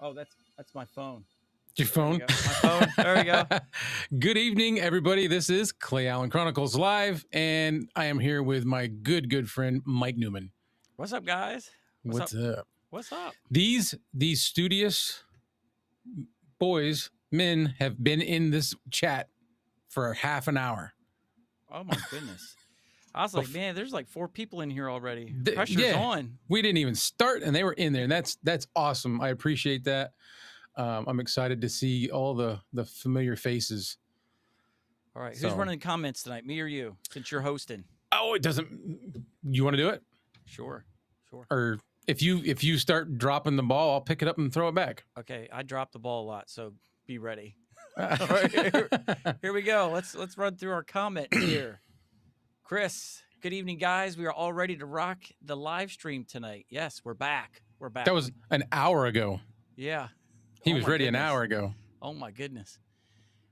Oh, that's my phone. Your phone? My phone. There we go. Good evening, everybody. This is Clay Allen Chronicles Live, and I am here with my good friend, Mike Newman. What's up, guys? What's up? What's up? These studious men have been in this chat for half an hour. Oh, my goodness. I was like, man, there's like 4 people in here already. Pressure's yeah, on. We didn't even start, and they were in there, and that's awesome. I appreciate that. I'm excited to see all the familiar faces. All right, who's running comments tonight, me or you, since you're hosting? Oh, it doesn't. You want to do it? Sure. Or if you start dropping the ball, I'll pick it up and throw it back. Okay, I drop the ball a lot, so be ready. All right, here we go. Let's run through our comments here. Chris, good evening, guys. We are all ready to rock the live stream tonight. Yes, we're back. That was an hour ago. Yeah. He was ready an hour ago. Oh, my goodness.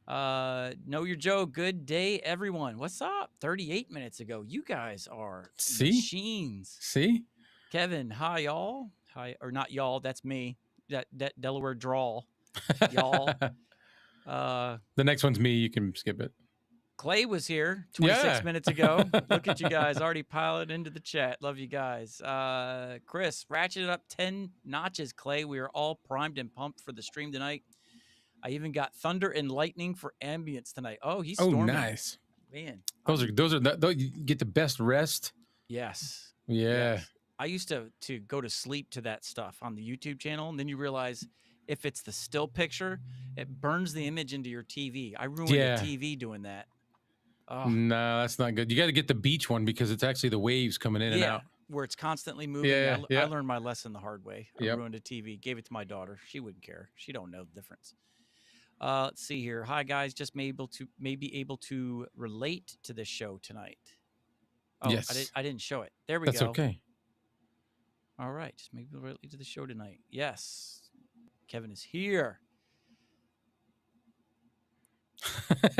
Know Your Joe, good day, everyone. What's up? 38 minutes ago. You guys are machines. See? Kevin, hi, y'all. Hi, or not y'all, that's me. That Delaware drawl. Y'all. The next one's me. You can skip it. Clay was here 26 minutes ago. Look at you guys already piling into the chat. Love you guys. Chris, ratchet it up 10 notches, Clay. We are all primed and pumped for the stream tonight. I even got thunder and lightning for ambience tonight. Oh, he's storming. Oh, nice. Man. Those you get the best rest. Yes. Yeah. Yes. I used to go to sleep to that stuff on the YouTube channel, and then you realize if it's the still picture, it burns the image into your TV. I ruined the TV doing that. Oh. No, that's not good. You got to get the beach one because it's actually the waves coming in and out. Where it's constantly moving. I learned my lesson the hard way. I ruined a TV, gave it to my daughter. She wouldn't care. She don't know the difference. Let's see here. Hi, guys. Just may be able to relate to this show tonight. Oh, yes. I didn't show it. There we go. That's okay. All right. Just maybe relate to the show tonight. Yes. Kevin is here.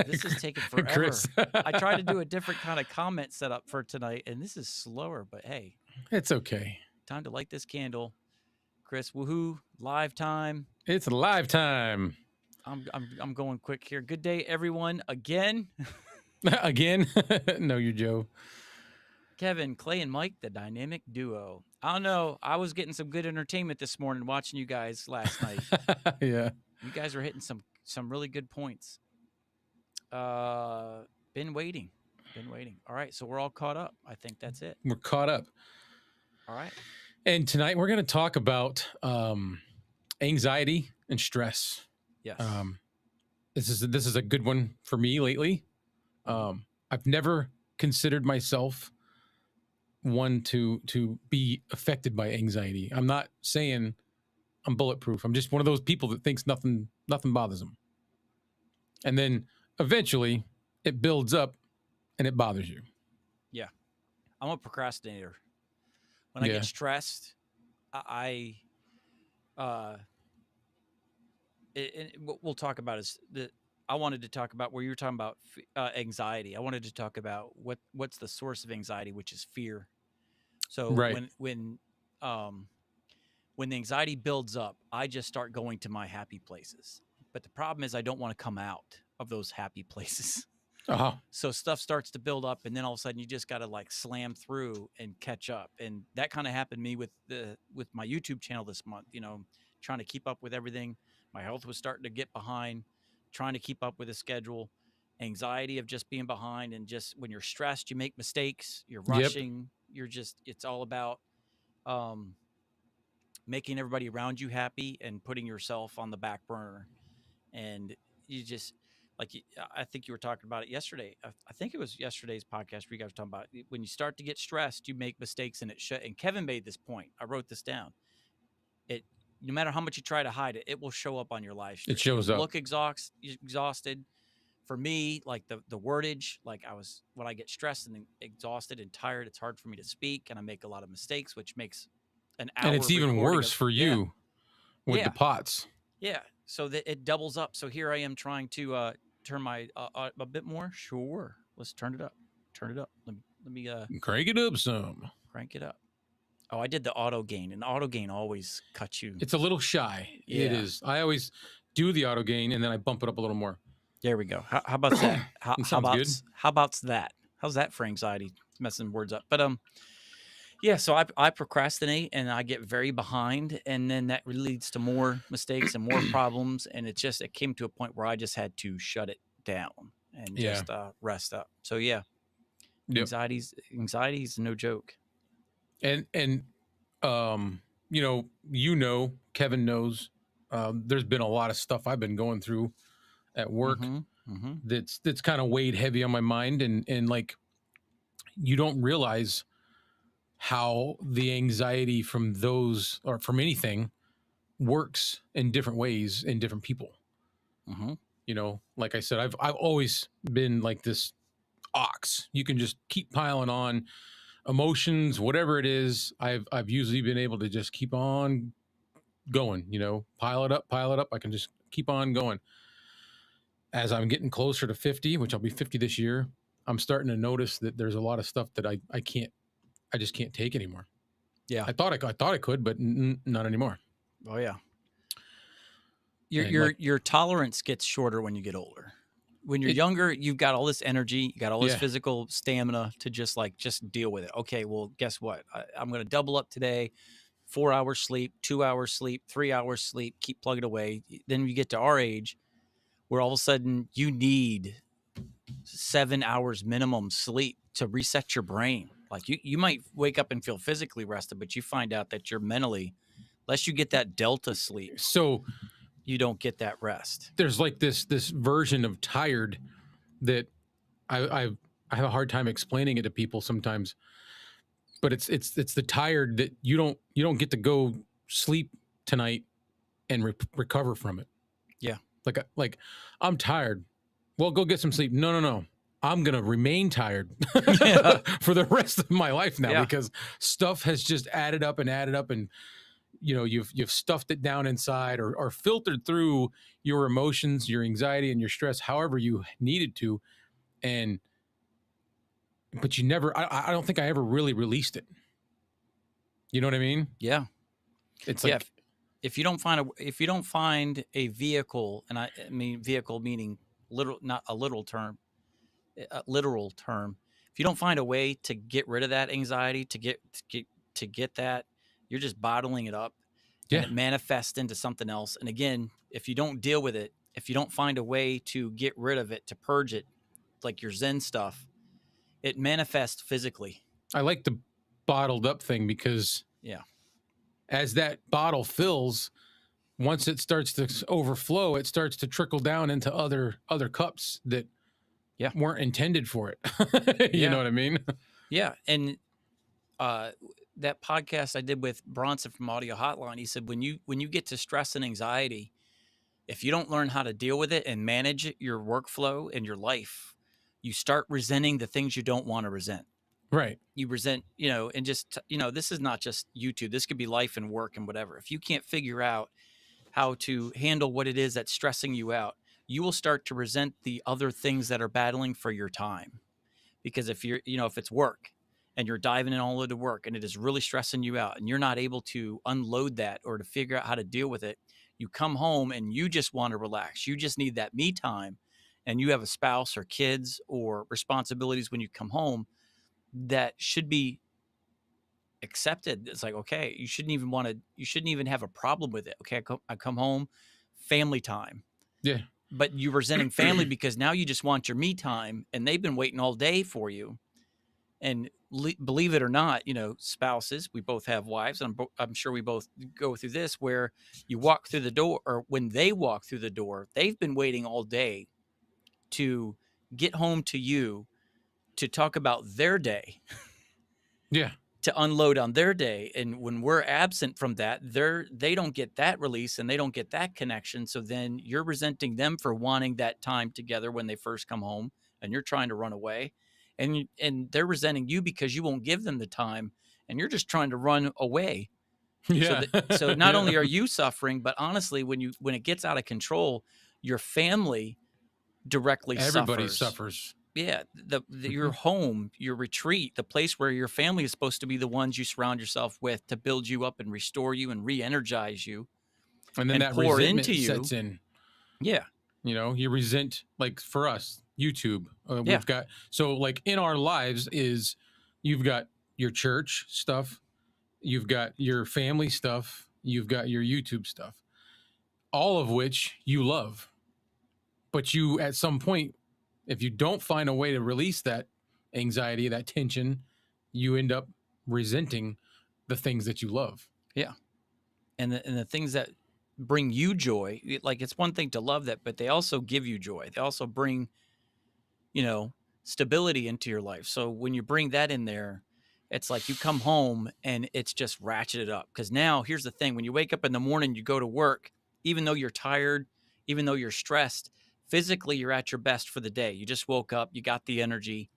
This is taking forever. Chris. I tried to do a different kind of comment setup for tonight, and this is slower, but hey. It's okay. Time to light this candle. Chris, woohoo, live time. It's live time. I'm going quick here. Good day, everyone. Again. Again? Know Your Joe. Kevin, Clay, and Mike, the dynamic duo. I don't know. I was getting some good entertainment this morning watching you guys last night. Yeah. You guys are hitting some really good points. Been waiting. All right, so we're all caught up. I think that's it. We're caught up. All right. And tonight we're going to talk about anxiety and stress. Yes. This is a good one for me lately. I've never considered myself one to be affected by anxiety. I'm not saying I'm bulletproof. I'm just one of those people that thinks nothing bothers them. And then eventually it builds up and it bothers you. Yeah. I'm a procrastinator. When I get stressed, what we'll talk about is I wanted to talk about where you were talking about anxiety. I wanted to talk about what's the source of anxiety, which is fear. So when the anxiety builds up, I just start going to my happy places. But the problem is I don't want to come out of those happy places. Uh-huh. So stuff starts to build up, and then all of a sudden you just got to like slam through and catch up. And that kind of happened to me with my YouTube channel this month, trying to keep up with everything. My health was starting to get behind, trying to keep up with the schedule, anxiety of just being behind. And just when you're stressed, you make mistakes, you're rushing, it's all about making everybody around you happy and putting yourself on the back burner. And you just, I think you were talking about it yesterday. I think it was yesterday's podcast where you guys were talking about when you start to get stressed, you make mistakes and and Kevin made this point. I wrote this down. No matter how much you try to hide it, it will show up on your live stream. It shows up. Look exhausted. For me, like the wordage, when I get stressed and exhausted and tired, it's hard for me to speak, and I make a lot of mistakes, which makes an hour. And it's even worse for you with the pots. Yeah. So that it doubles up. So here I am trying to turn my a bit more. Sure. Let's turn it up. Let me crank it up some. Crank it up. Oh, I did the auto gain, and auto gain always cuts you. It's a little shy. It Yeah. is. I always do the auto gain and then I bump it up a little more. There we go. How about that? How It how sounds about good. how about that? How's that for anxiety? Messing words up, but yeah. So I procrastinate and I get very behind, and then that leads to more mistakes and more problems. And it came to a point where I just had to shut it down and Yeah. just rest up. So yeah, Yep. anxiety's no joke. And Kevin knows. There's been a lot of stuff I've been going through at work Mm-hmm. Mm-hmm. that's kind of weighed heavy on my mind, and like you don't realize how the anxiety from those or from anything works in different ways in different people. Mm-hmm. Like I said, I've always been like this ox. You can just keep piling on emotions, whatever it is. I've usually been able to just keep on going, pile it up. I can just keep on going. As I'm getting closer to 50, which I'll be 50 this year, I'm starting to notice that there's a lot of stuff that I just can't take anymore. Yeah. I thought I could, but not anymore. Oh yeah. And Your tolerance gets shorter when you get older. When you're younger, you've got all this energy, you got all this physical stamina to just deal with it. Okay, well, guess what? I'm going to double up today. 4 hours sleep, 2 hours sleep, 3 hours sleep, keep plugging away. Then you get to our age where all of a sudden you need 7 hours minimum sleep to reset your brain. Like you might wake up and feel physically rested, but you find out that you're mentally, unless you get that delta sleep, so you don't get that rest. there's like this version of tired that I have a hard time explaining it to people sometimes, but it's the tired that you don't get to go sleep tonight and recover from it. Yeah. Like I'm tired. Well, go get some sleep. No. I'm going to remain tired Yeah. for the rest of my life now, Yeah. because stuff has just added up and you've stuffed it down inside or filtered through your emotions, your anxiety and your stress however you needed to, but you never I don't think I ever really released it. You know what I mean? Yeah. It's like if you don't find a vehicle, and I mean vehicle meaning literal, not a literal term, a literal term. If you don't find a way to get rid of that anxiety, to get that, you're just bottling it up, and it manifests into something else. And again, if you don't deal with it, if you don't find a way to get rid of it, to purge it, like your Zen stuff, it manifests physically. I like the bottled up thing because as that bottle fills, once it starts to overflow, it starts to trickle down into other cups that weren't intended for it. You know what I mean? Yeah. And that podcast I did with Bronson from Audio Hotline, he said when you get to stress and anxiety, if you don't learn how to deal with it and manage your workflow and your life, you start resenting the things you don't want to resent. Right. You resent, and just, this is not just YouTube. This could be life and work and whatever. If you can't figure out how to handle what it is that's stressing you out, you will start to resent the other things that are battling for your time. Because if you're, if it's work and you're diving in all into work and it is really stressing you out and you're not able to unload that or to figure out how to deal with it, you come home and you just want to relax. You just need that me time, and you have a spouse or kids or responsibilities when you come home that should be accepted. It's like, okay, you shouldn't even have a problem with it. Okay, I come home, family time. Yeah. But you're resenting family because now you just want your me time, and they've been waiting all day for you. And believe it or not, spouses, we both have wives, and I'm sure we both go through this, where you walk through the door, or when they walk through the door, they've been waiting all day to get home to you to talk about their day. Yeah. To unload on their day. And when we're absent from that, they don't get that release and they don't get that connection. So then you're resenting them for wanting that time together when they first come home, and you're trying to run away, and they're resenting you because you won't give them the time, and you're just trying to run away. Yeah. So not only are you suffering, but honestly, when it gets out of control, your family directly everybody suffers. Yeah, your Mhm. home, your retreat, the place where your family is supposed to be the ones you surround yourself with to build you up and restore you and re-energize you And then and that pour into resentment sets you. in. Yeah, You resent, like for us, YouTube. yeah, We've got, so like in our lives is, you've got your church stuff, you've got your family stuff, you've got your YouTube stuff, all of which you love. But you, at some point, if you don't find a way to release that anxiety, that tension, you end up resenting the things that you love. yeah. And the things that bring you joy, like it's one thing to love that, but they also give you joy. They also bring, you know, stability into your life. So when you bring that in there, it's like you come home and it's just ratcheted up. Because now here's the thing: when you wake up in the morning, you go to work, even though you're tired, even though you're stressed, physically you're at your best for the day. You just woke up, you got the energy,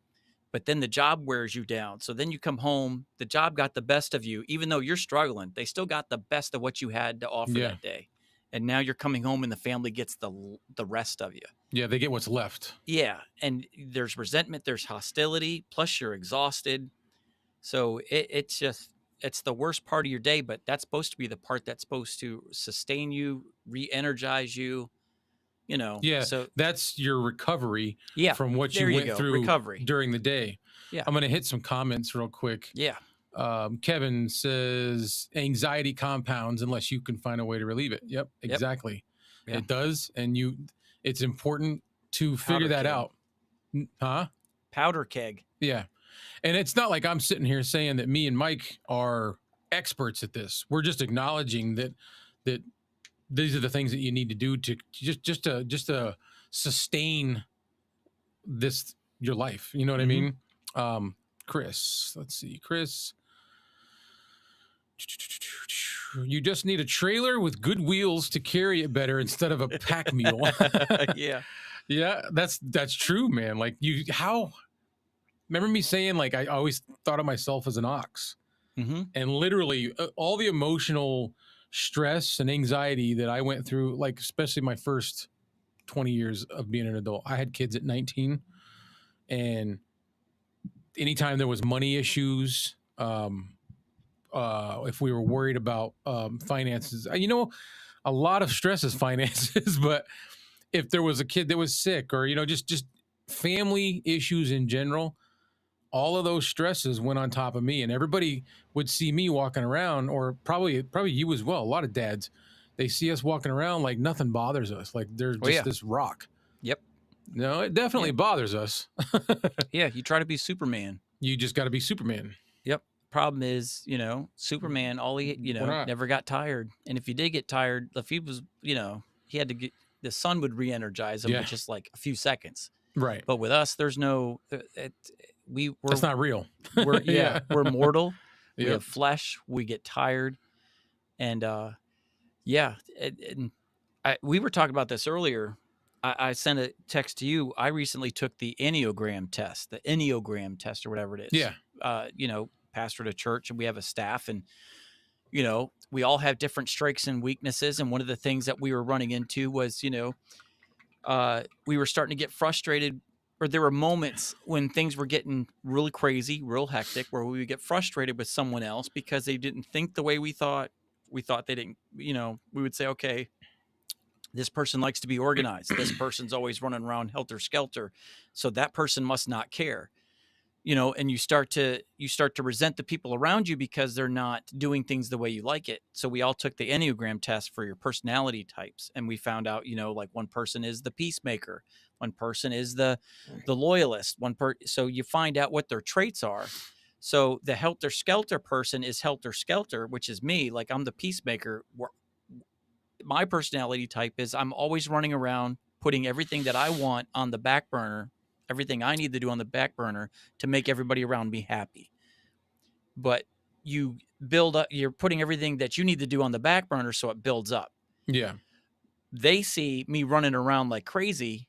but then the job wears you down. So then you come home, the job got the best of you, even though you're struggling. They still got the best of what you had to offer Yeah. that day. And now you're coming home and the family gets the rest of you. Yeah. They get what's left. Yeah, and there's resentment, there's hostility, plus you're exhausted. So it's the worst part of your day, but that's supposed to be the part that's supposed to sustain you, re-energize you, Yeah, So that's your recovery yeah, from what you there you went go. through Recovery. during the day. Yeah. I'm going to hit some comments real quick. Yeah. Kevin says anxiety compounds unless you can find a way to relieve it. Yep, Yep. exactly. Yeah. It does, and it's important to figure Powder that keg. out. Huh? Powder keg. Yeah. And it's not like I'm sitting here saying that me and Mike are experts at this. We're just acknowledging that these are the things that you need to do to just to sustain this, your life. You know what I Mhm. mean? Chris, let's see. Chris, you just need a trailer with good wheels to carry it better instead of a pack mule. Yeah. Yeah, that's true, man. Like how remember me saying, like, I always thought of myself as an ox, Mhm. and literally all the emotional stress and anxiety that I went through, like especially my first 20 years of being an adult. I had kids at 19, and anytime there was money issues, if we were worried about finances, a lot of stress is finances, but if there was a kid that was sick, or just family issues in general, all of those stresses went on top of me, and everybody would see me walking around, or probably you as well. A lot of dads, they see us walking around like nothing bothers us, like they're Oh just yeah. this rock. Yep. No, it definitely Yeah. bothers us. Yeah. You try to be Superman. You just got to be Superman. Yep. Problem is, Superman, all he, We're not. never got tired. And if he did get tired, if he was, he had to get the sun would re-energize him Yeah, with just like a few seconds. right. But with us, there's no, That's not real. yeah, Yeah. we're mortal. We Yep. have flesh. We get tired. And, yeah. And we were talking about this earlier. I sent a text to you. I recently took the Enneagram test, or whatever it is. Yeah. Pastor at a church, and we have a staff, and we all have different strengths and weaknesses. And one of the things that we were running into was, we were starting to get frustrated, or there were moments when things were getting really crazy, real hectic, where we would get frustrated with someone else because they didn't think the way we thought. We thought they didn't, we would say, okay, this person likes to be organized. This person's always running around helter skelter. So that person must not care. And you start to resent the people around you because they're not doing things the way you like it. So we all took the Enneagram test for your personality types, and we found out, like one person is the peacemaker, one person is the loyalist, so you find out what their traits are. So the helter skelter person is helter skelter, which is me. Like, I'm the peacemaker. My personality type is I'm always running around putting everything that I want on the back burner, everything I need to do on the back burner to make everybody around me happy. But you build up, you're putting everything that you need to do on the back burner, so it builds up. Yeah. They see me running around like crazy,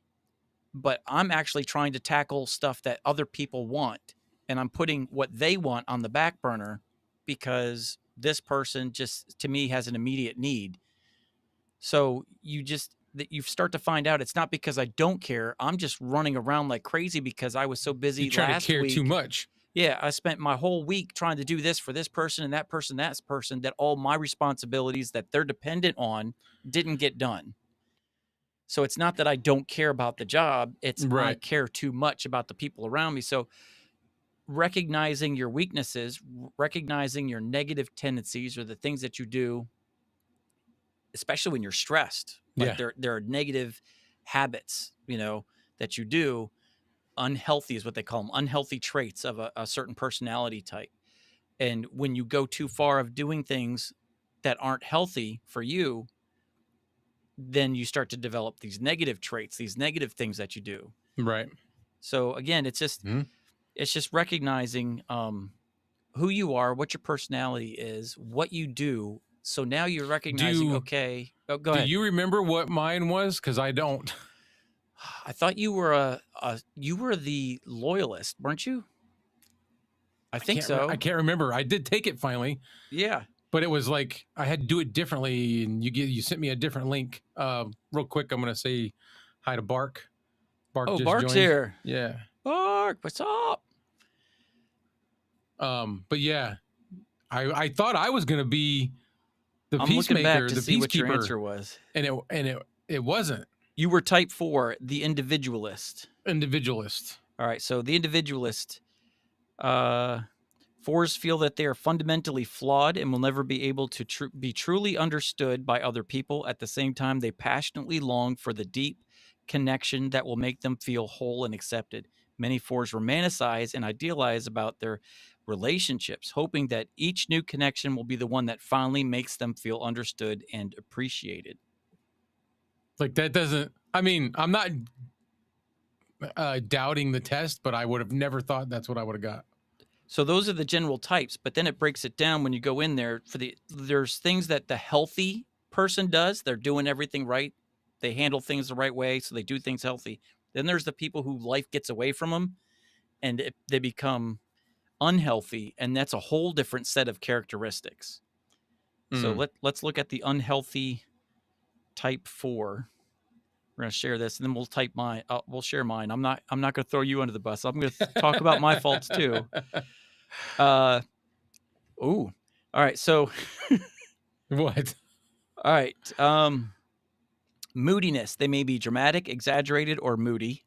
but I'm actually trying to tackle stuff that other people want. And I'm putting what they want on the back burner because this person just, to me, has an immediate need. So that you start to find out it's not because I don't care. I'm just running around like crazy because I was so busy You're trying to last care too week. much. Yeah, I spent my whole week trying to do this for this person and that person, that all my responsibilities that they're dependent on didn't get done. So it's not that I don't care about the job, it's I Right. care too much about the people around me. So recognizing your weaknesses, recognizing your negative tendencies or the things that you do, especially when you're stressed, like Yeah. there are negative habits, that you do. Unhealthy is what they call them, unhealthy traits of a certain personality type. And when you go too far of doing things that aren't healthy for you, then you start to develop these negative traits, these negative things that you do. Right. So again, it's just recognizing who you are, what your personality is, what you do. So now you're recognizing, okay. Oh, go ahead. Do you remember what mine was? Because I don't. I thought you were you were the loyalist, weren't you? I think so. I can't remember. I did take it finally, Yeah. but it was like I had to do it differently, and you sent me a different link. Real quick, I'm gonna say hi to Bark. Bark just Bark's joined. here. Yeah. Bark, what's up? But yeah, I thought I was gonna be the I'm looking back peacemaker, to the see what your peacekeeper, answer was. and it wasn't. You were type 4, the individualist. Individualist. All right, so the individualist. 4s feel that they are fundamentally flawed and will never be able to be truly understood by other people. At the same time, they passionately long for the deep connection that will make them feel whole and accepted. Many 4s romanticize and idealize about their relationships, hoping that each new connection will be the one that finally makes them feel understood and appreciated. Like that doesn't. I mean, I'm not doubting the test, but I would have never thought that's what I would have got. So those are the general types, but then it breaks it down when you go in there there's things that the healthy person does. They're doing everything right. They handle things the right way, so they do things healthy. Then there's the people who life gets away from them and they become unhealthy, and that's a whole different set of characteristics. So let's look at the unhealthy type 4. We're going to share this, and then we'll type mine. We'll share mine. I'm not going to throw you under the bus. I'm going to talk about my faults too. All right. So what? All right. Moodiness. They may be dramatic, exaggerated, or moody.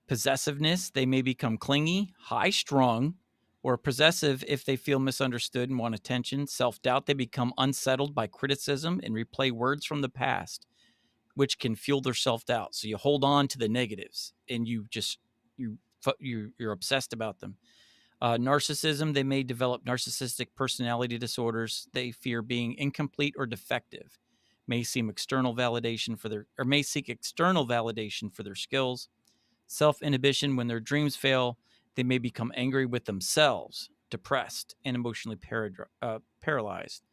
Possessiveness. They may become clingy, high-strung, or possessive if they feel misunderstood and want attention. Self-doubt. They become unsettled by criticism and replay words from the past, which can fuel their self-doubt. So you hold on to the negatives and you're obsessed about them. Narcissism. They may develop narcissistic personality disorders. They fear being incomplete or defective. May seek external validation for their skills. Self-inhibition. When their dreams fail, they may become angry with themselves, depressed, and emotionally paralyzed.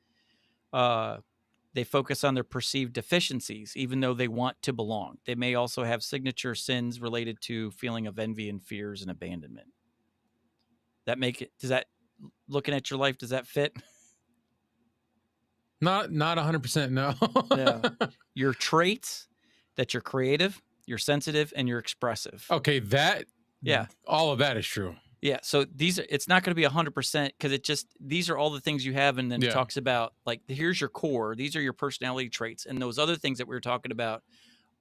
They focus on their perceived deficiencies, even though they want to belong. They may also have signature sins related to feeling of envy and fears and abandonment. Looking at your life, does that fit? Not 100%. No. Yeah. Your traits, that you're creative, you're sensitive, and you're expressive. Okay, Yeah. all of that is true. Yeah. So it's not going to be 100% because these are all the things you have. And then it talks about like, here's your core. These are your personality traits. And those other things that we were talking about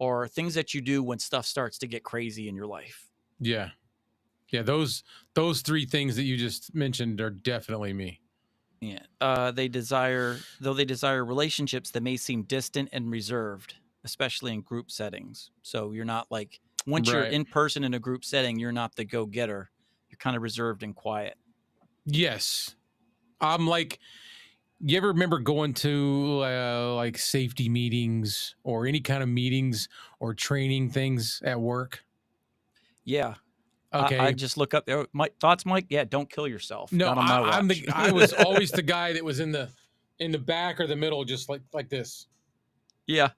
are things that you do when stuff starts to get crazy in your life. Yeah. Yeah. Those 3 things that you just mentioned are definitely me. Yeah. Though they desire relationships that may seem distant and reserved, especially in group settings. So you're not like, once you're in person in a group setting, you're not the go-getter. You're kind of reserved and quiet. Yes. I'm like, you ever remember going to like safety meetings or any kind of meetings or training things at work? Yeah. Okay. I just look up there. My thoughts, Mike. Yeah. Don't kill yourself. No, not on my watch. I was always the guy that was in the back or the middle, just like this. Yeah.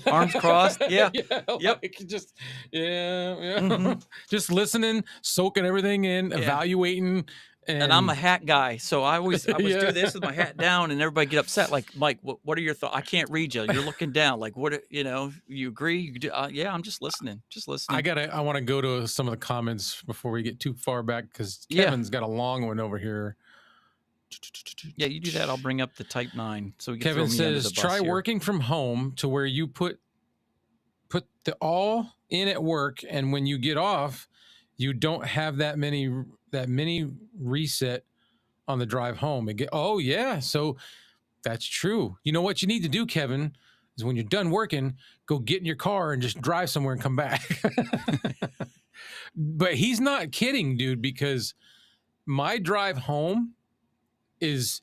Arms crossed. Yeah. Yep. Like just Mm-hmm. Just listening, soaking everything in, evaluating, And I'm a And hat guy, so I always do yeah, this with my hat down, and everybody get upset. Like, Mike, what are your thoughts? I can't read you. You're looking down. Like, you agree? You do, yeah, I'm just listening. Just listening. I want to go to some of the comments before we get too far back because Yeah. Kevin's got a long one over here. Yeah, you do that. I'll bring up the Type 9 so we can throw Kevin me under says, the bus try here. working from home to where you put the all in at work, and when you get off, you don't have that many reset on the drive home. Oh yeah, so that's true. You know what you need to do, Kevin, is when you're done working, go get in your car and just drive somewhere and come back. But he's not kidding, dude, because my drive home is,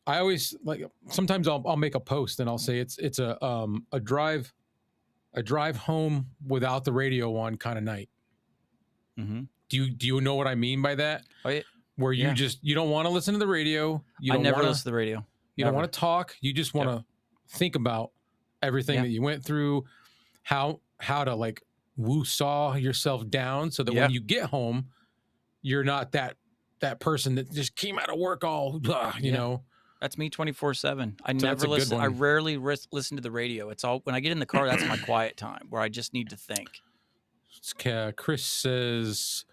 I always like, sometimes I'll make a post and I'll say it's a drive home without the radio on kind of night. Mm-hmm. Do you know what I mean by that? Oh yeah. Where Yeah. you don't want to listen to the radio. I never listen to the radio. You don't want to talk. You just want to think about everything that you went through, how to like woo-saw yourself down so that when you get home, you're not that person that just came out of work all, you know. That's me 24/7. I never listen. I rarely listen to the radio. It's all when I get in the car. That's my quiet time where I just need to think. Chris says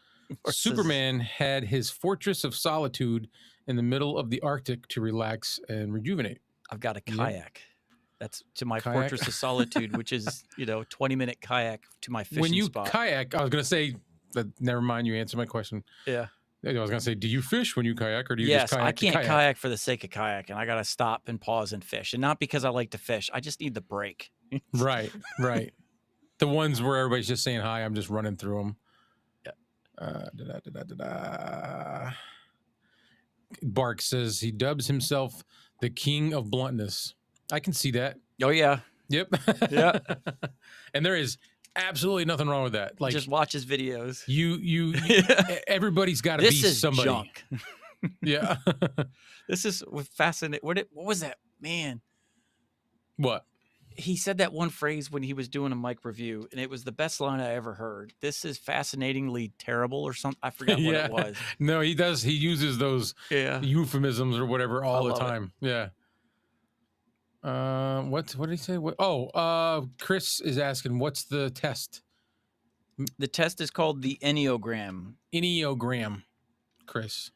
Superman had his fortress of solitude in the middle of the Arctic to relax and rejuvenate. I've got a kayak. That's to my fortress of solitude, which is 20-minute kayak to my fishing spot. When you kayak, I was gonna say that. Never mind. You answered my question. Yeah. I was gonna say, do you fish when you kayak, or do you just kayak? I can't kayak for the sake of kayaking. I gotta stop and pause and fish, and not because I like to fish. I just need the break. Right. The ones where everybody's just saying hi, I'm just running through them. Yeah. Bark says he dubs himself the king of bluntness. I can see that. Oh yeah. Yep. Yeah. And there is absolutely nothing wrong with that. Like, just watch his videos. You everybody's got to be somebody. Junk. Yeah. This is fascinating. What was that, man? What? He said that one phrase when he was doing a mic review, and it was the best line I ever heard. This is fascinatingly terrible or something. I forgot what it was. No, he does. He uses those euphemisms or whatever all the time. It. Yeah. What did he say? Chris is asking, what's the test? The test is called the Enneagram. Enneagram, Chris.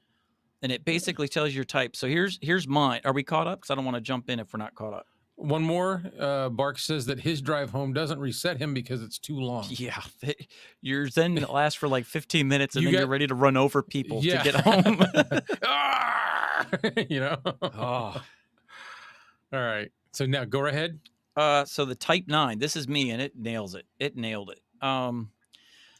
And it basically tells your type. So here's mine. Are we caught up? Because I don't want to jump in if we're not caught up. One more. Bark says that his drive home doesn't reset him because it's too long. Yeah. Yours then lasts for like 15 minutes, and then you're ready to run over people to get home. Oh. All right. So now go ahead. So the Type 9, this is me, and it nails it. It nailed it.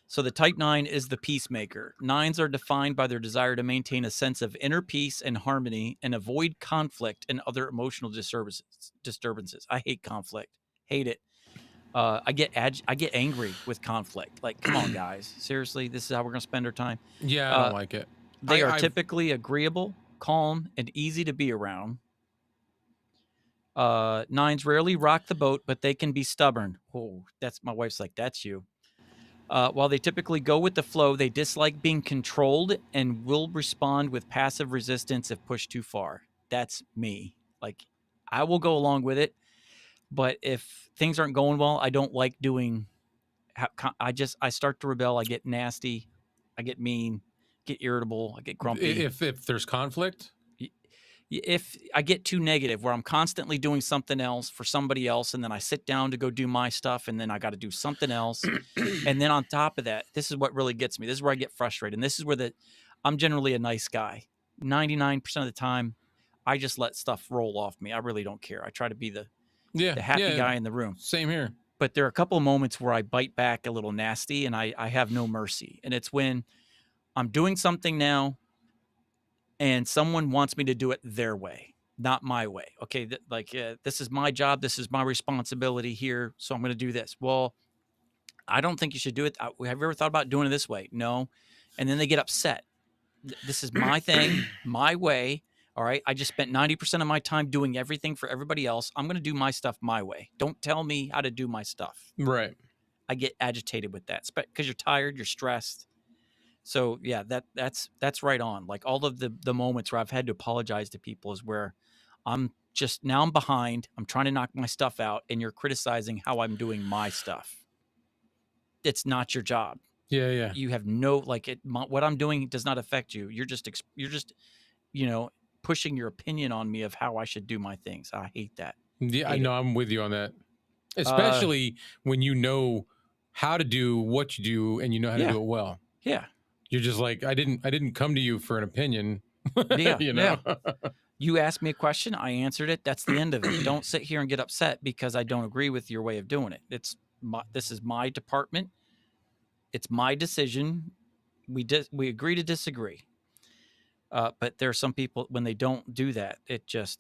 So the Type 9 is the peacemaker. Nines are defined by their desire to maintain a sense of inner peace and harmony and avoid conflict and other emotional disturbances. I hate conflict. Hate it. I get angry with conflict. Like, come on, guys. Seriously, this is how we're going to spend our time. Yeah, I don't like it. They are typically agreeable, calm, and easy to be around. Nines rarely rock the boat, but they can be stubborn. Oh, that's my wife's like, that's you. While they typically go with the flow, they dislike being controlled and will respond with passive resistance if pushed too far. That's me. Like, I will go along with it, but if things aren't going well, I don't like doing. I start to rebel. I get nasty. I get mean. Get irritable. I get grumpy. If there's conflict. If I get too negative, where I'm constantly doing something else for somebody else, and then I sit down to go do my stuff, and then I got to do something else. And then on top of that, this is what really gets me. This is where I get frustrated. And this is where I'm generally a nice guy. 99% of the time, I just let stuff roll off me. I really don't care. I try to be the happy guy in the room. Same here. But there are a couple of moments where I bite back a little nasty, and I have no mercy. And it's when I'm doing something now, and someone wants me to do it their way, not my way. Okay, this is my job. This is my responsibility here, so I'm going to do this. Well, I don't think you should do it. Have you ever thought about doing it this way? No. And then they get upset. This is my thing, my way. All right, I just spent 90% of my time doing everything for everybody else. I'm going to do my stuff my way. Don't tell me how to do my stuff. Right. I get agitated with that because you're tired, you're stressed. So yeah, that's right on. Like all of the moments where I've had to apologize to people is where I'm just now I'm behind. I'm trying to knock my stuff out, and you're criticizing how I'm doing my stuff. It's not your job. Yeah, yeah. You have no like what I'm doing does not affect you. You're just you know pushing your opinion on me of how I should do my things. I hate that. Yeah, I Hate it. know, I'm with you on that. Uh, Especially when you know how to do what you do and you know how to yeah, do it well. yeah, You're just like, I didn't come to you for an opinion, yeah, you yeah. know. You asked me a question, I answered it. That's the end of it. Don't sit here and get upset because I don't agree with your way of doing it. This is my department. It's my decision. We agree to disagree. But there are some people when they don't do that,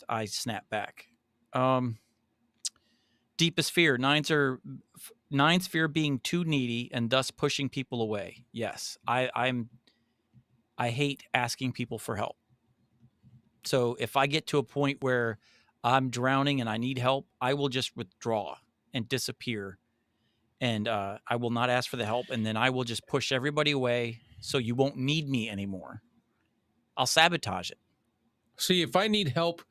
I snap back. Um, Deepest fear. Nines fear being too needy and thus pushing people away. Yes, I hate asking people for help. So if I get to a point where I'm drowning and I need help, I will just withdraw and disappear, and I will not ask for the help, and then I will just push everybody away so you won't need me anymore. I'll sabotage it. See, if I need help,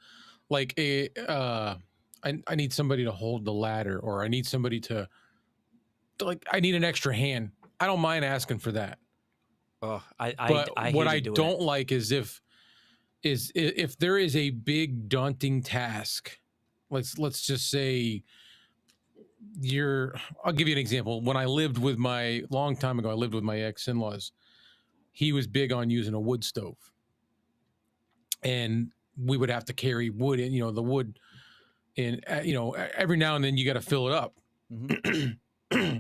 like I need somebody to hold the ladder, or I need somebody to like, I need an extra hand. I don't mind asking for that. Oh, But I what I hated doing it. don't like is if there is a big daunting task. Let's just say I'll give you an example. When I lived with my long time ago, I lived with my ex-in-laws. He was big on using a wood stove, and we would have to carry wood in, the wood in, every now and then you got to fill it up. Mm-hmm.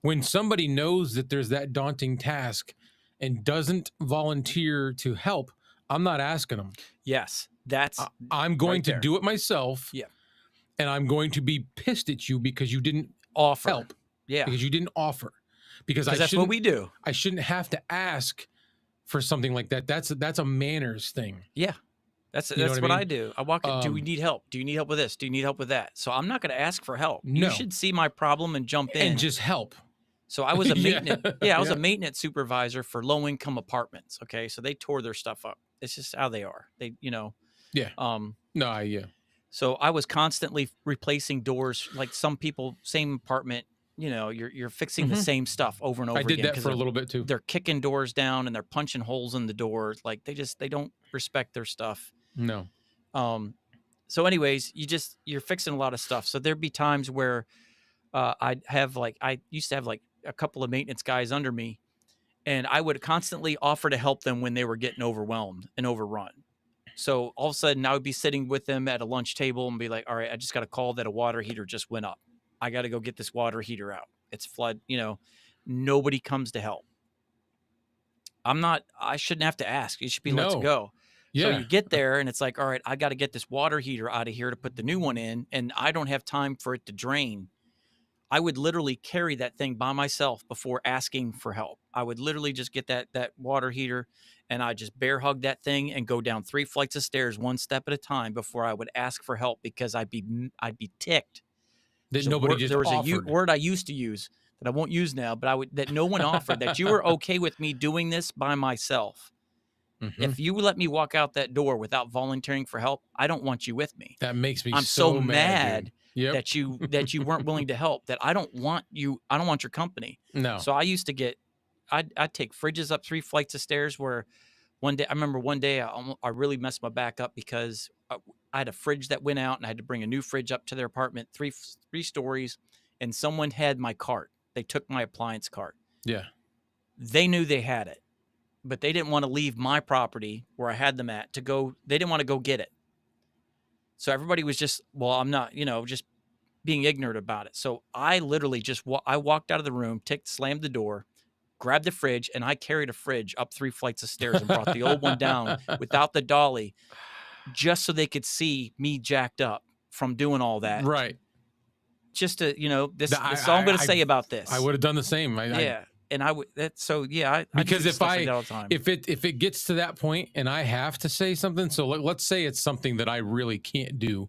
When somebody knows that there's that daunting task and doesn't volunteer to help, I'm not asking them. Yes, that's I'm going right to there. do it myself. Yeah. And I'm going to be pissed at you because you didn't Offer. help. Yeah. Because you didn't offer. Because that's what we do. I shouldn't have to ask for something like that. That's a manners thing. Yeah. That's what I do. I walk in. Do we need help? Do you need help with this? Do you need help with that? So I'm not going to ask for help. No. You should see my problem and jump in and just help. So I was a maintenance. I was Yeah. a maintenance supervisor for low income apartments. Okay, so they tore their stuff up. It's just how they are. They, Yeah. No, yeah. So I was constantly replacing doors. Like some people, same apartment. You're fixing the same stuff over and over I did again. that for a little bit too. They're kicking doors down and they're punching holes in the doors. Like they don't respect their stuff. No. So anyways, you're fixing a lot of stuff. So there'd be times where I used to have like a couple of maintenance guys under me, and I would constantly offer to help them when they were getting overwhelmed and overrun. So all of a sudden I would be sitting with them at a lunch table and be like, all right, I just got a call that a water heater just went up. I got to go get this water heater out. It's flood, nobody comes to help. I shouldn't have to ask. It should be let's go. Yeah. So you get there and it's like, all right, I got to get this water heater out of here to put the new one in. And I don't have time for it to drain. I would literally carry that thing by myself before asking for help. I would literally just get that water heater and I just bear hug that thing and go down 3 flights of stairs one step at a time before I would ask for help because I'd be ticked. That nobody just offered. There was a word I used to use that I won't use now, but that no one offered, that you were okay with me doing this by myself. If you let me walk out that door without volunteering for help, I don't want you with me. That makes me I'm so mad yep. that you weren't willing to help, that I don't want you. I don't want your company. No. So I used to I'd take fridges up 3 flights of stairs where I remember one day I really messed my back up because I had a fridge that went out and I had to bring a new fridge up to their apartment, three stories, and someone had my cart. They took my appliance cart. Yeah. They knew they had it, but they didn't want to leave my property where I had them at to go. They didn't want to go get it. So everybody was just, well, I'm not, just being ignorant about it. So I literally I walked out of the room, slammed the door, grabbed the fridge, and I carried a fridge up 3 flights of stairs and brought the old one down without the dolly, just so they could see me jacked up from doing all that. Right. Just to, this is all I'm going to say about this. I would have done the same. And I would. Because if if it gets to that point and I have to say something, so let's say it's something that I really can't do,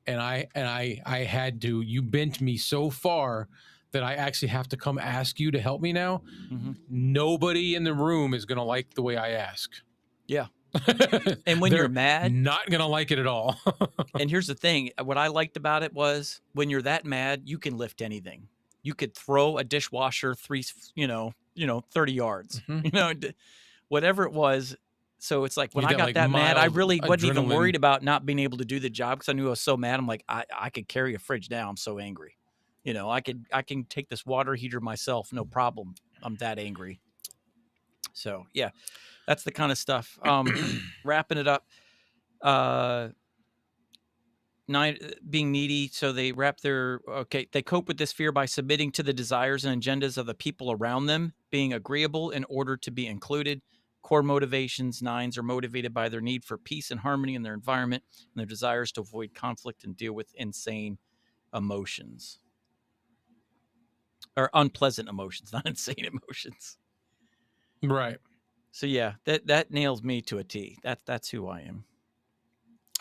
and I had to, you bent me so far that I actually have to come ask you to help me now, Mm-hmm. nobody in the room is going to like the way I ask. Yeah. And when you're They're mad, not going to like it at all. and here's the thing, what I liked about it was when you're that mad, you can lift anything. You could throw a dishwasher 30 yards, Mhm. whatever it was. So it's like when You I got got like that mad, I mild really wasn't even adrenaline. worried about not being able to do the job because I knew I was so mad. I'm like, I could carry a fridge down. I'm so angry. I can take this water heater myself, no problem. I'm that angry. So yeah, that's the kind of stuff. Wrapping it up. Being needy, so they they cope with this fear by submitting to the desires and agendas of the people around them, being agreeable in order to be included. Core motivations, 9s, are motivated by their need for peace and harmony in their environment and their desires to avoid conflict and deal with insane emotions or unpleasant emotions, not insane emotions. Right. So yeah, that nails me to a T. That's who I am.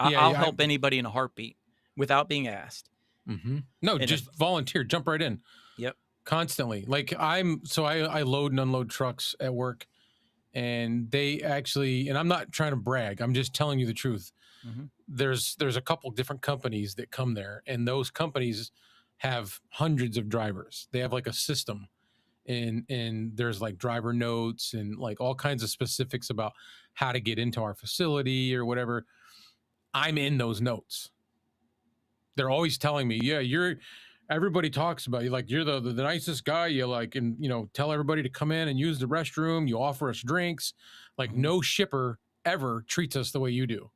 Yeah. I'll Yeah. help anybody in a heartbeat without being asked. No, And if just volunteer, jump right in Yep. constantly. Like I load and unload trucks at work, and they actually, and I'm not trying to brag, I'm just telling you the truth. Mm-hmm. There's a couple different companies that come there, and those companies have hundreds of drivers. They have like a system, and there's like driver notes and like all kinds of specifics about how to get into our facility or whatever. I'm in those notes. They're always telling me, yeah, everybody talks about you, like you're the nicest guy. You like, and tell everybody to come in and use the restroom. You offer us drinks. Like Mm-hmm. no shipper ever treats us the way you do.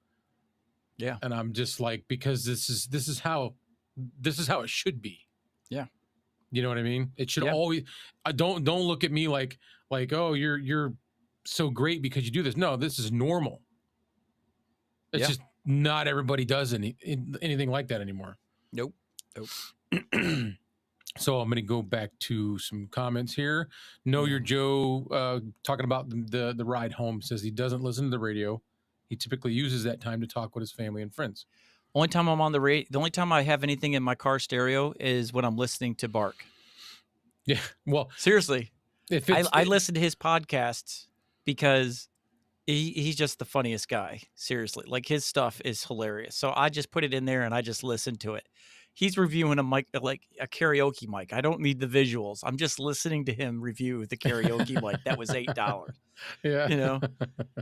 Yeah. And I'm just like, because this is how it should be. Yeah. You know what I mean? It should Yeah. always. I don't look at me like oh, you're so great because you do this. No, this is normal. It's Yeah. just not everybody does anything like that anymore. Nope. So I'm going to go back to some comments here. Know Your Joe talking about the ride home, says he doesn't listen to the radio. He typically uses that time to talk with his family and friends. Only time I'm on the radio, the only time I have anything in my car stereo is when I'm listening to Bark. Yeah, well, Seriously, if I listen to his podcasts because he's just the funniest guy. Seriously, like his stuff is hilarious. So I just put it in there and I just listen to it. He's reviewing a mic, like a karaoke mic. I don't need the visuals. I'm just listening to him review the karaoke mic. That was $8. yeah,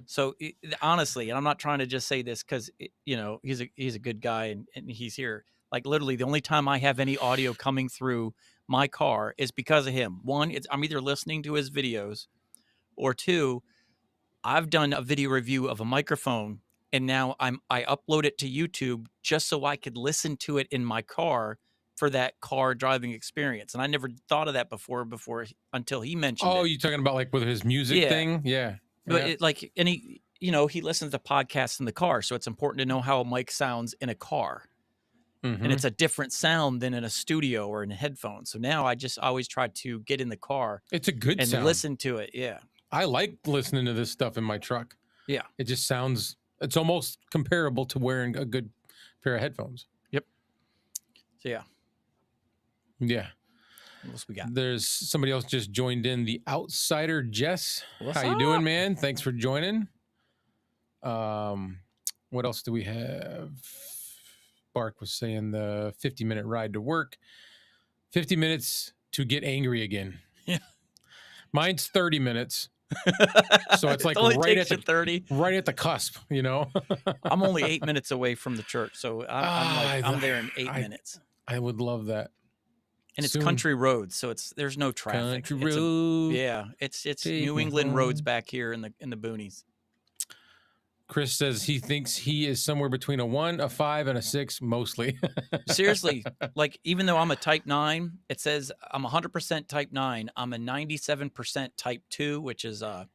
So honestly, and I'm not trying to just say this because he's a good guy and he's here. Like literally, the only time I have any audio coming through my car is because of him. One, I'm either listening to his videos, or two, I've done a video review of a microphone, and now I upload it to YouTube just so I could listen to it in my car for that car driving experience. And I never thought of that before until he mentioned oh, it. you talking about like with his music Yeah. thing? Yeah, But he listens to podcasts in the car, so it's important to know how a mic sounds in a car. And it's a different sound than in a studio or in a headphone. So now I just always try to get in the car. It's a good and sound. Listen to it. Yeah. I like listening to this stuff in my truck. Yeah. It just sounds, it's almost comparable to wearing a good pair of headphones. Yep. So yeah. Yeah. What else we got? There's somebody else just joined in, the Outsider Jess. What's How you up? doing, man? Thanks for joining. What else do we have? Bark was saying the 50-minute ride to work. 50 minutes to get angry again. Yeah. Mine's 30 minutes. So it's like right at 30. Right at the cusp, I'm only 8 minutes away from the church, so I'm there in 8 minutes. I would love that. And it's country roads, so there's no traffic. It's New England roads back here in the boonies. Chris says he thinks he is somewhere between a 1, a 5, and a 6, mostly. Seriously, like even though I'm a type 9, it says I'm 100% type 9. I'm a 97% type 2, which is a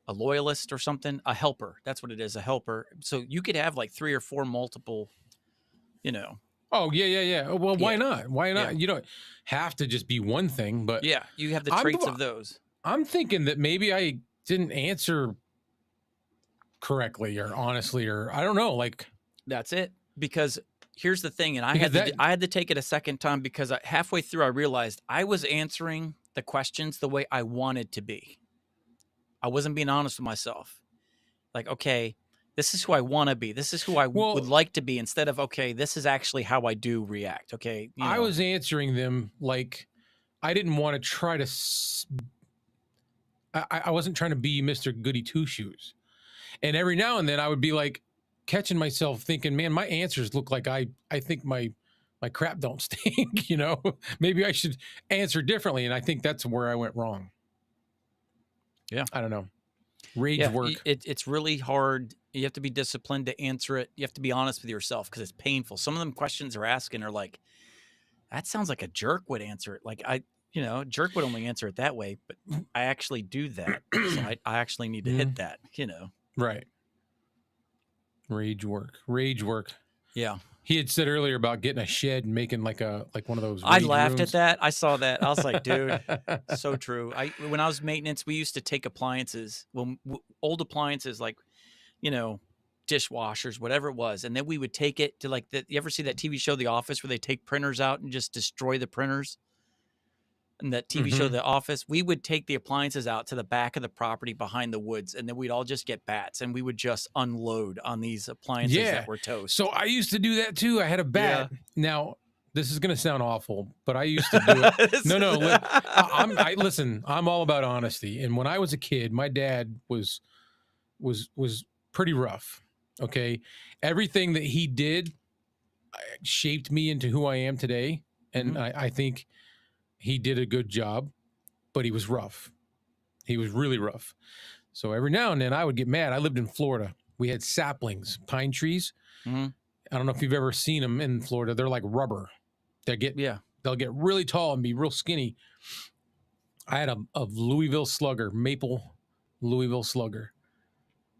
loyalist or something, a helper. That's what it is, a helper. So you could have like 3 or 4 multiple, Oh, yeah. Well, why not? Why not? Yeah. You don't have to just be one thing, but yeah, you have the traits of those. I'm thinking that maybe I didn't answer correctly or honestly, or I don't know. Like, that's it. Because here's the thing, and Because that I had to take it a second time because halfway through I realized I was answering the questions the way I wanted to be. I wasn't being honest with myself. Like, okay, this is who I want to be. This is who I would well, like to be, instead of, okay, this is actually how I do react. Okay, I was answering them like I didn't want to try to. I wasn't trying to be Mr. Goody Two Shoes, and every now and then I would be like catching myself thinking, "Man, my answers look like I think my crap don't stink." Maybe I should answer differently, and I think that's where I went wrong. Yeah. I don't know. Rage Yeah, work. it's really hard. You have to be disciplined to answer it. You have to be honest with yourself because it's painful. Some of them questions they're asking are like, that sounds like a jerk would answer it. Like a jerk would only answer it that way, but I actually do that. So I actually need to hit that, Right. Rage work. Rage work. Yeah. He had said earlier about getting a shed and making like one of those. I Rage laughed rooms. at that. I saw that. I was like, dude, so true. When I was maintenance, we used to take appliances, old appliances like, dishwashers, whatever it was, and then we would take it to you ever see that TV show The Office where they take printers out and just destroy the printers? And that TV show The Office, we would take the appliances out to the back of the property behind the woods, and then we'd all just get bats and we would just unload on these appliances that were toast. So I used to do that too. I had a bat. Yeah. Now, this is going to sound awful, but I used to do it. No, listen, I'm all about honesty. And when I was a kid, my dad was pretty rough. Okay. Everything that he did shaped me into who I am today. And I think he did a good job, but he was rough. He was really rough. So every now and then I would get mad. I lived in Florida. We had saplings, pine trees. I don't know if you've ever seen them in Florida. They're like rubber. They'll get really tall and be real skinny. I had a Louisville slugger, maple Louisville slugger.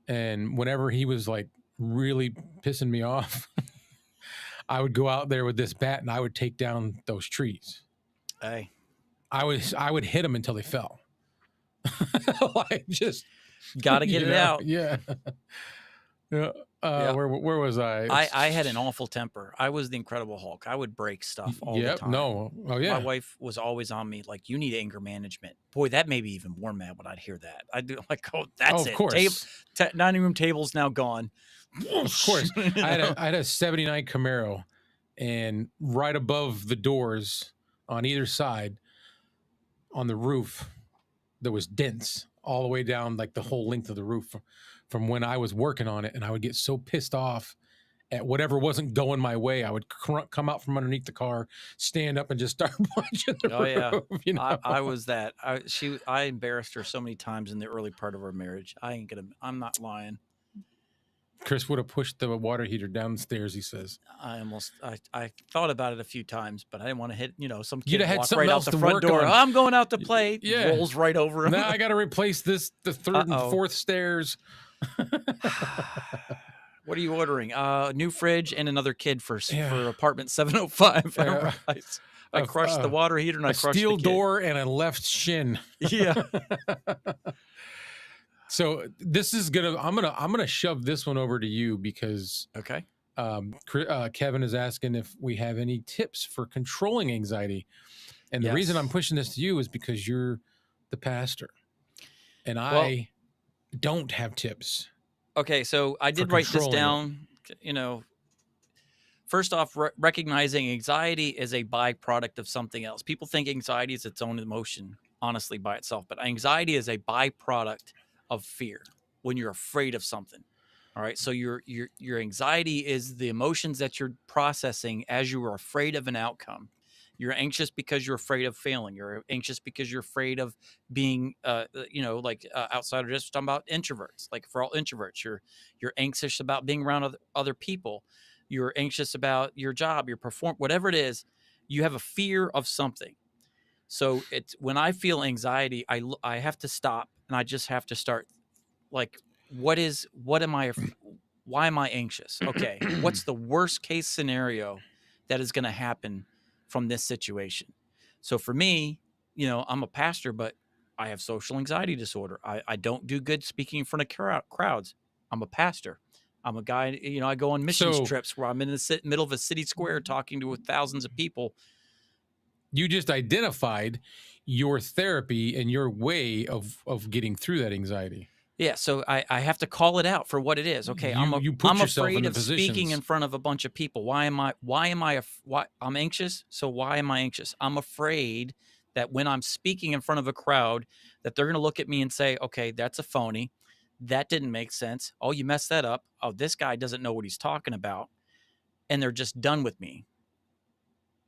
And whenever he was like really pissing me off, I would go out there with this bat and I would take down those trees. Hey, I would hit them until they fell. Like just gotta get it out. Yeah. Yeah. Where was I? I had an awful temper. I was the Incredible Hulk. I would break stuff all the time. No. Oh yeah. My wife was always on me like, you need anger management. Boy, that made me even more mad when I'd hear that. I'd do like, oh, that's it. Of course. Dining room table's now gone. Of course. I had a 79 Camaro, and right above the doors on either side on the roof, there was dents all the way down like the whole length of the roof from when I was working on it. And I would get so pissed off at whatever wasn't going my way. I would come out from underneath the car, stand up, and just start punching the roof. Yeah. I was that. I embarrassed her so many times in the early part of our marriage. I'm not lying. Chris would have pushed the water heater downstairs, he says. I thought about it a few times, but I didn't want to hit, some kid You'd have had walk right out the front door. on. I'm going out to play. Yeah. Rolls right over him. Now I got to replace the third and fourth stairs. What are you ordering? New fridge and another kid for apartment 705. I crushed the water heater and I crushed steel the kid. door and a left shin. Yeah. So this is I'm gonna shove this one over to you because okay. Kevin is asking if we have any tips for controlling anxiety, and the reason I'm pushing this to you is because you're the pastor, and I don't have tips. Okay, so I did write this down. First off, recognizing anxiety is a byproduct of something else. People think anxiety is its own emotion, honestly, by itself, but anxiety is a byproduct of fear when you're afraid of something. All right. So your anxiety is the emotions that you're processing as you are afraid of an outcome. You're anxious because you're afraid of failing. You're anxious because you're afraid of being, outsider. Just talking about introverts. Like for all introverts, you're anxious about being around other people. You're anxious about your job, your whatever it is. You have a fear of something. So it's when I feel anxiety, I have to stop and I just have to start like, why am I anxious? Okay. What's the worst case scenario that is going to happen from this situation? So for me, I'm a pastor, but I have social anxiety disorder. I don't do good speaking in front of crowds. I'm a pastor. I'm a guy, I go on missions So trips where I'm in the middle of a city square talking to thousands of people. you just identified your therapy and your way of getting through that anxiety. Yeah, so I have to call it out for what it is. Okay, You put I'm yourself in afraid the of speaking in positions. front of a bunch of people. Why I'm anxious? So why am I anxious? I'm afraid that when I'm speaking in front of a crowd that they're going to look at me and say, "Okay, that's a phony. That didn't make sense. Oh, you messed that up. Oh, this guy doesn't know what he's talking about." And they're just done with me.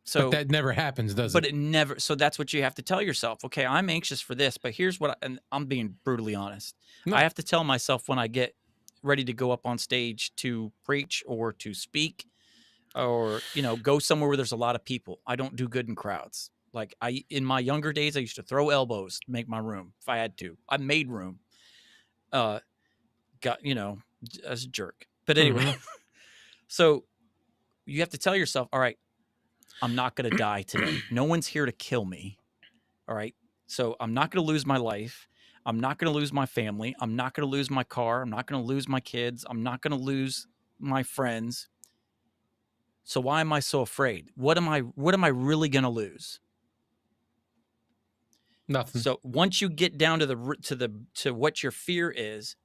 But So that never happens, does but it? it never, so that's what you have to tell yourself. Okay, I'm anxious for this, but here's and I'm being brutally honest. I No. have to tell myself when I get ready to go up on stage to preach or to speak or, go somewhere where there's a lot of people. I don't do good in crowds. Like in my younger days, I used to throw elbows to make my room if I had to. I made room. Uh, got, as a jerk. But anyway, Mhm. so you have to tell yourself, all right, I'm not going to die today. No one's here to kill me. All right. So I'm not going to lose my life. I'm not going to lose my family. I'm not going to lose my car. I'm not going to lose my kids. I'm not going to lose my friends. So why am I so afraid? What am I really going to lose? Nothing. So once you get down to what your fear is,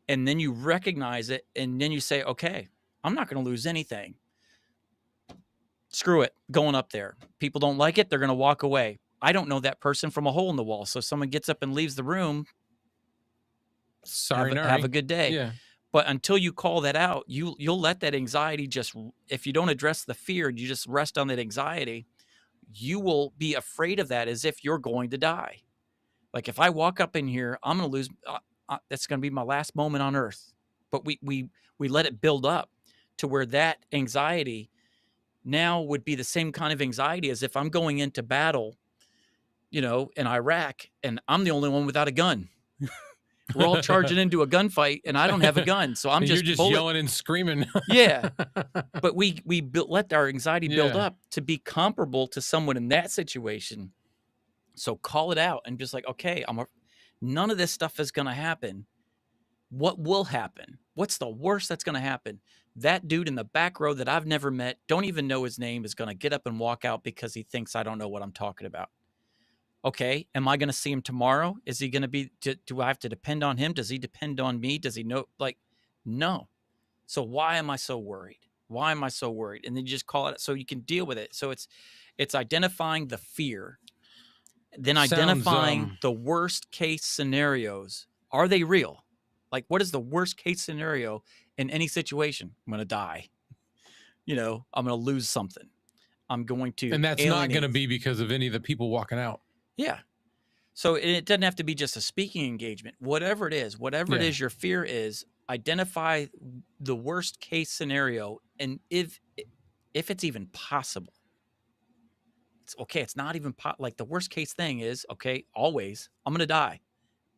and then you recognize it, and then you say, okay, I'm not going to lose anything. Screw it, going up there. People don't like it. They're going to walk away. I don't know that person from a hole in the wall. So if someone gets up and leaves the room, Sorry, have a Nari. good day. Yeah. But until you call that out, you'll let that anxiety just, if you don't address the fear, you just rest on that anxiety, you will be afraid of that as if you're going to die. Like if I walk up in here, I'm going to lose. That's going to be my last moment on earth. But we let it build up to where that anxiety now would be the same kind of anxiety as if I'm going into battle, in Iraq, and I'm the only one without a gun. We're all charging into a gunfight, and I don't have a gun, so I'm You're just just yelling and screaming. Yeah, but we let our anxiety build Yeah. up to be comparable to someone in that situation. So call it out and just like, okay, none of this stuff is going to happen. What will happen? What's the worst that's going to happen? That dude in the back row that I've never met, don't even know his name, is going to get up and walk out because he thinks I don't know what I'm talking about. Okay, am I going to see him tomorrow? Is he going to be? Do I have to depend on him? Does he depend on me? Does he know? Like, no. So why am I so worried? Why am I so worried? And then you just call it so you can deal with it. So it's identifying the fear, then Sounds identifying the worst case scenarios. Are they real? Like, what is the worst case scenario in any situation? I'm going to die. I'm going to lose something. I'm going to and that's not going to alienate. be because of any of the people walking out. Yeah. So it doesn't have to be just a speaking engagement. Whatever it is your fear is, identify the worst case scenario, and if it's even possible. It's okay. It's not even like the worst case thing is, okay, always I'm going to die.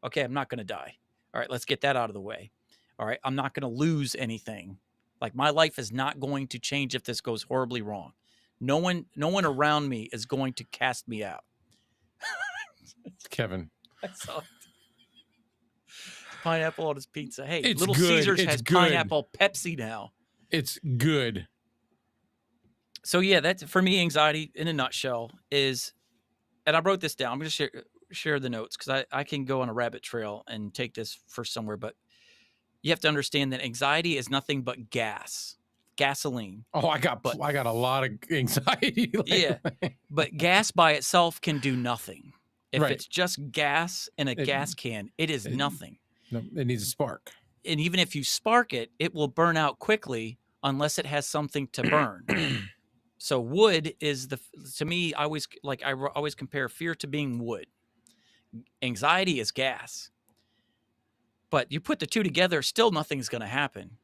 Okay, I'm not going to die. All right, let's get that out of the way. All right, I'm not going to lose anything. Like my life is not going to change if this goes horribly wrong. No one around me is going to cast me out. Kevin. I saw it. Pineapple on his pizza. Hey, It's Little good. Caesars It's has good. pineapple Pepsi now. It's good. So yeah, that's for me. Anxiety in a nutshell is, and I wrote this down. I'm going to share the notes because I can go on a rabbit trail and take this for somewhere. But you have to understand that anxiety is nothing but gasoline. Oh, I got a lot of anxiety. Yeah, but gas by itself can do nothing. If Right. it's just gas in a gas can, it is nothing. No, it needs a spark. And even if you spark it, it will burn out quickly unless it has something to burn. So wood is to me, I always compare fear to being wood. Anxiety is gas. But you put the two together, still nothing's going to happen.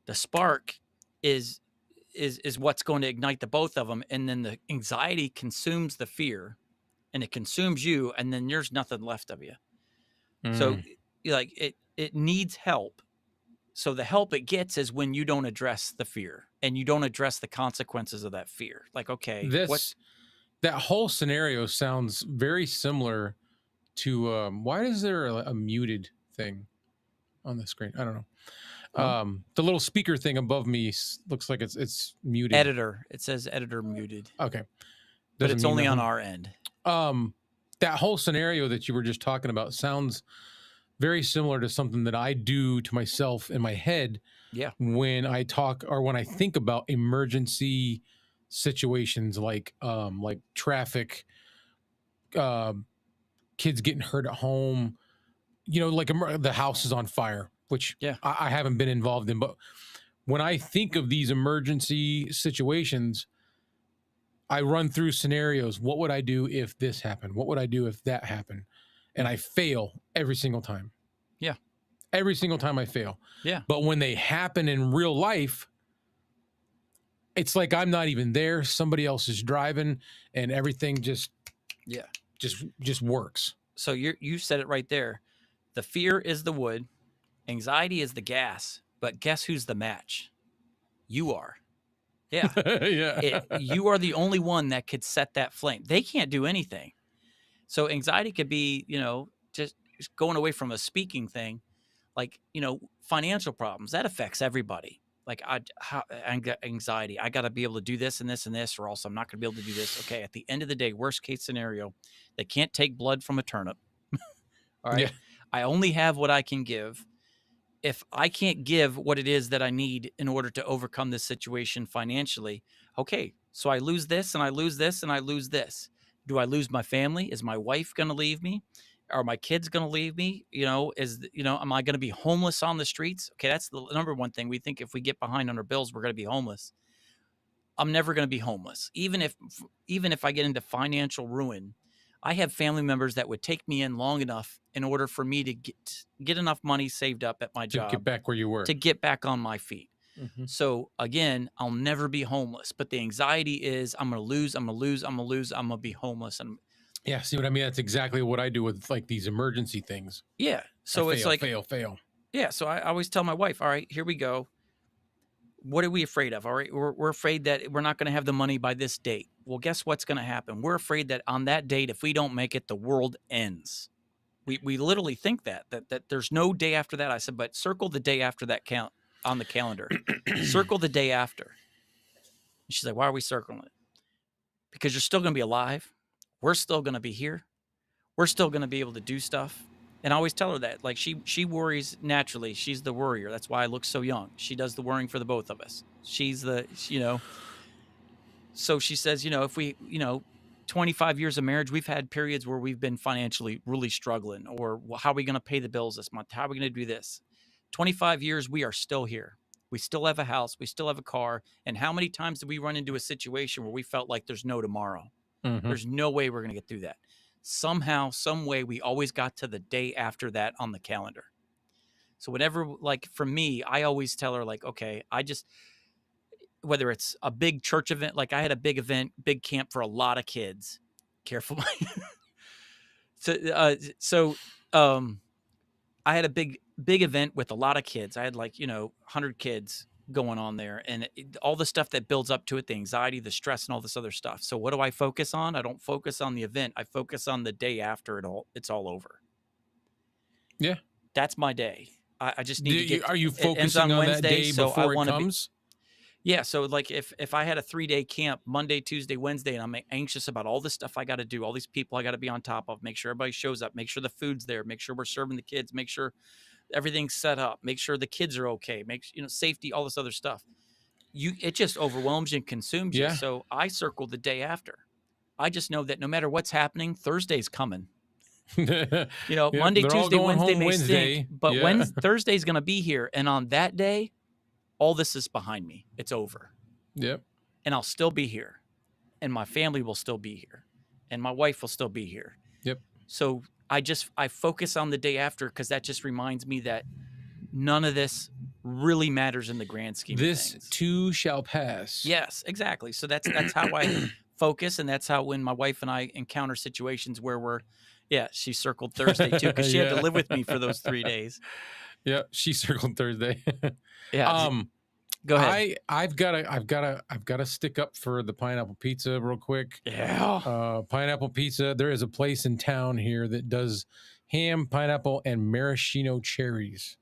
The spark is what's going to ignite the both of them, and then the anxiety consumes the fear, and it consumes you, and then there's nothing left of you. So like it needs help. So the help it gets is when you don't address the fear and you don't address the consequences of that fear. Like, okay, that whole scenario sounds very similar to why is there a muted thing on the screen? I don't know. Well, The little speaker thing above me looks like it's muted. editor. It says editor muted, Okay, but doesn't it's mean only on nothing. our end. That whole scenario that you were just talking about sounds very similar to something that I do to myself in my head Yeah. when I talk or when I think about emergency situations like traffic, uh, kids getting hurt at home, like the house is on fire, which Yeah. I haven't been involved in. But when I think of these emergency situations, I run through scenarios. What would I do if this happened? What would I do if that happened? And I fail every single time. Yeah. Every single time I fail. Yeah. But when they happen in real life, it's like I'm not even there. Somebody else is driving, and everything just works. So you said it right there. The fear is the wood, anxiety is the gas, but guess who's the match? You are. Yeah. Yeah. You are the only one that could set that flame. They can't do anything. So anxiety could be, just going away from a speaking thing, like, financial problems. That affects everybody. Like anxiety. I got to be able to do this and this and this, or else I'm not going to be able to do this. Okay. At the end of the day, worst case scenario, they can't take blood from a turnip. All right. Yeah. I only have what I can give. If I can't give what it is that I need in order to overcome this situation financially, okay, so I lose this and I lose this and I lose this. Do I lose my family? Is my wife going to leave me? Are my kids going to leave me? Am I going to be homeless on the streets? Okay, that's the number one thing. We think if we get behind on our bills, we're going to be homeless. I'm never going to be homeless. Even if I get into financial ruin, I have family members that would take me in long enough in order for me to get enough money saved up at my job to get back where you were, to get back on my feet. Mm-hmm. So again, I'll never be homeless, but the anxiety is I'm going to lose, I'm going to lose, I'm going to lose, I'm going to be homeless. And yeah, see what I mean? That's exactly what I do with like these emergency things. Yeah. So it's like fail. Yeah. So I always tell my wife, all right, here we go. What are we afraid of? All right, we're afraid that we're not going to have the money by this date. Well, guess what's going to happen? We're afraid that on that date, if we don't make it, the world ends. We literally think that there's no day after that. I said, but circle the day after that count on the calendar. Circle the day after. And she's like, why are we circling it? Because you're still going to be alive. We're still going to be here. We're still going to be able to do stuff. And I always tell her that, like, she worries naturally. She's the worrier. That's why I look so young. She does the worrying for the both of us. She's the, so she says, if we, 25 years of marriage, we've had periods where we've been financially really struggling, or how are we going to pay the bills this month? How are we going to do this? 25 years, we are still here. We still have a house. We still have a car. And how many times did we run into a situation where we felt like there's no tomorrow? Mm-hmm. There's no way we're going to get through that. Somehow, some way, we always got to the day after that on the calendar. So whenever, like for me, I always tell her, like, okay, whether it's a big church event, like I had a big event, big camp for a lot of kids. Careful. I had a big event with a lot of kids. I had 100 kids going on there, and all the stuff that builds up to it, the anxiety, the stress, and all this other stuff. So what do I focus on? I don't focus on the event. I focus on the day after it's all over. Yeah. That's my day. I just need to get. Are you focusing on Wednesday, that day before it comes? Yeah. So like if I had a 3-day camp, Monday, Tuesday, Wednesday, and I'm anxious about all this stuff I got to do, all these people I got to be on top of, make sure everybody shows up, make sure the food's there, make sure we're serving the kids, make sure everything's set up, make sure the kids are okay, make safety, all this other stuff. It just overwhelms you and consumes you. So I circle the day after. I just know that no matter what's happening, Thursday's coming. Monday, Tuesday, Wednesday may stink, but Thursday's going to be here. And on that day, all this is behind me. It's over. Yep. And I'll still be here. And my family will still be here. And my wife will still be here. Yep. So I focus on the day after, because that just reminds me that none of this really matters in the grand scheme of things. This too shall pass. Yes, exactly. So that's how I focus, and that's how when my wife and I encounter situations where she circled Thursday too, because she had to live with me for those 3 days. Yeah, she circled Thursday. Yeah. Go ahead. I've got to stick up for the pineapple pizza real quick. Yeah. Pineapple pizza. There is a place in town here that does ham, pineapple, and maraschino cherries.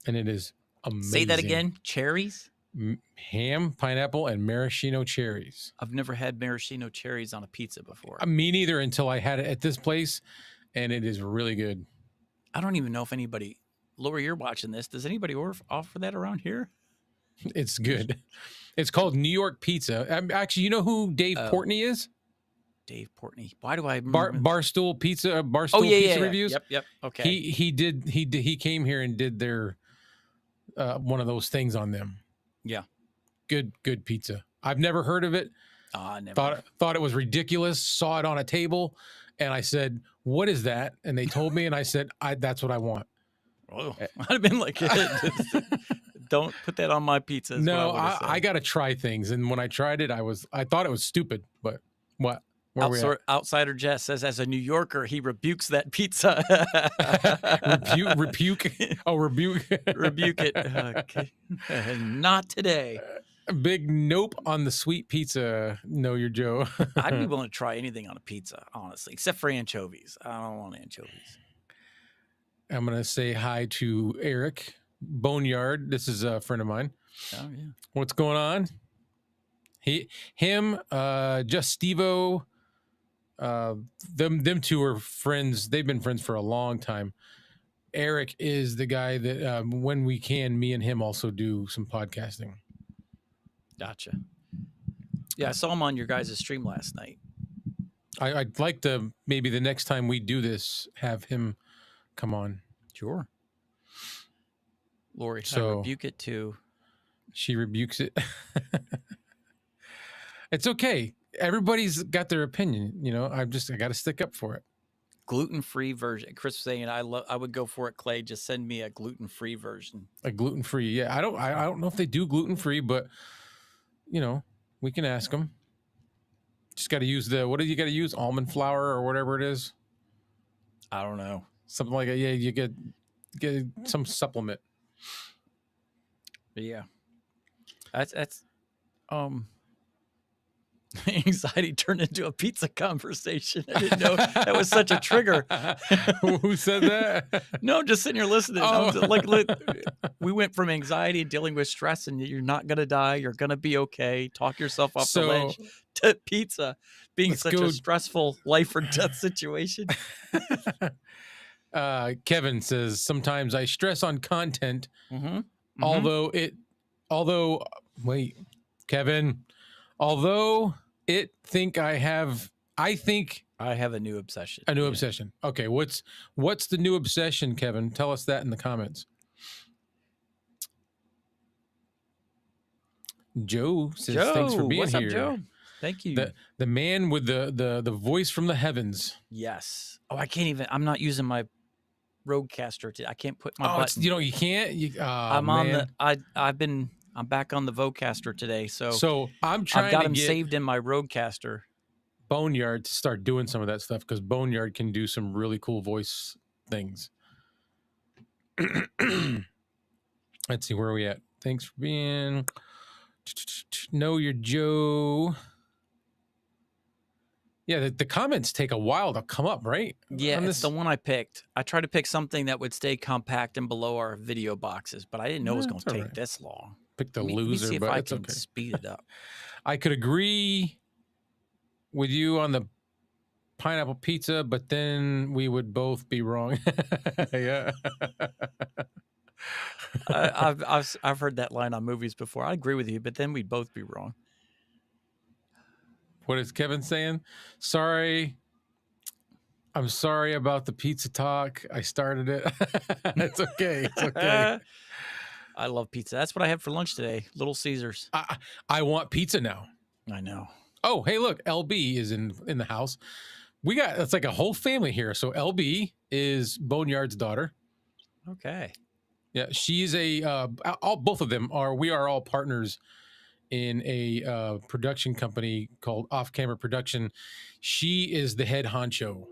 and it is amazing. Say that again. Cherries? Ham, pineapple, and maraschino cherries. I've never had maraschino cherries on a pizza before. Me neither until I had it at this place, and it is really good. I don't even know if anybody, Laura, you're watching this. Does anybody offer that around here? It's good. It's called New York Pizza. Actually, you know who Dave Portney is? Dave Portney. Why do I Barstool Pizza? Barstool Pizza reviews. Yep. Okay. He came here and did their one of those things on them. Yeah. Good pizza. I've never heard of it. Never. Thought it was ridiculous. Saw it on a table, and I said, "What is that?" And they told me, and I said, "That's what I want." Oh, I'd have been like, don't put that on my pizza. No, I got to try things, and when I tried it, I thought it was stupid. But what? Outsider Jess says, as a New Yorker, he rebukes that pizza. rebuke. Oh, rebuke. Rebuke it. Okay. Not today. Big nope on the sweet pizza. Know your Joe. I'd be willing to try anything on a pizza, honestly, except for anchovies. I don't want anchovies. I'm going to say hi to Eric Boneyard. This is a friend of mine. Oh, yeah. What's going on? Just Stevo. Them two are friends. They've been friends for a long time. Eric is the guy that when we can, me and him also do some podcasting. Gotcha. Yeah, I saw him on your guys' stream last night. I'd like to maybe the next time we do this have him come on. Sure. Lori, so I rebuke it too. She rebukes it. It's okay. Everybody's got their opinion, you know. I got to stick up for it. Gluten-free version. Chris was saying, I would go for it, Clay. Just send me a gluten-free version. A gluten-free, yeah. I don't know if they do gluten-free, but you know, we can ask them. Just got to use what do you got to use? Almond flour or whatever it is. I don't know. Something like that. Yeah, you get some supplement. But yeah, that's anxiety turned into a pizza conversation. I didn't know that was such a trigger. Who said that? No, I'm just sitting here listening. Oh. We went from anxiety and dealing with stress, and you're not gonna die. You're gonna be okay. Talk yourself off the ledge. To pizza being such a stressful life or death situation. Kevin says, sometimes I stress on content, although Kevin, although I think I have a new obsession. A new obsession. Okay, what's the new obsession, Kevin? Tell us that in the comments. Joe says, thanks for being here. What's up, Joe? Thank you. The man with the voice from the heavens. Yes. Oh, I'm not using my Rodecaster today. I can't put my button. You can't. I'm back on the Vocaster today, so I'm trying. I've got him saved in my Rodecaster. Boneyard to start doing some of that stuff because Boneyard can do some really cool voice things. Let's see, where are we at? Thanks for being. Know your Joe. Yeah, the comments take a while to come up, right? Yeah, it's the one I picked. I tried to pick something that would stay compact and below our video boxes, but I didn't know it was going to take this long. Pick the loser, let me see but if it's I can speed it up. I could agree with you on the pineapple pizza, but then we would both be wrong. Yeah. I've heard that line on movies before. I agree with you, but then we'd both be wrong. What is Kevin saying? Sorry. I'm sorry about the pizza talk. I started it. It's okay. It's okay. I love pizza. That's what I had for lunch today. Little Caesars. I want pizza now. I know. Oh, hey, look. LB is in the house. It's like a whole family here. So LB is Boneyard's daughter. Okay. Yeah, she's both of them we are all partners in a production company called Off Camera Production. She is the head honcho.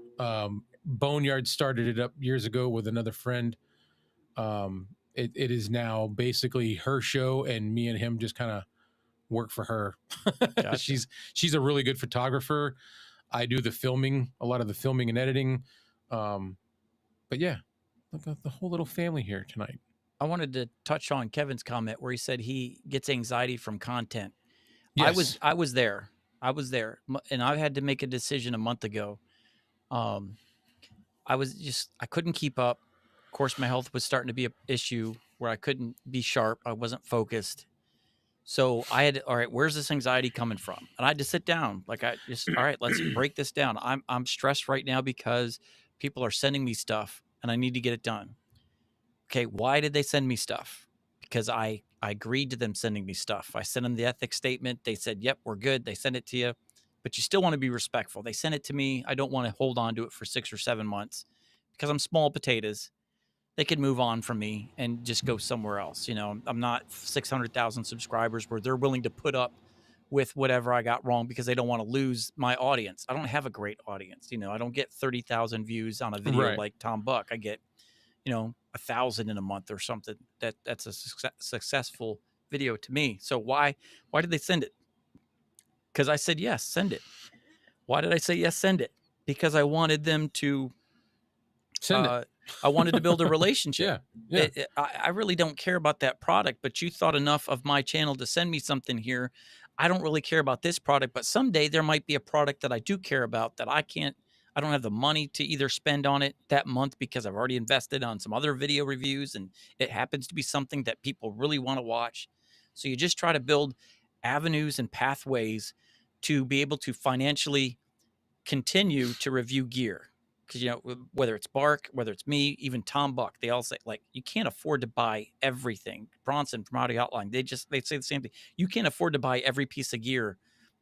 Boneyard started it up years ago with another friend. It is now basically her show, and me and him just kind of work for her. Gotcha. She's a really good photographer. I do the filming, a lot of the filming and editing. But yeah, look at the whole little family here tonight. I wanted to touch on Kevin's comment where he said he gets anxiety from content. Yes. I was there. I was there, and I had to make a decision a month ago. Um, I couldn't keep up. Of course, my health was starting to be an issue where I couldn't be sharp. I wasn't focused. So I had, all right, where's this anxiety coming from? And I had to sit down. Like all right, let's break this down. I'm stressed right now because people are sending me stuff and I need to get it done. Okay, why did they send me stuff? Because I agreed to them sending me stuff. I sent them the ethics statement. They said, "Yep, we're good." They sent it to you, but you still want to be respectful. They sent it to me. I don't want to hold on to it for 6 or 7 months because I'm small potatoes. They could move on from me and just go somewhere else. I'm not 600,000 subscribers where they're willing to put up with whatever I got wrong because they don't want to lose my audience. I don't have a great audience. I don't get 30,000 views on a video Right. like Tom Buck. I get 1,000 in a month or something. That's a successful video to me. So why did they send it? Because I said yes, send it. Why did I say yes, send it? Because I wanted them to Send it. I wanted to build a relationship. Yeah. I really don't care about that product, but you thought enough of my channel to send me something here. I don't really care about this product, but someday there might be a product that I do care about that I don't have the money to either spend on it that month because I've already invested on some other video reviews and it happens to be something that people really want to watch. So you just try to build avenues and pathways to be able to financially continue to review gear. Because whether it's Bark, whether it's me, even Tom Buck, they all say like you can't afford to buy everything. Bronson from Audio Outline, they say the same thing. You can't afford to buy every piece of gear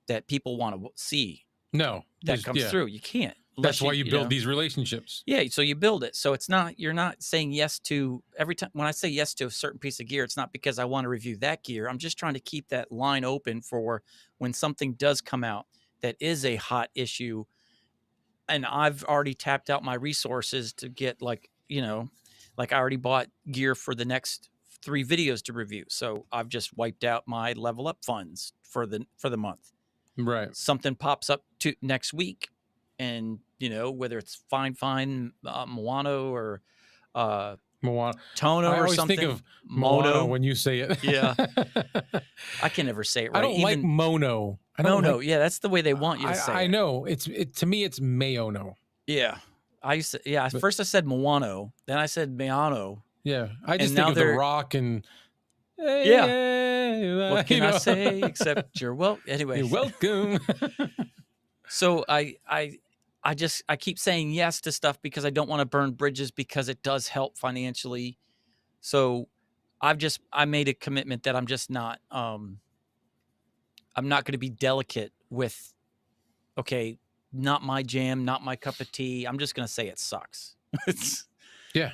that people want to see No, that comes through. You can't. That's why you build these relationships. Yeah, so you build it. So you're not saying yes to every time. When I say yes to a certain piece of gear, it's not because I want to review that gear. I'm just trying to keep that line open for when something does come out that is a hot issue and I've already tapped out my resources to get like I already bought gear for the next 3 videos to review. So I've just wiped out my level up funds for the month. Right. Something pops up to next week and whether it's Fine Moano or Moana. Tono I or always something. think of Moana when you say it. Yeah. I can never say it right. I don't like Mono. Mono. Yeah, that's the way they want you to say it. I know. To me it's Mayono. Yeah. First I said Moano, then I said Mayano. Yeah. I just think of The Rock and yeah. What can I say except anyway. You're welcome. So I keep saying yes to stuff because I don't want to burn bridges because it does help financially. So I made a commitment that I'm just not I'm not going to be delicate with not my jam, not my cup of tea. I'm just going to say it sucks. Yeah.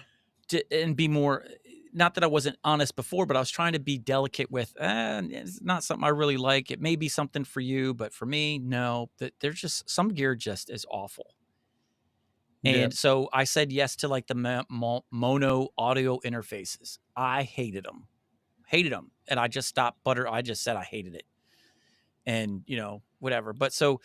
And be more, not that I wasn't honest before, but I was trying to be delicate with, it's not something I really like. It may be something for you, but for me, no. There's just some gear just is awful. And so I said yes to like the mono audio interfaces. I hated them. And I just stopped I just said I hated it. And, whatever. But so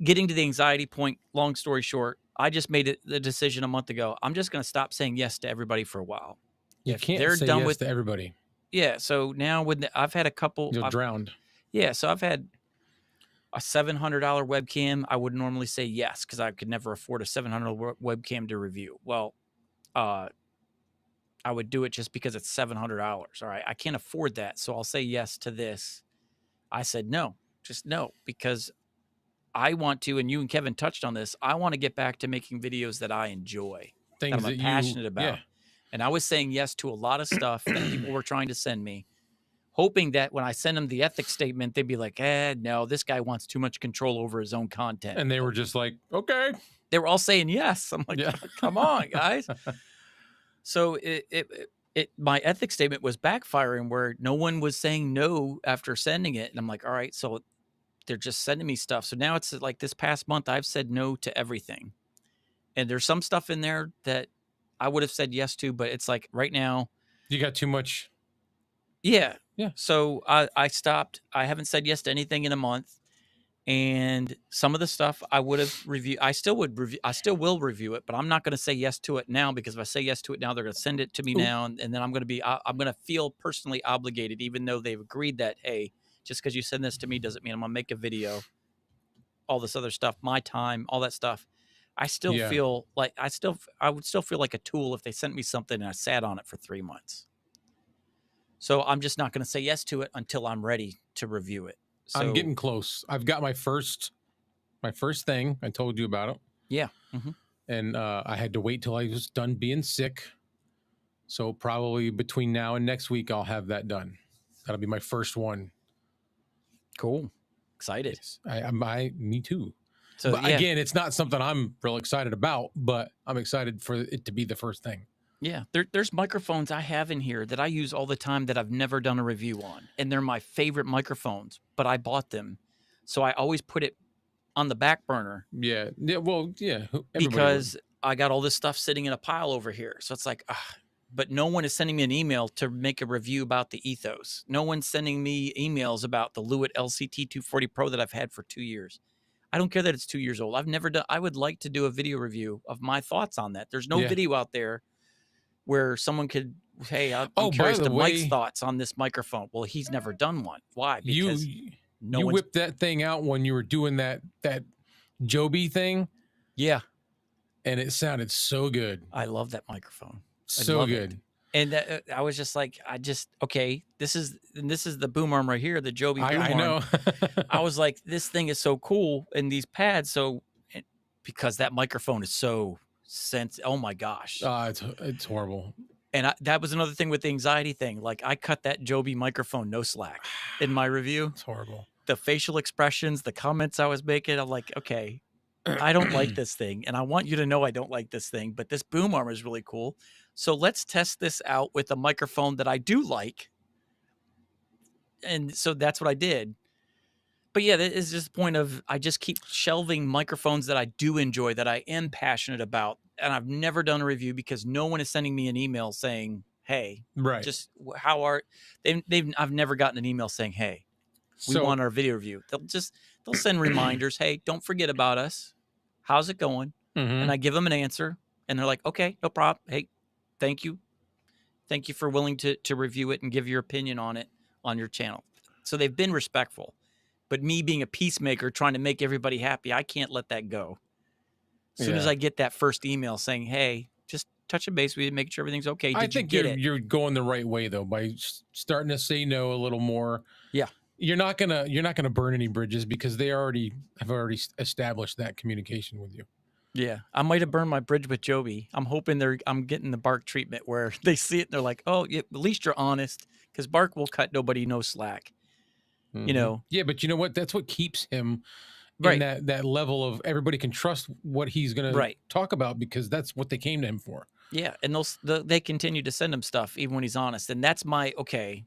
getting to the anxiety point, long story short, I just made the decision a month ago. I'm just going to stop saying yes to everybody for a while. You can't say yes to everybody. Yeah. So now I've had a couple. You're drowned. Yeah. So I've had a $700 webcam. I would normally say yes because I could never afford a $700 webcam to review. Well, I would do it just because it's $700. All right. I can't afford that. So I'll say yes to this. I said no, just no, because I want to, and you and Kevin touched on this, I want to get back to making videos that I enjoy, things that I'm passionate about. Yeah. And I was saying yes to a lot of stuff that people were trying to send me, hoping that when I send them the ethics statement, they'd be like, no, this guy wants too much control over his own content. And they were just like, okay. They were all saying yes. I'm like, come on, guys. So my ethics statement was backfiring where no one was saying no after sending it. And I'm like, all right, so they're just sending me stuff. So now it's like this past month, I've said no to everything. And there's some stuff in there that I would have said yes to, but it's like right now. You got too much. Yeah. Yeah. So I stopped. I haven't said yes to anything in a month. And some of the stuff I would have reviewed, I still will review it, but I'm not going to say yes to it now, because if I say yes to it now, they're going to send it to me Ooh, now. And then I'm going to feel personally obligated, even though they've agreed that, hey, just because you send this to me doesn't mean I'm going to make a video, all this other stuff, my time, all that stuff. I still yeah. feel like I would still feel like a tool if they sent me something and I sat on it for 3 months. So I'm just not going to say yes to it until I'm ready to review it. I'm So getting close. I've got my first thing. I told you about it. yeah. Mm-hmm. And I had to wait till I was done being sick. So probably between now and next week, I'll have that done. That'll be my first one. Cool. Excited. Yes, me too. So But yeah, again, it's not something I'm real excited about, but I'm excited for it to be the first thing. yeah. There's microphones I have in here that I use all the time that I've never done a review on, and they're my favorite microphones. But I bought them, so I always put it on the back burner Yeah. Yeah. Well, yeah. Everybody would. because I got all this stuff sitting in a pile over here. So it's like, but no one is sending me an email to make a review about the Ethos. No one's sending me emails about the Lewitt LCT 240 Pro that I've had for 2 years. I don't care that it's 2 years old. I've never done. I would like to do a video review of my thoughts on that. There's no Yeah. video out there where someone could, hey, I'm Oh, by curious the to Mike's way, thoughts on this microphone. Well, he's never done one. Why? you Because no you one's. whipped that thing out when you were doing that Joby thing, Yeah, and it sounded so good. I love that microphone. I So love it. good. And I was just like, okay, this is the boom arm right here, the Joby boom I arm. know. I was like, this thing is so cool, and these pads, because that microphone is so oh my gosh. It's horrible. And that was another thing with the anxiety thing. Like, I cut that Joby microphone no slack in my review. It's horrible. The facial expressions, the comments I was making, I'm like, okay, I don't like this thing, and I want you to know I don't like this thing, but this boom arm is really cool. So let's test this out with a microphone that I do like. And so that's what I did. But yeah, that is just the point of, I just keep shelving microphones that I do enjoy, that I am passionate about, and I've never done a review because no one is sending me an email saying, "Hey, Right. just how are I've never gotten an email saying, "Hey, we So want our video review." They'll send reminders, "Hey, don't forget about us. How's it going?" And I give them an answer, and they're like, "Okay, no problem. Hey, thank you for willing to review it and give your opinion on it on your channel." So they've been respectful. But me being a peacemaker, trying to make everybody happy, I can't let that go. As soon as I get that first email saying, "Hey, just touch a base with you, make sure everything's okay. I Did you think get it?" you're going the right way though by starting to say no a little more. Yeah. You're not gonna burn any bridges because they have already established that communication with you. Yeah. I might have burned my bridge with Joby. I'm hoping I'm getting the Bark treatment where they see it and they're like, "Oh, yeah, at least you're honest," because Bark will cut nobody no slack. You know. Yeah, but you know what? That's what keeps him in Right. that level of everybody can trust what he's going to Right. talk about because that's what they came to him for. Yeah, and they continue to send him stuff even when he's honest, and that's okay.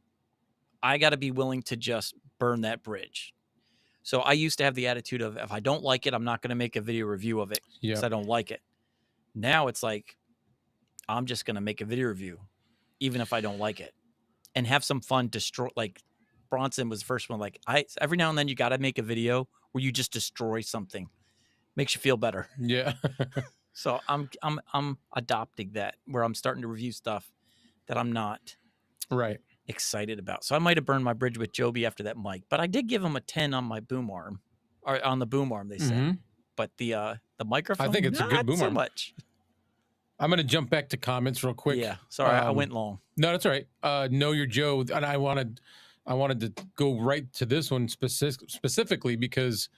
I got to be willing to just burn that bridge. So I used to have the attitude of, if I don't like it, I'm not going to make a video review of it because I don't like it. Now it's like, I'm just going to make a video review, even if I don't like it, and have some fun. Like Bronson was the first one. Like, every now and then you got to make a video where you just destroy something, makes you feel better. Yeah. So I'm adopting that, where I'm starting to review stuff that I'm not Right. excited about. So I might have burned my bridge with Joby after that mic, but I did give him a 10 on my boom arm, or on the boom arm, they said. But the microphone, I think it's a good boom so arm. much. I'm going to jump back to comments real quick. Yeah, sorry, I went long. No, that's all right. Know Your Joe, and I wanted to go right to this one specifically because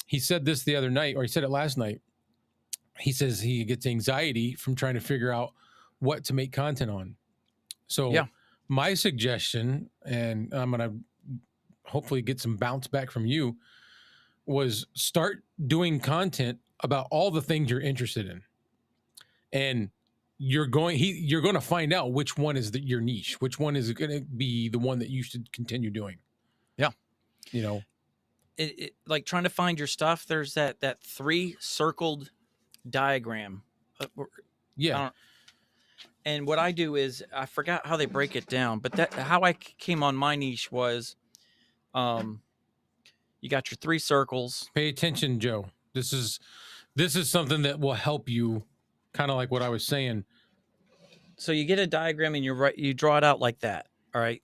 he said this the other night, or he said it last night. He says he gets anxiety from trying to figure out what to make content on. So Yeah. my suggestion, and I'm going to hopefully get some bounce back from you, was start doing content about all the things you're interested in. And you're going to find out which one is your niche, which one is going to be the one that you should continue doing. Yeah. You know, like trying to find your stuff. There's that 3 circled diagram. Yeah. And what I do is, I forgot how they break it down, but how I came on my niche was, You got your three circles. Pay attention, Joe. This is something that will help you, kind of like what I was saying. So you get a diagram and you draw it out like that. All right.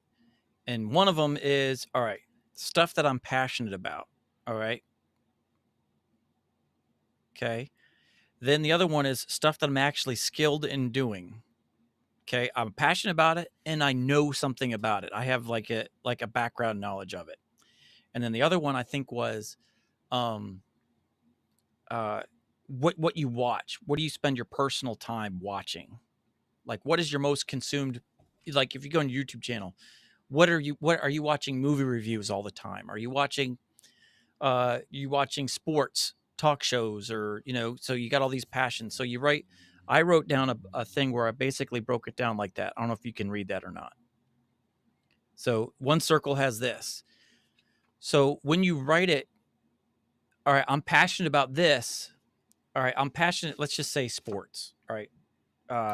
And one of them is, all right, stuff that I'm passionate about. All right. Okay. Then the other one is stuff that I'm actually skilled in doing. Okay. I'm passionate about it and I know something about it. I have like a background knowledge of it. And then the other one I think was um what you watch. What do you spend your personal time watching? Like what is your most consumed, like if you go on your YouTube channel, what are you watching movie reviews all the time? Are you watching sports talk shows, or so you got all these passions. So I wrote down a thing where I basically broke it down like that. I don't know if you can read that or not. So one circle has this. So when you write it, all right, I'm passionate about this. All right, I'm passionate, let's just say sports. All right.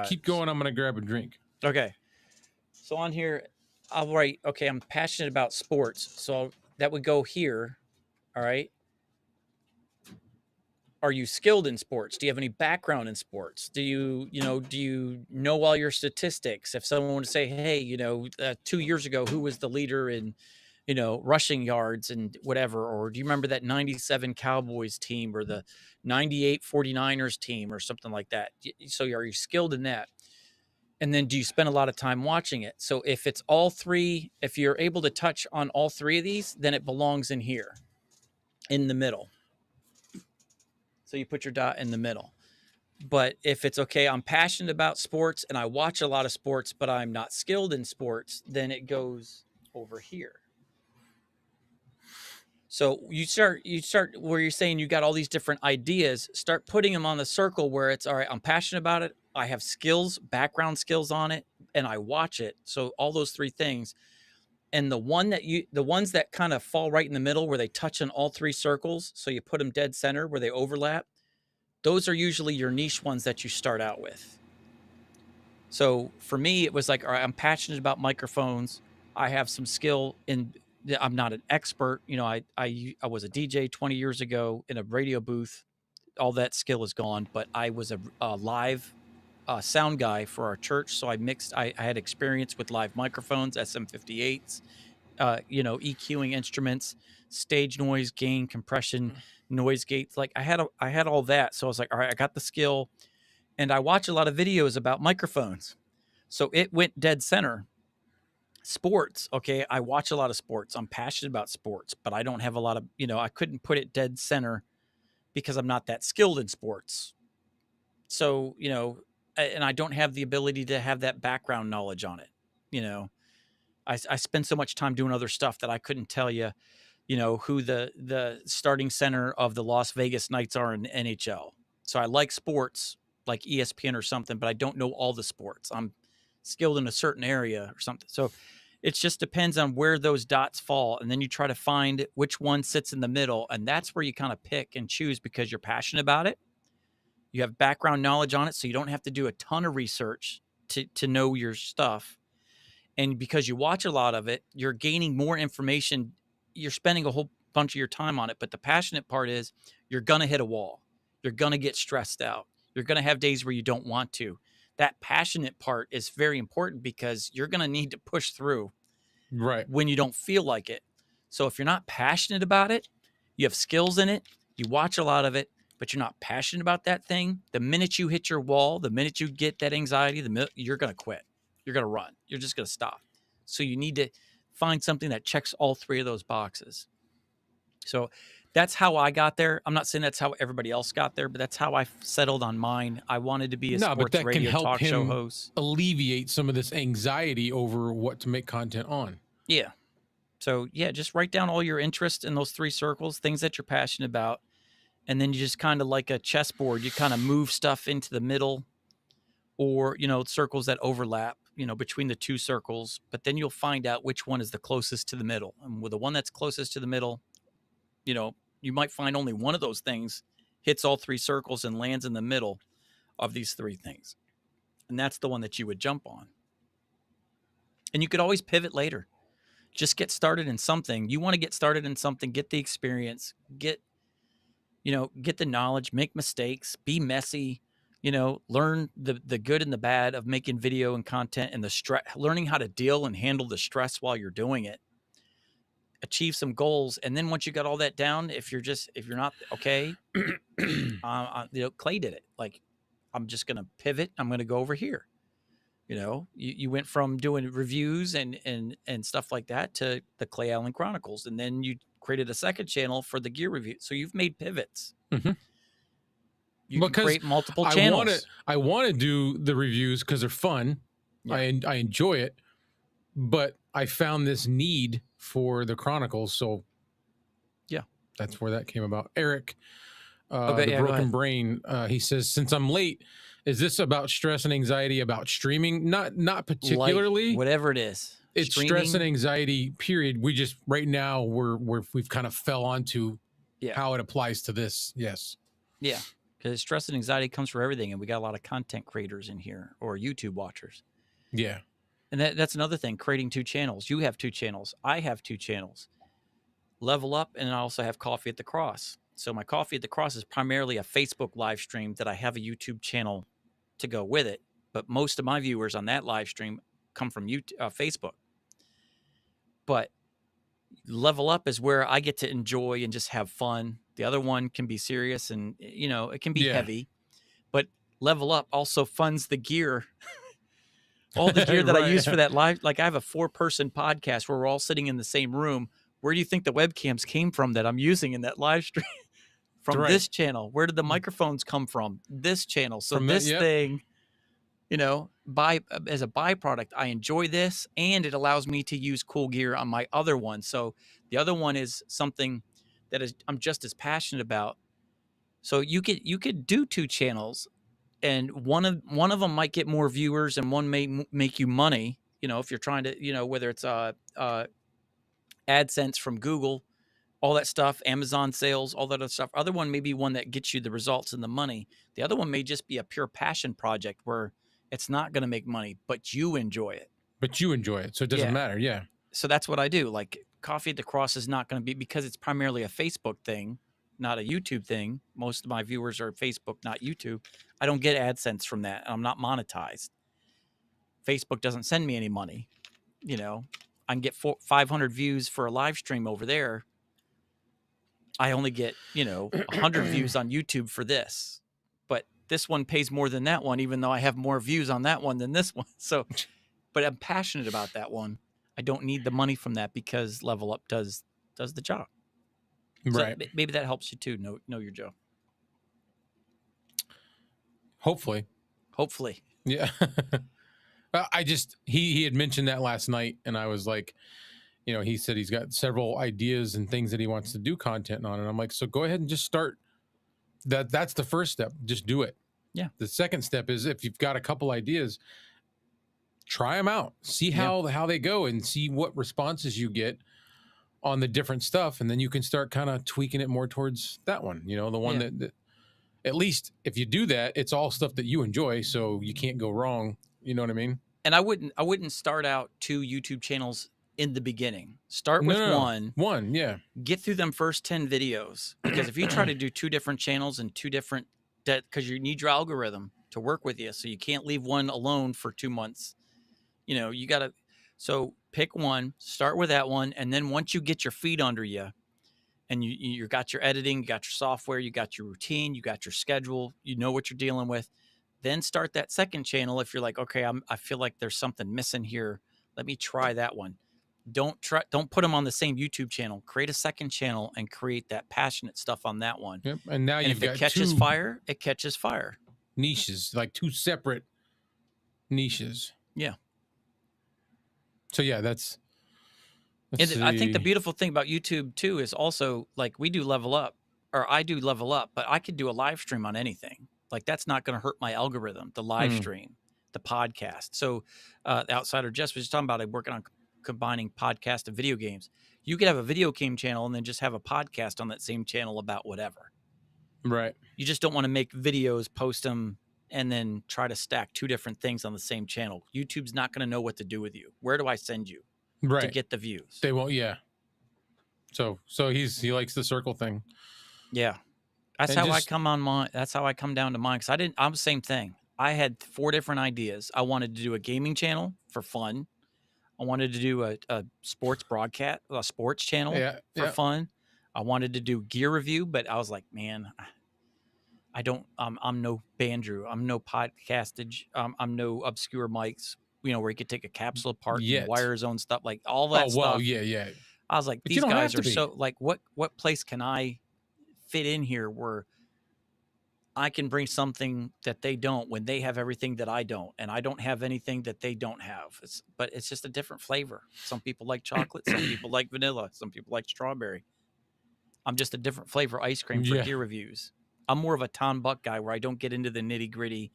Keep going. I'm gonna grab a drink. Okay. So on here, I'll write, okay, I'm passionate about sports. So that would go here. All right. Are you skilled in sports? Do you have any background in sports? Do you know all your statistics? If someone would say, hey, 2 years ago, who was the leader in, rushing yards and whatever, or do you remember that 97 Cowboys team or the 98 49ers team or something like that? So are you skilled in that? And then do you spend a lot of time watching it? So if it's all three, if you're able to touch on all three of these, then it belongs in here in the middle. So you put your dot in the middle. But if it's okay, I'm passionate about sports and I watch a lot of sports, but I'm not skilled in sports, then it goes over here. So you start where you're saying you got all these different ideas, start putting them on the circle where it's all right, I'm passionate about it. I have skills, background skills on it, and I watch it. So all those three things. And the ones that kind of fall right in the middle where they touch on all three circles, so you put them dead center where they overlap, those are usually your niche ones that you start out with. So for me, it was like, all right, I'm passionate about microphones. I have some skill in, I'm not an expert. I was a DJ 20 years ago in a radio booth. All that skill is gone, but I was a live sound guy for our church. So I had experience with live microphones, SM58s, EQing instruments, stage noise, gain, compression, noise gates. Like I had all that. So I was like, all right, I got the skill, and I watch a lot of videos about microphones. So it went dead center. Sports. Okay. I watch a lot of sports. I'm passionate about sports, but I don't have a lot of, I couldn't put it dead center because I'm not that skilled in sports. So, and I don't have the ability to have that background knowledge on it. I spend so much time doing other stuff that I couldn't tell you, who the starting center of the Las Vegas Knights are in NHL. So I like sports, like ESPN or something, but I don't know all the sports. I'm skilled in a certain area or something. So it just depends on where those dots fall. And then you try to find which one sits in the middle. And that's where you kind of pick and choose because you're passionate about it. You have background knowledge on it. So you don't have to do a ton of research to know your stuff. And because you watch a lot of it, you're gaining more information. You're spending a whole bunch of your time on it. But the passionate part is you're going to hit a wall. You're going to get stressed out. You're going to have days where you don't want to. That passionate part is very important because you're going to need to push through Right. when you don't feel like it. So if you're not passionate about it, you have skills in it, you watch a lot of it, but you're not passionate about that thing, the minute you hit your wall, the minute you get that anxiety, you're going to quit. You're going to run. You're just going to stop. So you need to find something that checks all three of those boxes. So that's how I got there. I'm not saying that's how everybody else got there, but that's how I settled on mine. I wanted to be a No, but sports that can radio help talk show him host. alleviate some of this anxiety over what to make content on. Yeah. So yeah, just write down all your interests in those three circles, things that you're passionate about. And then you just kind of like a chessboard, you kind of move stuff into the middle or, circles that overlap, between the two circles. But then you'll find out which one is the closest to the middle. And with the one that's closest to the middle, you might find only one of those things hits all three circles and lands in the middle of these three things. And that's the one that you would jump on. And you could always pivot later. just get started in something. You want to get started in something, get the experience, get the knowledge, make mistakes, be messy, learn the good and the bad of making video and content, and the stress, learning how to deal and handle the stress while you're doing it, achieve some goals. And then once you got all that down, if you're not okay, Clay did it. Like, I'm just going to pivot. I'm going to go over here. You went from doing reviews and stuff like that to the Clay Allen Chronicles. And then you created a second channel for the gear review. So you've made pivots. Mm-hmm. You can create multiple channels. I want to do the reviews because they're fun. Yeah. I enjoy it, but I found this need for the Chronicles. So yeah, that's where that came about. Eric, the Broken Brain, he says, since I'm late, is this about stress and anxiety about streaming? Not particularly. Like, whatever it is. It's streaming. Stress and anxiety, period. We just, right now, we've kind of fell onto how it applies to this. Yes. Yeah. Because stress and anxiety comes from everything. And we got a lot of content creators in here, or YouTube watchers. Yeah. And that's another thing, creating 2 channels. You have 2 channels. I have 2 channels. Level Up, and I also have Coffee at the Cross. So my Coffee at the Cross is primarily a Facebook live stream that I have a YouTube channel to go with it. But most of my viewers on that live stream come from Facebook. But Level Up is where I get to enjoy and just have fun. The other one can be serious and, it can be heavy. But Level Up also funds the gear. All the gear that I use for that live. Like, I have a 4-person podcast where we're all sitting in the same room. Where do you think the webcams came from that I'm using in that live stream? From this channel. Where did the microphones come from? This channel. So from this thing, as a byproduct, I enjoy this, and it allows me to use cool gear on my other one. So the other one is something that I'm just as passionate about. So you could do 2 channels, and one of them might get more viewers, and one may make you money. If you're trying to, whether it's AdSense from Google, all that stuff, Amazon sales, all that other stuff. Other one may be one that gets you the results and the money. The other one may just be a pure passion project where it's not going to make money, but you enjoy it. So it doesn't matter. Yeah. So that's what I do. Like, Coffee at the Cross is not going to be, because it's primarily a Facebook thing, not a YouTube thing. Most of my viewers are Facebook, not YouTube. I don't get AdSense from that. I'm not monetized. Facebook doesn't send me any money. I can get 500 views for a live stream over there. I only get, 100 views on YouTube for this. But this one pays more than that one, even though I have more views on that one than this one. So, but I'm passionate about that one. I don't need the money from that because Level Up does the job. Right. So maybe that helps you too. Know your Joe. Hopefully. Yeah. He had mentioned that last night, and I was like, he said he's got several ideas and things that he wants to do content on. And I'm like, so go ahead and just start. That's the first step. Just do it. Yeah. The second step is, if you've got a couple ideas, try them out, see how they go, and see what responses you get on the different stuff. And then you can start kind of tweaking it more towards that one, the one that at least if you do that, it's all stuff that you enjoy. So you can't go wrong. You know what I mean? And I wouldn't start out 2 YouTube channels in the beginning. Start with one. Yeah. Get through them first 10 videos, because if you try to do 2 different channels and 2 different, because you need your algorithm to work with you, so you can't leave one alone for 2 months. You got to, so pick one, start with that one, and then once you get your feet under you, and you got your editing, you got your software, you got your routine, you got your schedule, you know what you're dealing with, then start that second channel. If you're like, okay, I feel like there's something missing here, let me try that one. Don't put them on the same YouTube channel. Create a second channel and create that passionate stuff on that one. Yep. And now you've got if it catches fire, it catches fire. Niches, like 2 separate niches. Yeah. So yeah, that's I think the beautiful thing about YouTube too is also, like, we do Level Up, or I do Level Up, but I could do a live stream on anything. Like, that's not going to hurt my algorithm, the live stream, the podcast. So the Outsider Jess was just talking about it, working on combining podcast and video games. You could have a video game channel and then just have a podcast on that same channel about whatever. Right. You just don't want to make videos, post them, and then try to stack 2 different things on the same channel. YouTube's not going to know what to do with you. Where do I send you? to Right. get the views. They won't. Yeah. So he likes the circle thing. Yeah. That's And how I just come on mine. That's how I come down to mine. Cause I'm the same thing. I had 4 different ideas. I wanted to do a gaming channel for fun. I wanted to do a sports broadcast, a sports channel for yeah. fun. I wanted to do gear review, but I was like, man, I don't. I'm no Bandrew. I'm no podcastage. I'm no obscure mics. Where you could take a capsule apart and Yet. wire his own stuff, like all Oh that well, stuff. yeah. I was like, But you these don't have guys to are be. so like, what place can I fit in here where I can bring something that they don't when they have everything that I don't, and I don't have anything that they don't have. But it's just a different flavor. Some people like chocolate, some people like vanilla, some people like strawberry. I'm just a different flavor ice cream for Yeah. gear reviews. I'm more of a Tom Buck guy where I don't get into the nitty gritty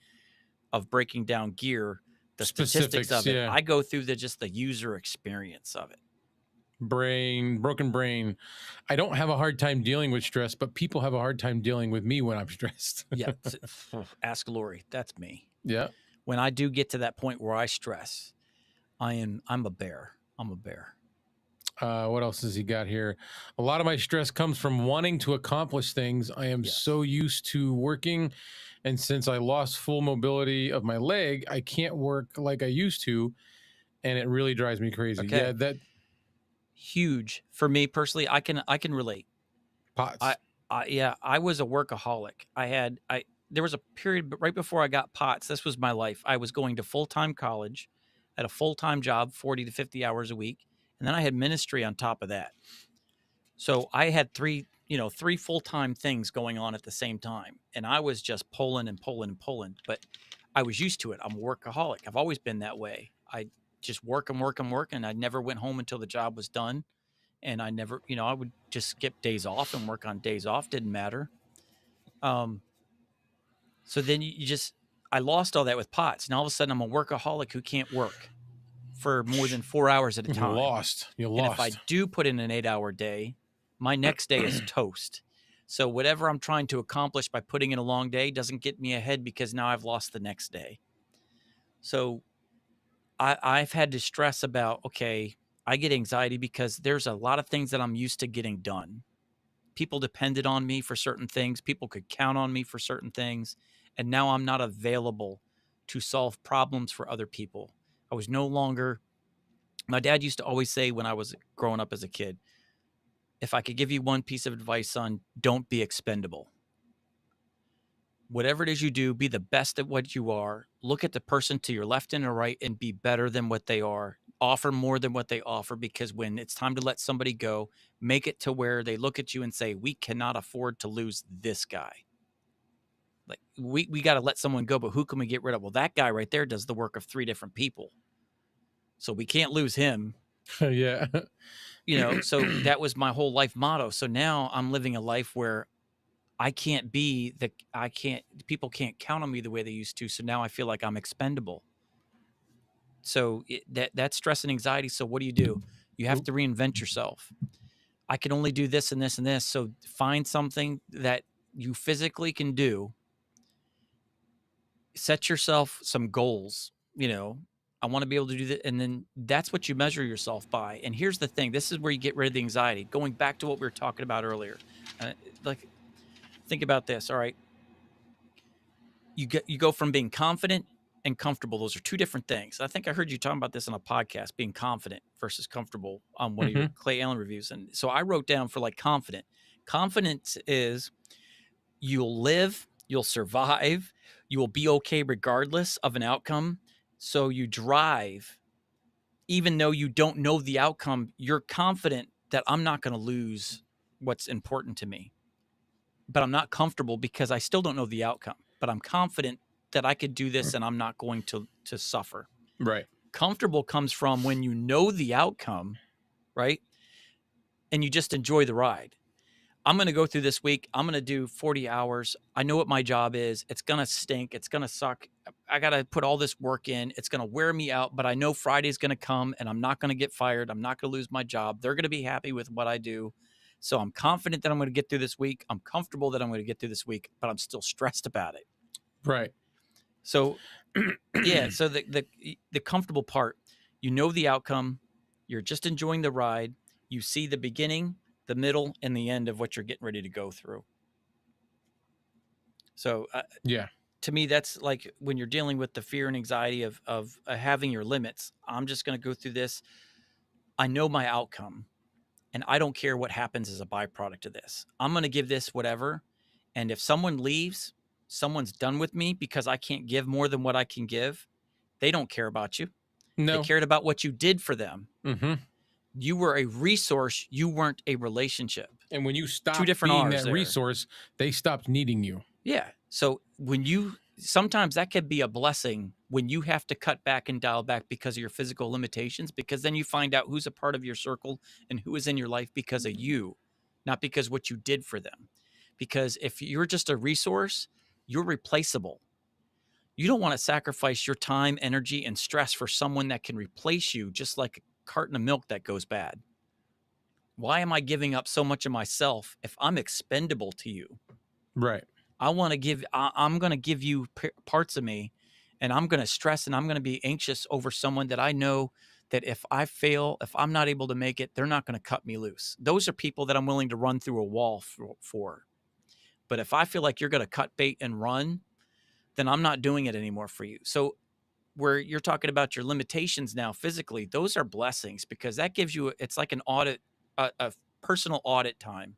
of breaking down gear, the statistics Specifics. of it. Yeah. I go through just the user experience of it. Broken brain. I don't have a hard time dealing with stress, but people have a hard time dealing with me when I'm stressed. Yeah, ask Lori. That's me. Yeah. When I do get to that point where I stress, I'm a bear. I'm a bear. What else has he got here? A lot of my stress comes from wanting to accomplish things. I am so used to working, and since I lost full mobility of my leg, I can't work like I used to, and it really drives me crazy. Okay. Yeah, that Huge for me personally. I can relate. pots. I was a workaholic. There was a period right before I got POTS. This was my life. I was going to full-time college, at a full-time job, 40 to 50 hours a week, and then I had ministry on top of that. So I had three full-time things going on at the same time, and I was just pulling and pulling and pulling, but I was used to it. I'm a workaholic. I've always been that way. I just work and work and work, and I never went home until the job was done. And I never, I would just skip days off and work on days off. Didn't matter. So then I lost all that with POTS. And all of a sudden I'm a workaholic who can't work for more than 4 hours at a time. You And lost. if I do put in an 8-hour day, my next day is toast. So whatever I'm trying to accomplish by putting in a long day doesn't get me ahead because now I've lost the next day. So I've had to stress about, okay, I get anxiety because there's a lot of things that I'm used to getting done. People depended on me for certain things. People could count on me for certain things. And now I'm not available to solve problems for other people. I was no longer, my dad used to always say when I was growing up as a kid, if I could give you one piece of advice, son, don't be expendable. Whatever it is you do, be the best at what you are. Look at the person to your left and your right and be better than what they are. Offer more than what they offer, because when it's time to let somebody go, make it to where they look at you and say, we cannot afford to lose this guy. Like we got to let someone go, but who can we get rid of? Well, that guy right there does the work of 3 different people. So we can't lose him. Yeah. So that was my whole life motto. So now I'm living a life where people can't count on me the way they used to. So now I feel like I'm expendable. So that's stress and anxiety. So what do? You have to reinvent yourself. I can only do this and this and this. So find something that you physically can do. Set yourself some goals. I want to be able to do that. And then that's what you measure yourself by. And here's the thing. This is where you get rid of the anxiety. Going back to what we were talking about earlier. Think about this. All right. You go from being confident and comfortable. Those are 2 different things. I think I heard you talking about this on a podcast, being confident versus comfortable on one of your Clay Allen reviews. And so I wrote down for confident. Confidence is you'll live, you'll survive, you will be okay regardless of an outcome. So you drive, even though you don't know the outcome, you're confident that I'm not going to lose what's important to me. But I'm not comfortable because I still don't know the outcome. But I'm confident that I could do this and I'm not going to suffer. Right. Comfortable comes from when you know the outcome, right? And you just enjoy the ride. I'm going to go through this week. I'm going to do 40 hours. I know what my job is. It's going to stink. It's going to suck. I got to put all this work in. It's going to wear me out, but I know Friday's going to come and I'm not going to get fired. I'm not going to lose my job. They're going to be happy with what I do. So I'm confident that I'm going to get through this week. I'm comfortable that I'm going to get through this week, but I'm still stressed about it. Right. So, yeah. So the comfortable part, you know the outcome, You're just enjoying the ride. You see the beginning, the middle, and the end of what you're getting ready to go through. So Yeah. to me, that's like when you're dealing with the fear and anxiety of having your limits. I'm just going to go through this. I know my outcome, and I don't care what happens as a byproduct of this. I'm going to give this whatever. And if someone leaves, someone's done with me because I can't give more than what I can give. They don't care about you. They No. cared about what you did for them. Mm-hmm. You were a resource. You weren't a relationship. And when you Two stop different being R's that there. resource, they stopped needing you. Yeah. So sometimes that could be a blessing when you have to cut back and dial back because of your physical limitations, because then you find out who's a part of your circle and who is in your life because of you, not because what you did for them. Because if you're just a resource, you're replaceable. You don't want to sacrifice your time, energy, and stress for someone that can replace you, just like a carton of milk that goes bad. Why am I giving up so much of myself if I'm expendable to you? Right. I'm going to give you parts of me, and I'm going to stress and I'm going to be anxious over someone that I know that if I fail, if I'm not able to make it, they're not going to cut me loose. Those are people that I'm willing to run through a wall for. But if I feel like you're going to cut bait and run, then I'm not doing it anymore for you. So where you're talking about your limitations now physically, those are blessings, because that gives you, it's like an audit, a personal audit time.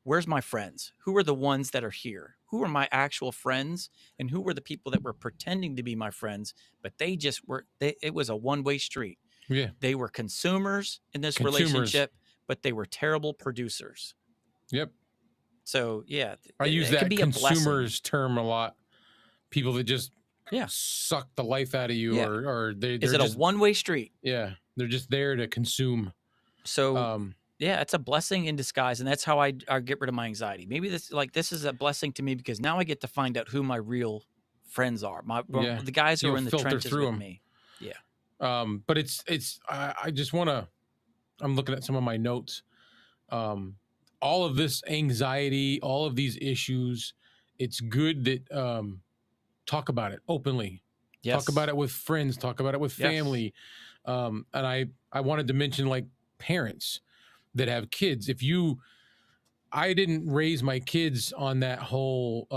Where's my friends? Who are the ones that are here? Who are my actual friends? And who were the people that were pretending to be my friends, but they just were, it was a one-way street. Yeah. They were consumers in this Consumers. relationship, but they were terrible producers. Yep. So yeah, I use it can that be a blessing. consumers term a lot. People that just Yeah. suck the life out of you, Yeah. or they're Is it just a one-way street? Yeah, they're just there to consume. So yeah, it's a blessing in disguise, and that's how I get rid of my anxiety. Maybe this is a blessing to me because now I get to find out who my real friends are. The guys who are in the trenches with me. Yeah. But I just want to. I'm looking at some of my notes. All of this anxiety, all of these issues. It's good that talk about it openly. Yes. Talk about it with friends. Talk about it with family. Yes. And I wanted to mention, like, parents that have kids. I didn't raise my kids on that whole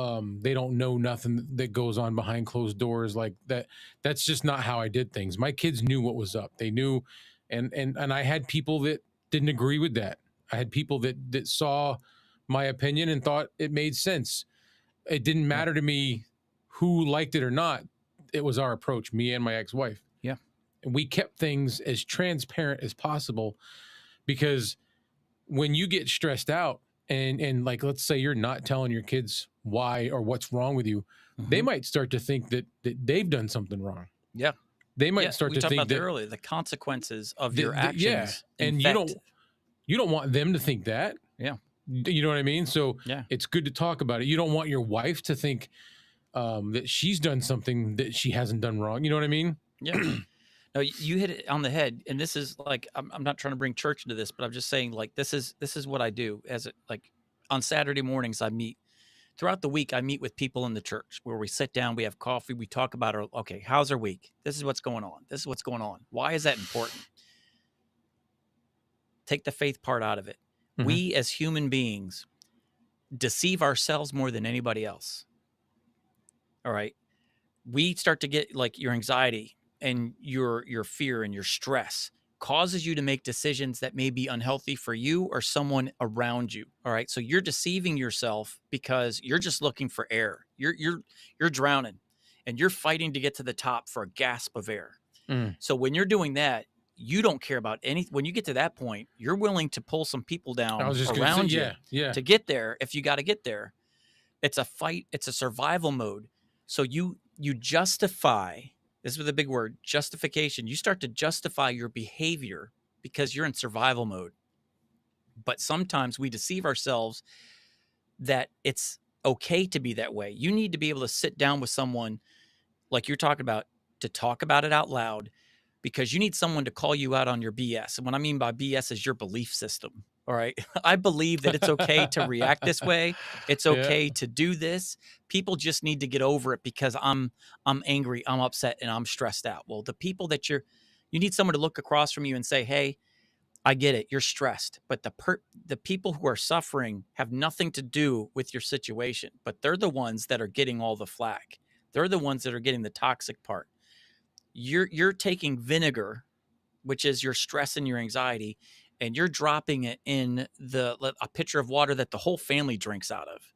they don't know nothing that goes on behind closed doors like that. That's just not how I did things. My kids knew what was up. They knew, and I had people that didn't agree with that. I had people that saw my opinion and thought it made sense. It didn't matter to me who liked it or not. It was our approach, me and my ex-wife. Yeah. And we kept things as transparent as possible, because when you get stressed out and like, let's say you're not telling your kids why or what's wrong with you, they might start to think that they've done something wrong. Yeah. They might start to think that earlier, the consequences of your actions. Yeah. And you don't want them to think that. Yeah. You know what I mean? So yeah, it's good to talk about it. You don't want your wife to think that she's done something that she hasn't done wrong. You know what I mean? Yeah. No, you hit it on the head. And this is like, I'm not trying to bring church into this, but I'm just saying, like, this is what I do like on Saturday mornings. Throughout the week, I meet with people in the church where we sit down, we have coffee, we talk about okay, how's our week? This is what's going on. This is what's going on. Why is that important? Take the faith part out of it. Mm-hmm. We as human beings deceive ourselves more than anybody else. All right. We start to get, like, your anxiety and your fear and your stress causes you to make decisions that may be unhealthy for you or someone around you. All right. So you're deceiving yourself because you're just looking for air. You're drowning and you're fighting to get to the top for a gasp of air. So when you're doing that, you don't care about anything. When you get to that point, you're willing to pull some people down around you to get there. If you got to get there, it's a fight. It's a survival mode. So you justify, this is the big word, justification. You start to justify your behavior because you're in survival mode. But sometimes we deceive ourselves that it's okay to be that way. You need to be able to sit down with someone like you're talking about, to talk about it out loud, because you need someone to call you out on your BS. And what I mean by BS is your belief system. All right. I believe that it's okay to react this way. It's okay to do this. People just need to get over it because I'm angry, I'm upset, and I'm stressed out. Well, the people that you need someone to look across from you and say, hey, I get it. You're stressed, but the people who are suffering have nothing to do with your situation, but they're the ones that are getting all the flack. They're the ones that are getting the toxic part. You're taking vinegar, which is your stress and your anxiety, and you're dropping it in a pitcher of water that the whole family drinks out of.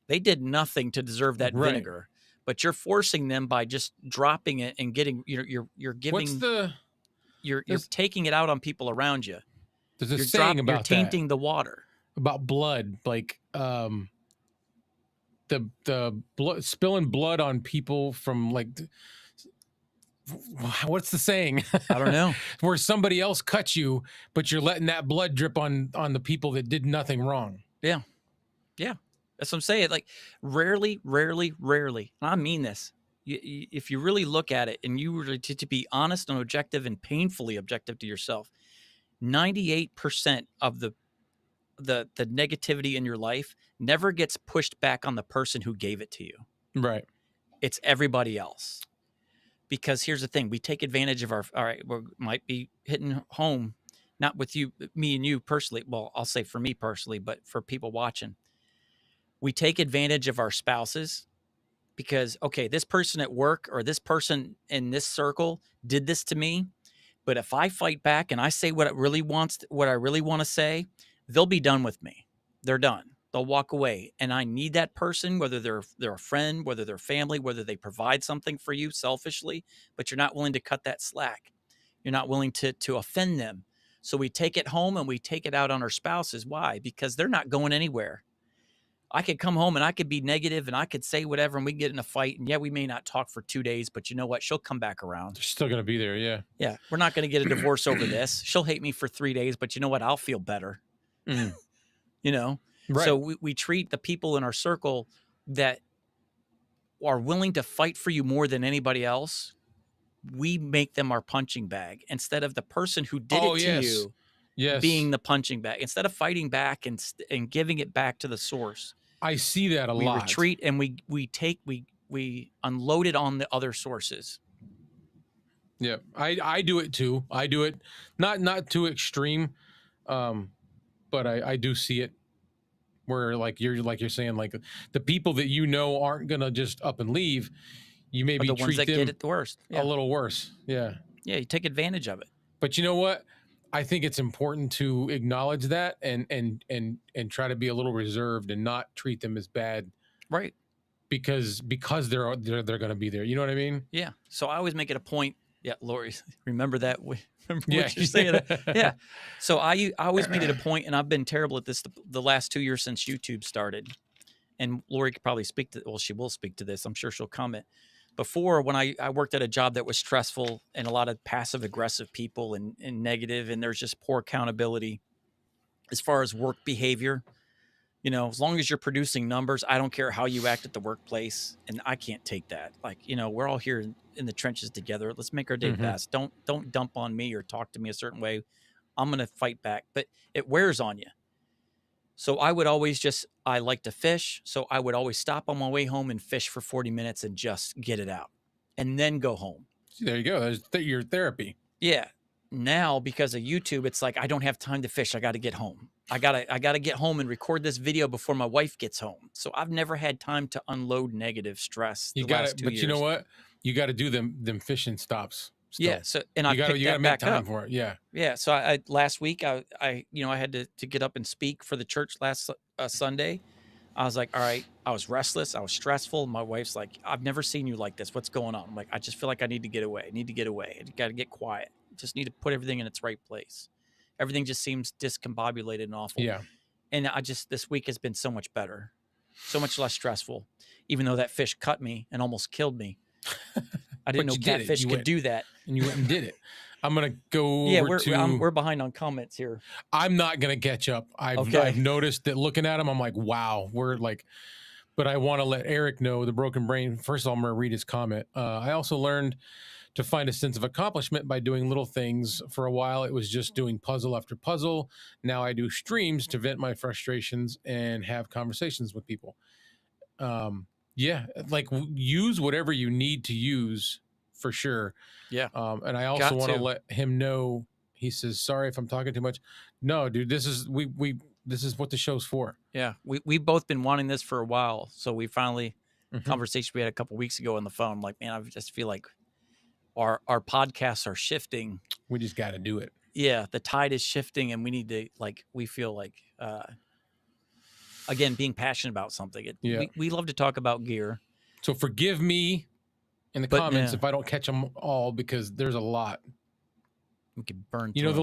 They did nothing to deserve that Right. vinegar, but you're forcing them by just dropping it and getting you're What's giving the you're there's taking it out on people around you. there's a saying You're about that, tainting the water. about blood, like the blood, spilling blood on people from like what's the saying? I don't know. Where somebody else cut you, but you're letting that blood drip on the people that did nothing wrong. Yeah. Yeah. That's what I'm saying. Like rarely, and I mean this, if you really look at it and you were to be honest and objective and painfully objective to yourself, 98% of the negativity in your life never gets pushed back on the person who gave it to you. Right. It's everybody else. Because here's the thing, we take advantage of all right, we might be hitting home, not with you, me and you personally. Well, I'll say for me personally, but for people watching, we take advantage of our spouses because, okay, this person at work or this person in this circle did this to me. But if I fight back and I say what I really want to say, they'll be done with me. They're done. They'll walk away. And I need that person, whether they're a friend, whether they're family, whether they provide something for you selfishly, but you're not willing to cut that slack. You're not willing to offend them. So we take it home and we take it out on our spouses. Why? Because they're not going anywhere. I could come home and I could be negative and I could say whatever and we get in a fight. And yeah, we may not talk for 2 days, but you know what? She'll come back around. They're still going to be there. Yeah. Yeah. We're not going to get a divorce over this. She'll hate me for 3 days, but you know what? I'll feel better. Mm. You know? Right. So we treat the people in our circle that are willing to fight for you more than anybody else. We make them our punching bag instead of the person who did it to you. Yes. Being the punching bag instead of fighting back and giving it back to the source. I see that a lot. We retreat and we unload it on the other sources. Yeah, I do it too. I do it not too extreme, but I do see it where like you're saying, like the people that you know aren't gonna just up and leave. You maybe the ones treat that them get it the worst. a little worse. Yeah. Yeah, you take advantage of it. But you know what? I think it's important to acknowledge that and try to be a little reserved and not treat them as bad. Right. Because they're going to be there. You know what I mean? Yeah. So I always make it a point. Yeah, Lori, remember that? Remember Yeah. what you're saying? Yeah. So I always made it a point, and I've been terrible at this the last 2 years since YouTube started. And Lori could probably speak to, well, she will speak to this. I'm sure she'll comment. Before, when I worked at a job that was stressful and a lot of passive aggressive people and negative, and there's just poor accountability as far as work behavior. You know, as long as you're producing numbers, I don't care how you act at the workplace. And I can't take that. Like, you know, we're all here in the trenches together. Let's make our day best. Don't dump on me or talk to me a certain way. I'm going to fight back, but it wears on you. So I would always I like to fish. So I would always stop on my way home and fish for 40 minutes and just get it out and then go home. There you go. There's your therapy. Yeah. Now, because of YouTube, it's like, I don't have time to fish. I got to get home. I gotta get home and record this video before my wife gets home. So I've never had time to unload negative stress. You got it, but years. You know what? You got to do them fishing stops. Still. Yeah. So and you got to make time for it. Yeah. Yeah. So I last week I had to get up and speak for the church last Sunday. I was like, all right. I was restless. I was stressful. My wife's like, I've never seen you like this. What's going on? I'm like, I just feel like I need to get away. I need to get away. I got to get quiet. Just need to put everything in its right place. Everything just seems discombobulated and awful. Yeah. And this week has been so much better, so much less stressful, even though that fish cut me and almost killed me. I didn't know catfish could do that. And you went and did it. I'm going to go over we're behind on comments here. I'm not going to catch up. I've noticed that looking at him, I'm like, wow, but I want to let Eric know, the broken brain. First of all, I'm going to read his comment. I also learned to find a sense of accomplishment by doing little things. For a while, it was just doing puzzle after puzzle. Now I do streams to vent my frustrations and have conversations with people. Yeah, like use whatever you need to use for sure. Yeah. And I also want to let him know He says, "Sorry if I'm talking too much." No, dude, this is this is what the show's for. Yeah, we've both been wanting this for a while, so we finally Mhm. conversation we had a couple weeks ago on the phone. Like, man, I just feel like our podcasts are shifting. We just got to do it. Yeah, the tide is shifting, and we need to we feel like again being passionate about something. Yeah. We love to talk about gear, So forgive me in the but comments yeah, if I don't catch them all because there's a lot. we can burn You through know the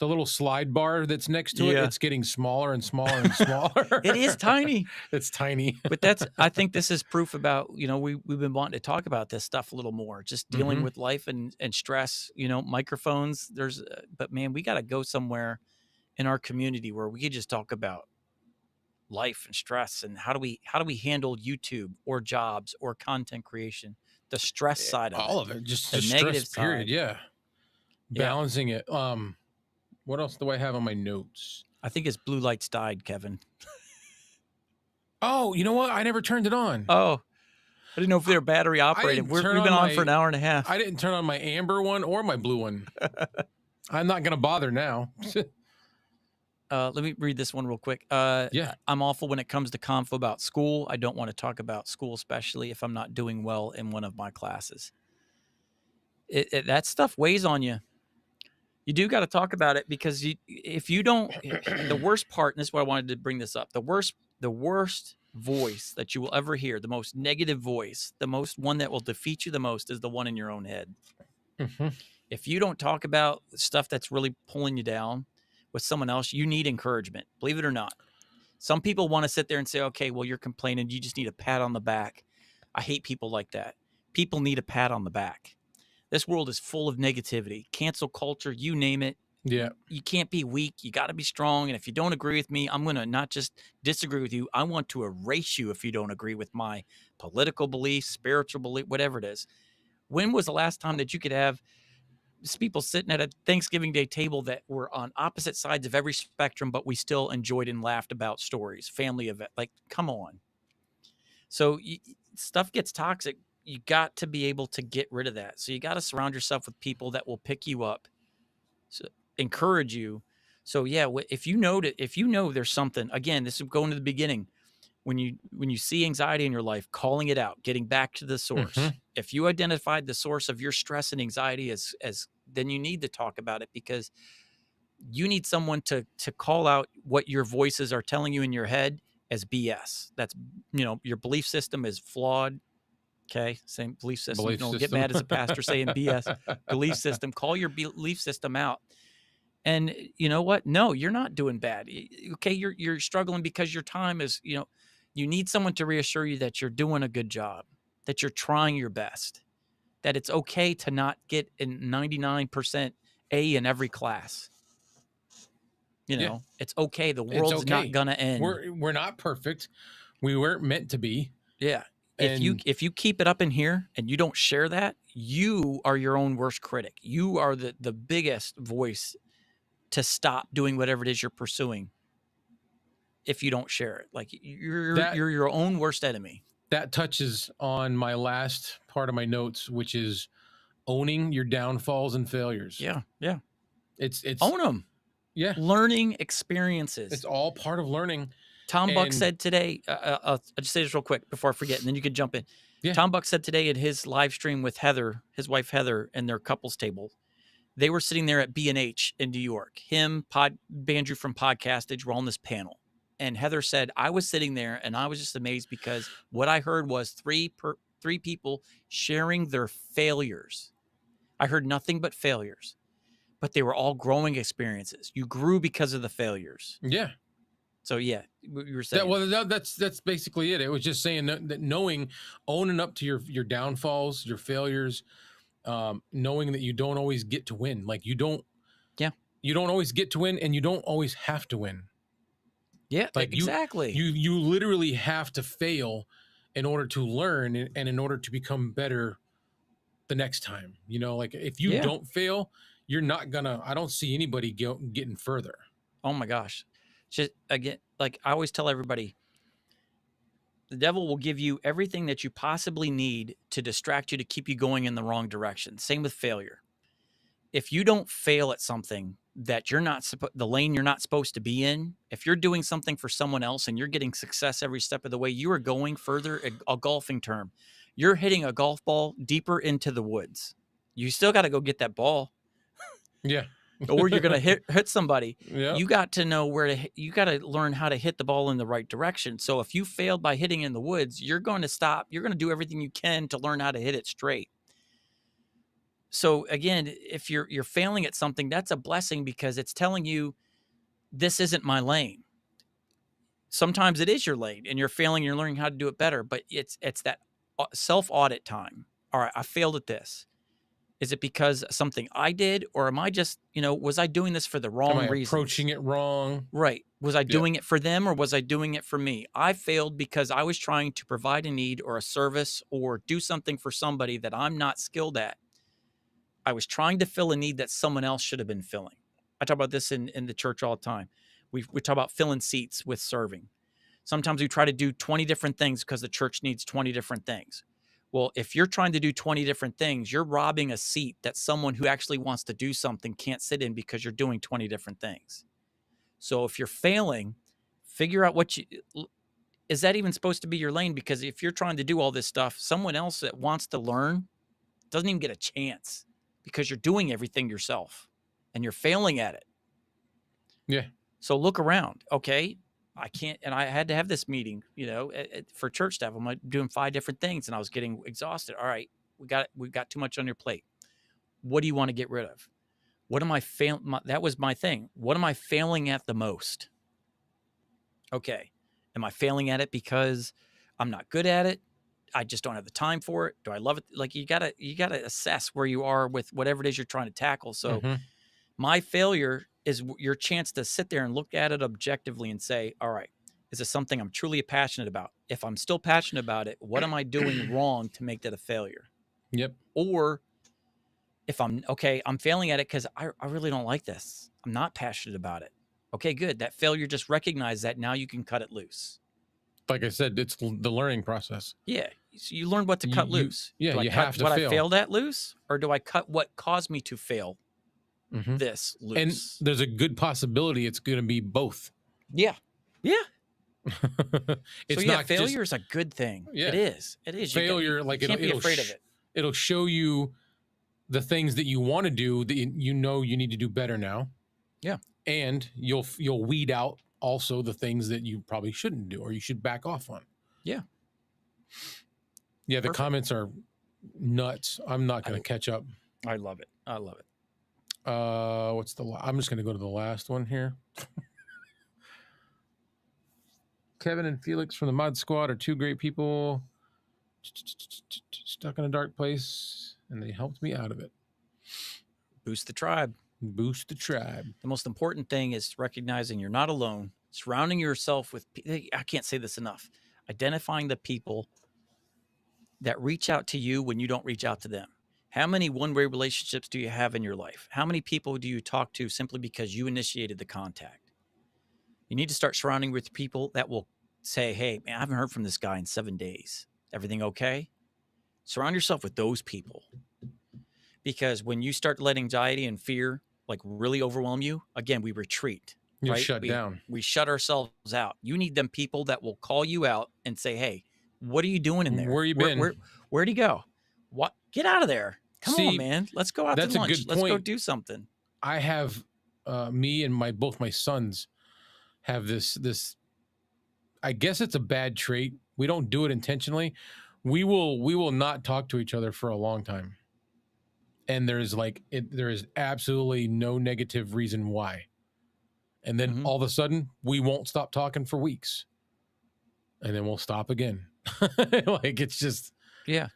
'em. little slide bar that's next to it. Yeah, It's getting smaller and smaller and smaller. it is tiny. It's tiny. But I think this is proof about, we've been wanting to talk about this stuff a little more, just dealing Mhm. with life and stress, microphones. But man, we got to go somewhere in our community where we could just talk about life and stress and how do we handle YouTube or jobs or content creation, the stress side of All it, of it, just the stress. negative Period. side. Yeah, Yeah. balancing it. What else do I have on my notes? I think his blue lights died, Kevin. Oh, you know what? I never turned it on. Oh, I didn't know if they were battery I operated. didn't turn We've been on on for an my. hour and a half. I didn't turn on my amber one or my blue one. I'm not gonna bother now. Let me read this one real quick. Yeah. I'm awful when it comes to convo about school. I don't want to talk about school, especially if I'm not doing well in one of my classes. That stuff weighs on you. You do got to talk about it because if you don't, the worst part, and this is why I wanted to bring this up, the worst voice that you will ever hear, the most negative voice, the most one that will defeat you the most is the one in your own head. Mhm. If you don't talk about stuff that's really pulling you down with someone else, you need encouragement, believe it or not. Some people want to sit there and say, okay, well, you're complaining. You just need a pat on the back. I hate people like that. People need a pat on the back. This world is full of negativity, cancel culture, you name it. Yeah. You can't be weak. You got to be strong. And if you don't agree with me, I'm going to not just disagree with you. I want to erase you if you don't agree with my political beliefs, spiritual belief, whatever it is. When was the last time that you could have people sitting at a Thanksgiving Day table that were on opposite sides of every spectrum, but we still enjoyed and laughed about stories, family event? Like, come on. So stuff gets toxic. You got to be able to get rid of that. So you got to surround yourself with people that will pick you up, so, encourage you. So yeah, if you know there's something, again, this is going to the beginning. When you see anxiety in your life, calling it out, getting back to the source. Mhm. If you identified the source of your stress and anxiety as then you need to talk about it, because you need someone to call out what your voices are telling you in your head as BS. That's, your belief system is flawed. Okay, same belief system. Belief Don't get system. mad as a pastor saying BS. Belief system. Call your belief system out. And you know what? No, you're not doing bad. Okay, you're struggling because your time is, you need someone to reassure you that you're doing a good job, that you're trying your best, that it's okay to not get a 99% A in every class. Yeah. It's okay. The It's world's not okay. gonna end. We're not perfect. We weren't meant to be. Yeah. And If you keep it up in here and you don't share that, you are your own worst critic. You are the biggest voice to stop doing whatever it is you're pursuing if you don't share it. Like you're your own worst enemy. that touches on my last part of my notes, which is owning your downfalls and failures. Yeah. Yeah. It's Own them. yeah. Learning experiences. It's all part of learning. Tom Buck And- said today, I'll just say this real quick before I forget, and then you could jump in. Yeah. Tom Buck said today in his live stream with Heather, his wife Heather, and their couples table, they were sitting there at B&H in New York. Him, Bandrew from Podcastage were on this panel. And Heather said, I was sitting there and I was just amazed because what I heard was three people sharing their failures. I heard nothing but failures, but they were all growing experiences. You grew because of the failures. Yeah. So yeah, you were saying. That's basically it. It was just saying that owning up to your downfalls, your failures, knowing that you don't always get to win. Like you don't always get to win, and you don't always have to win. Yeah, like exactly. You literally have to fail in order to learn and in order to become better the next time. Like if you don't fail, you're not gonna. I don't see anybody getting further. Oh my gosh. Just again, like I always tell everybody, the devil will give you everything that you possibly need to distract you, to keep you going in the wrong direction. Same with failure. if you don't fail at something that you're not the lane you're not supposed to be in, if you're doing something for someone else and you're getting success every step of the way, you are going further. A golfing term, you're hitting a golf ball deeper into the woods. You still got to go get that ball, Yeah. or you're going to hit somebody. Yeah. You got to know where to you got to learn how to hit the ball in the right direction. So if you failed by hitting in the woods, you're going to stop. You're going to do everything you can to learn how to hit it straight. So again, if you're failing at something, that's a blessing, because it's telling you this isn't my lane. Sometimes it is your lane and you're failing, you're learning how to do it better, but it's that self-audit time. All right, I failed at this. Is it because something I did, or am I just, was I doing this for the wrong Am I reasons? approaching it wrong? Right. Was I doing it for them, or was I doing it for me? I failed because I was trying to provide a need or a service or do something for somebody that I'm not skilled at. I was trying to fill a need that someone else should have been filling. I talk about this in the church all the time. We talk about filling seats with serving. Sometimes we try to do 20 different things because the church needs 20 different things. Well, if you're trying to do 20 different things, you're robbing a seat that someone who actually wants to do something can't sit in, because you're doing 20 different things. So if you're failing, figure out is that even supposed to be your lane? Because if you're trying to do all this stuff, someone else that wants to learn doesn't even get a chance, because you're doing everything yourself and you're failing at it. Yeah. So look around. Okay, I can't, and I had to have this meeting, for church staff. I'm doing 5 different things and I was getting exhausted. All right, we've got too much on your plate. What do you want to get rid of? What am I failing? That was my thing. What am I failing at the most? Okay. Am I failing at it because I'm not good at it? I just don't have the time for it. Do I love it? Like, you gotta assess where you are with whatever it is you're trying to tackle. So my failure is your chance to sit there and look at it objectively and say, all right, is this something I'm truly passionate about? If I'm still passionate about it, what am I doing wrong to make that a failure? Yep. Or if I'm failing at it because I really don't like this. I'm not passionate about it. Okay, good. That failure, just recognize that. Now you can cut it loose. Like I said, it's the learning process. Yeah. So you learn what to cut loose. Yeah, do I you cut have to what fail. I failed at loose, or do I cut what caused me to fail this loose? And there's a good possibility it's going to be both. Yeah. Yeah. It's so yeah, not failure is a good thing. Yeah. It is. It is. Failure, you can't be afraid of it. It'll show you the things that you want to do that you need to do better now. Yeah. And you'll weed out also the things that you probably shouldn't do or you should back off on. Yeah. Yeah, the comments are nuts. I'm not going to catch up. I love it. I love it. I'm just going to go to the last one here. Kevin and Felix from the Mod Squad are 2 great people stuck in a dark place, and they helped me out of it. Boost the tribe. Boost the tribe. The most important thing is recognizing you're not alone, surrounding yourself with, I can't say this enough, identifying the people that reach out to you when you don't reach out to them. How many one-way relationships do you have in your life? How many people do you talk to simply because you initiated the contact? You need to start surrounding with people that will say, hey, man, I haven't heard from this guy in 7 days. Everything okay? Surround yourself with those people. Because when you start letting anxiety and fear really overwhelm you, again, we retreat. You shut down. We shut ourselves out. You need them people that will call you out and say, hey, what are you doing in there? Where you been? Where'd he go? What? Get out of there. Come on, man. Let's go out to lunch. Let's go do something. I have me and both my sons have this I guess it's a bad trait. We don't do it intentionally. We will not talk to each other for a long time. And there is absolutely no negative reason why. And then all of a sudden we won't stop talking for weeks. And then we'll stop again. It's just, yeah.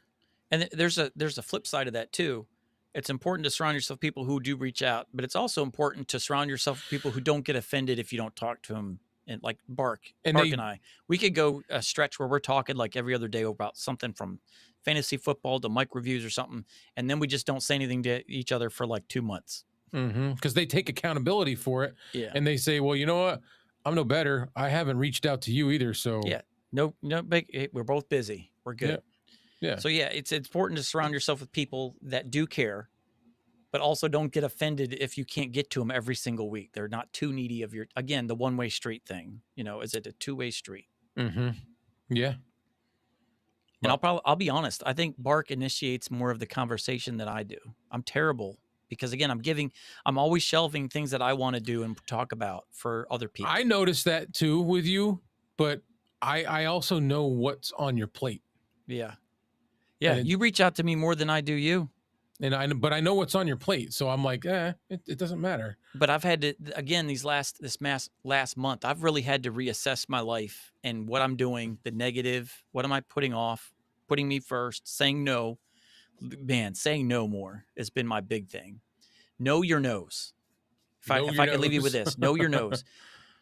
And there's a flip side of that too. It's important to surround yourself with people who do reach out, but it's also important to surround yourself with people who don't get offended if you don't talk to them. And like Bark and I, we could go a stretch where we're talking like every other day about something from fantasy football to Mike reviews or something. And then we just don't say anything to each other for like 2 months. Because they take accountability for it. Yeah. And they say, well, you know what? I'm no better. I haven't reached out to you either. So yeah, no, we're both busy. We're good. Yeah. So yeah, it's important to surround yourself with people that do care but also don't get offended if you can't get to them every single week. They're not too needy of your, again, the one-way street thing. Is it a two-way street? Mm-hmm. Yeah. And But I'll be honest. I think Bark initiates more of the conversation than I do. I'm terrible because again, I'm always shelving things that I want to do and talk about for other people. I noticed that too with you, but I also know what's on your plate. Yeah. Yeah. You reach out to me more than I do you. But I know what's on your plate. So I'm like, it doesn't matter. But I've had to, again, this last month, I've really had to reassess my life and what I'm doing, the negative, what am I putting off, putting me first, saying no. Man, saying no more has been my big thing. Know your no's. If I can leave you with this, know your no's.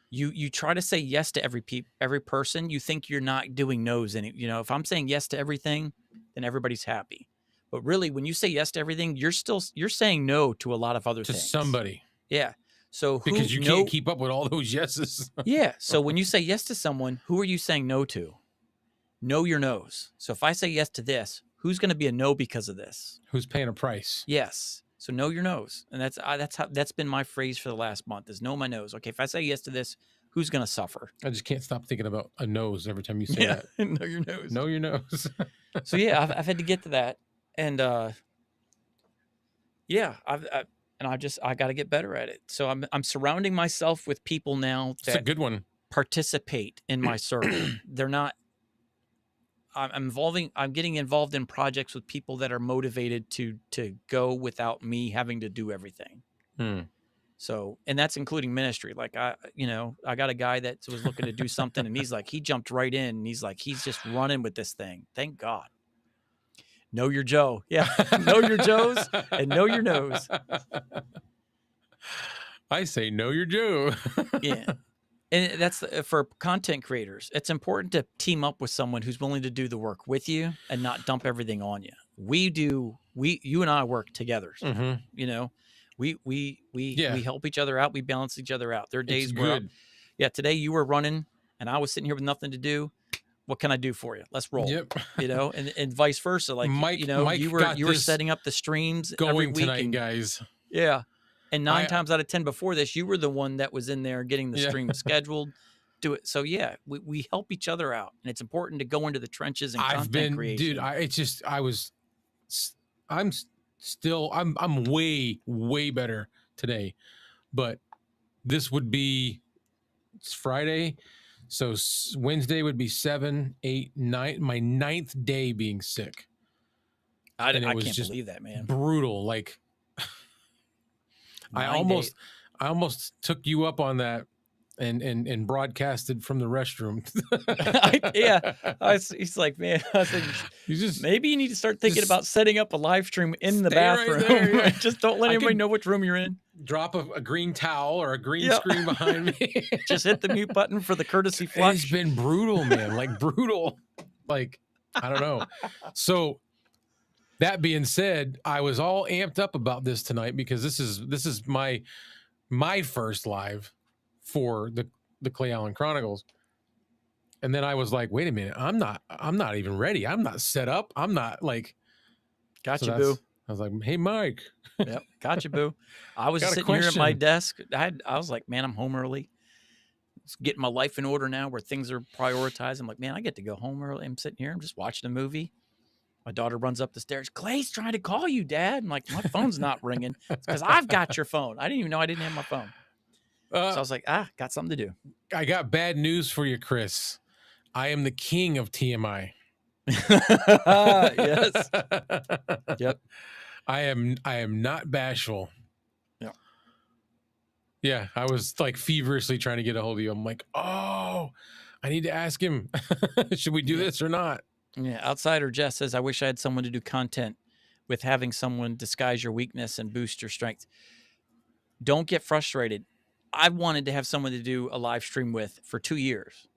You try to say yes to every person. You think you're not doing no's. And if I'm saying yes to everything, then everybody's happy. But really, when you say yes to everything, you're saying no to a lot of other things. To somebody. Yeah. So because you can't keep up with all those yeses. Yeah. So when you say yes to someone, who are you saying no to? Know your no's. So if I say yes to this, who's going to be a no because of this? Who's paying a price? Yes. So know your no's. And that's been my phrase for the last month is know my no's. Okay. If I say yes to this, who's going to suffer? I just can't stop thinking about a nose every time you say that. Know your nose. Know your nose. So yeah, I've had to get to that. And yeah, I got to get better at it. So I'm surrounding myself with people now that That's a good one. Participate in my circle. They're not. I'm getting involved in projects with people that are motivated to go without me having to do everything. So, and that's including ministry. Like I got a guy that was looking to do something, and he jumped right in, and he's just running with this thing. Thank God. Know your Joe. Yeah. Know your Joes and know your nose. I say know your Joe. Yeah. And that's for content creators. It's important to team up with someone who's willing to do the work with you and not dump everything on you. You and I work together. Mm-hmm. We help each other out. We balance each other out. There are days where, today you were running and I was sitting here with nothing to do. What can I do for you? Let's roll. Yep. And vice versa. Like, Mike you were setting up the streams going every week tonight, guys. Yeah. And 9 times out of 10 before this, you were the one that was in there getting the stream scheduled. Do it. So yeah, we help each other out, and it's important to go into the trenches and content creation. Dude, I'm way better today, but this would be it's Friday. So Wednesday would be 7, 8, 9, my 9th day being sick. I can't believe that, man. Brutal. Like I almost took you up on that and broadcasted from the restroom. He's like, man, I said, maybe you need to start thinking about setting up a live stream in the bathroom. Right there, yeah. Just don't let anybody know which room you're in. Drop a green towel or a green screen behind me. Just hit the mute button for the courtesy flush. It's been brutal, man. Like brutal. Like, I don't know. So that being said, I was all amped up about this tonight because this is my first live for the Clay Allen Chronicles. And then I was like, wait a minute, I'm not even ready. I'm not set up. I'm not like, gotcha, boo. I was like, hey, Mike. Yep, gotcha, boo. I was sitting here at my desk. I was like, man, I'm home early. It's getting my life in order now where things are prioritized. I'm like, man, I get to go home early. I'm sitting here. I'm just watching a movie. My daughter runs up the stairs. Clay's trying to call you, Dad. I'm like, my phone's not ringing. It's because I've got your phone. I didn't even know I didn't have my phone. So I was like, got something to do. I got bad news for you, Chris. I am the king of TMI. Yes. Yep. I am not bashful. Yeah. Yeah. I was like feverishly trying to get a hold of you. I'm like, oh, I need to ask him. Should we do this or not? Yeah. Outsider Jess says, I wish I had someone to do content with having someone disguise your weakness and boost your strength. Don't get frustrated. I wanted to have someone to do a live stream with for 2 years.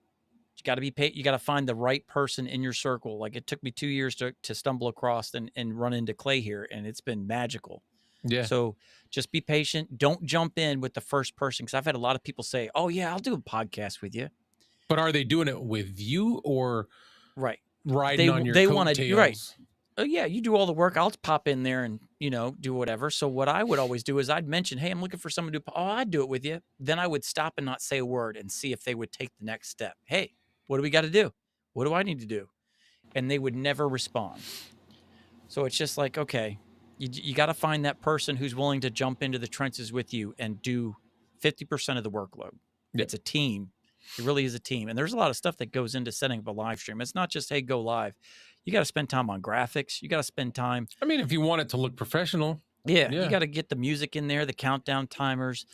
You got to be paid. You got to find the right person in your circle. Like it took me 2 years to stumble across and run into Clay here, and it's been magical. Yeah. So just be patient. Don't jump in with the first person, because I've had a lot of people say, "Oh yeah, I'll do a podcast with you." But are they doing it with you or right riding on your coattails? Right? Oh yeah, you do all the work. I'll pop in there and do whatever. So what I would always do is I'd mention, hey, I'm looking for someone to do, oh, I'd do it with you. Then I would stop and not say a word and see if they would take the next step. Hey, what do we got to do? What do I need to do? And they would never respond. So it's just like, okay, you got to find that person who's willing to jump into the trenches with you and do 50% of the workload. Yep. It's a team. It really is a team. And there's a lot of stuff that goes into setting up a live stream. It's not just, hey, go live. You got to spend time on graphics. You got to spend time. I mean, if you want it to look professional. Yeah. You got to get the music in there, the countdown timers.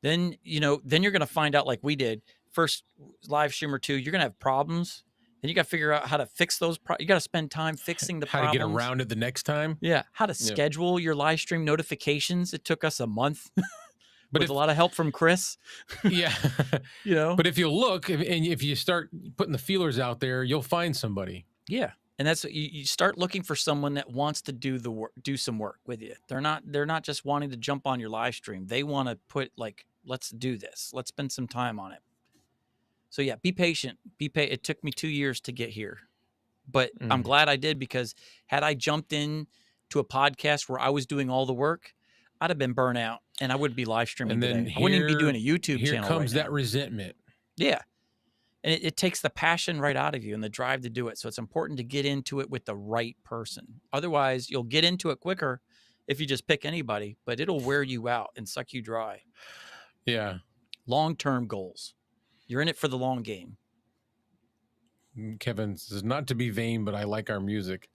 Then, then you're going to find out, like we did, first live stream or two, you're going to have problems. Then you got to figure out how to fix those. You got to spend time fixing the problems. How to get around it the next time. Yeah. How to schedule your live stream notifications. It took us a month. But with a lot of help from Chris. Yeah. But if you look and if you start putting the feelers out there, you'll find somebody. Yeah. And that's what you start looking for someone that wants to do the work, do some work with you. They're not just wanting to jump on your live stream. They want to put like, let's do this. Let's spend some time on it. So yeah, be patient. It took me 2 years to get here, but I'm glad I did, because had I jumped in to a podcast where I was doing all the work, I'd have been burnt out and I wouldn't be live streaming today. I wouldn't even be doing a YouTube channel. Here comes that resentment. Yeah. And it takes the passion right out of you and the drive to do it. So it's important to get into it with the right person. Otherwise, you'll get into it quicker if you just pick anybody, but it'll wear you out and suck you dry. Yeah. Long-term goals. You're in it for the long game. Kevin says, not to be vain, but I like our music.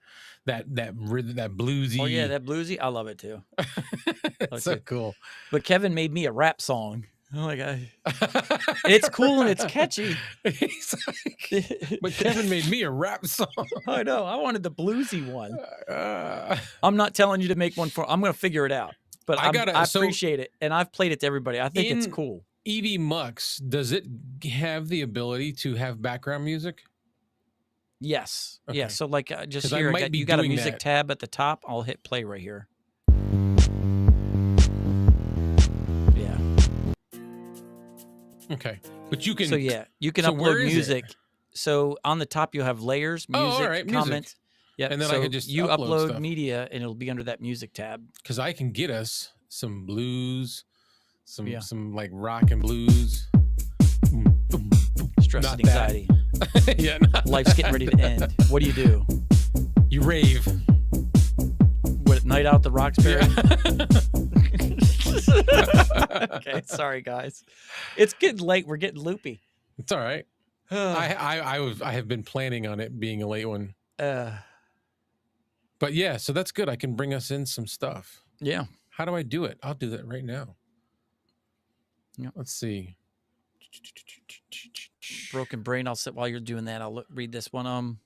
That bluesy. Oh yeah, that bluesy. I love it too. It's so cool. But Kevin made me a rap song. Oh my God. It's cool and it's catchy. But Kevin made me a rap song. I know. I wanted the bluesy one. I'm not telling you to make one I'm going to figure it out. But I appreciate it. And I've played it to everybody. I think it's cool. EV Mux, does it have the ability to have background music? Yes. Okay. Yeah. So like just here, you got a music tab at the top. I'll hit play right here. Yeah. Okay. But you can. So yeah, you can upload music. So on the top, you'll have layers, music, comments. Yeah. And then I can just upload media and it'll be under that music tab. Because I can get us some blues, some like rock and blues. Stress and anxiety. Yeah. Life's getting ready to end. What do? You rave. What, night out at the Roxbury? Yeah. Okay, sorry guys. It's getting late. We're getting loopy. It's all right. I have been planning on it being a late one. But yeah, so that's good. I can bring us in some stuff. Yeah. How do I do it? I'll do that right now. Yeah. Let's see. Broken brain. I'll sit while you're doing that. I'll read this one.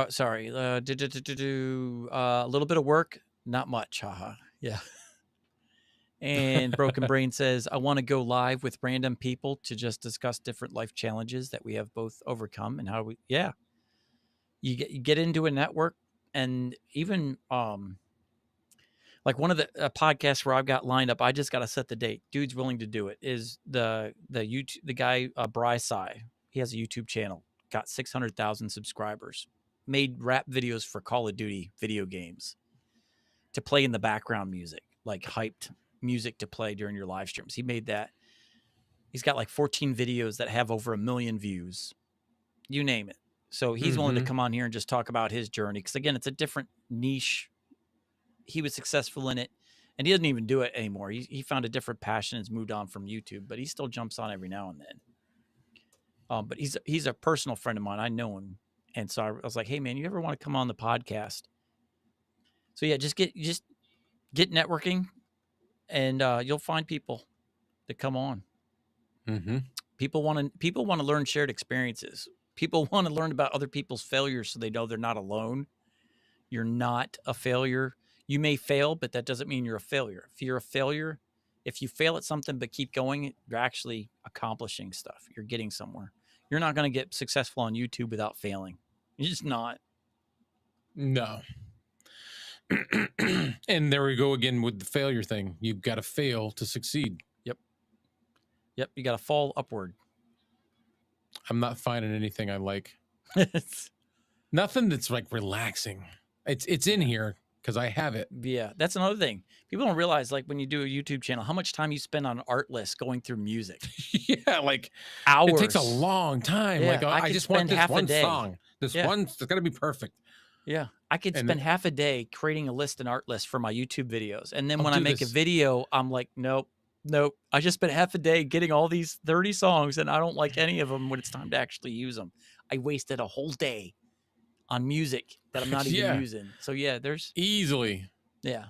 Sorry. A little bit of work, not much. Haha. Yeah. And Broken Brain says, I want to go live with random people to just discuss different life challenges that we have both overcome and how you get into a network. And even like one of the podcasts where I've got lined up, I just got to set the date. Dude's willing to do it. Is the guy Bryce? He has a YouTube channel, got 600,000 subscribers, made rap videos for Call of Duty video games to play in the background music, like hyped music to play during your live streams. He made that. He's got like 14 videos that have over 1 million views. You name it. So he's willing to come on here and just talk about his journey. Because again, it's a different niche. He was successful in it, and he doesn't even do it anymore. He found a different passion and has moved on from YouTube, but he still jumps on every now and then. But he's a personal friend of mine. I know him. And so I was like, hey man, you ever want to come on the podcast? So yeah, just get networking, and you'll find people that come on. Mm-hmm. People want to learn shared experiences. People want to learn about other people's failures so they know they're not alone. You're not a failure. You may fail, but that doesn't mean you're a failure. If you're a failure, if you fail at something but keep going, you're actually accomplishing stuff. You're getting somewhere. You're not going to get successful on YouTube without failing. You're just not. No. And there we go again with the failure thing. You've got to fail to succeed. Yep. You got to fall upward. I'm not finding anything I like. Nothing that's like relaxing. It's in here. because I have it. Yeah, that's another thing. People don't realize, like, when you do a YouTube channel, how much time you spend on art lists going through music. Yeah, like it takes a Hours. long time. Like Yeah, I I could just want spend this half a one day. song. This Yeah, one, it's got to be perfect. yeah. I could And spend half a day creating a list, an art list for my YouTube videos. And then I'll when I do make a this. video, I'm like, nope, nope. I just spent half a day getting all these 30 songs and I don't like any of them when it's time to actually use them. I wasted a whole day on music that I'm not even Yeah, using. So yeah, easily. yeah.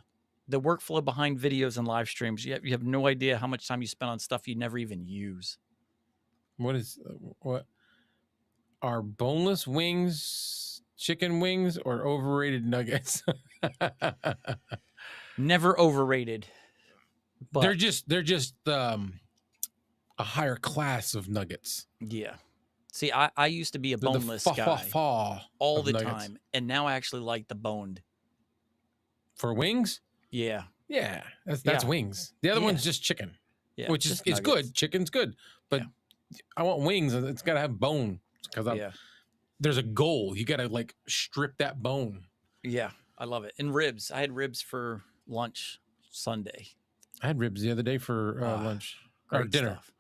The workflow behind videos and live streams, you have no idea how much time you spend on stuff you never even use. What are boneless wings chicken wings or overrated nuggets? Never overrated, they're but just a higher class of nuggets. yeah. See, I used to be a They're the boneless guy all of the nuggets. time, and now I actually like the boned. For wings? Yeah, Yeah, that's yeah, wings. The other yeah, one's just chicken, yeah. which Just is nuggets. good. Chicken's good, but Yeah, I want wings. And it's got to have bone because yeah, there's a goal. You got to like strip that bone. yeah. I love it. And ribs. I had ribs for lunch Sunday. I had ribs the other day for lunch or Great dinner. stuff.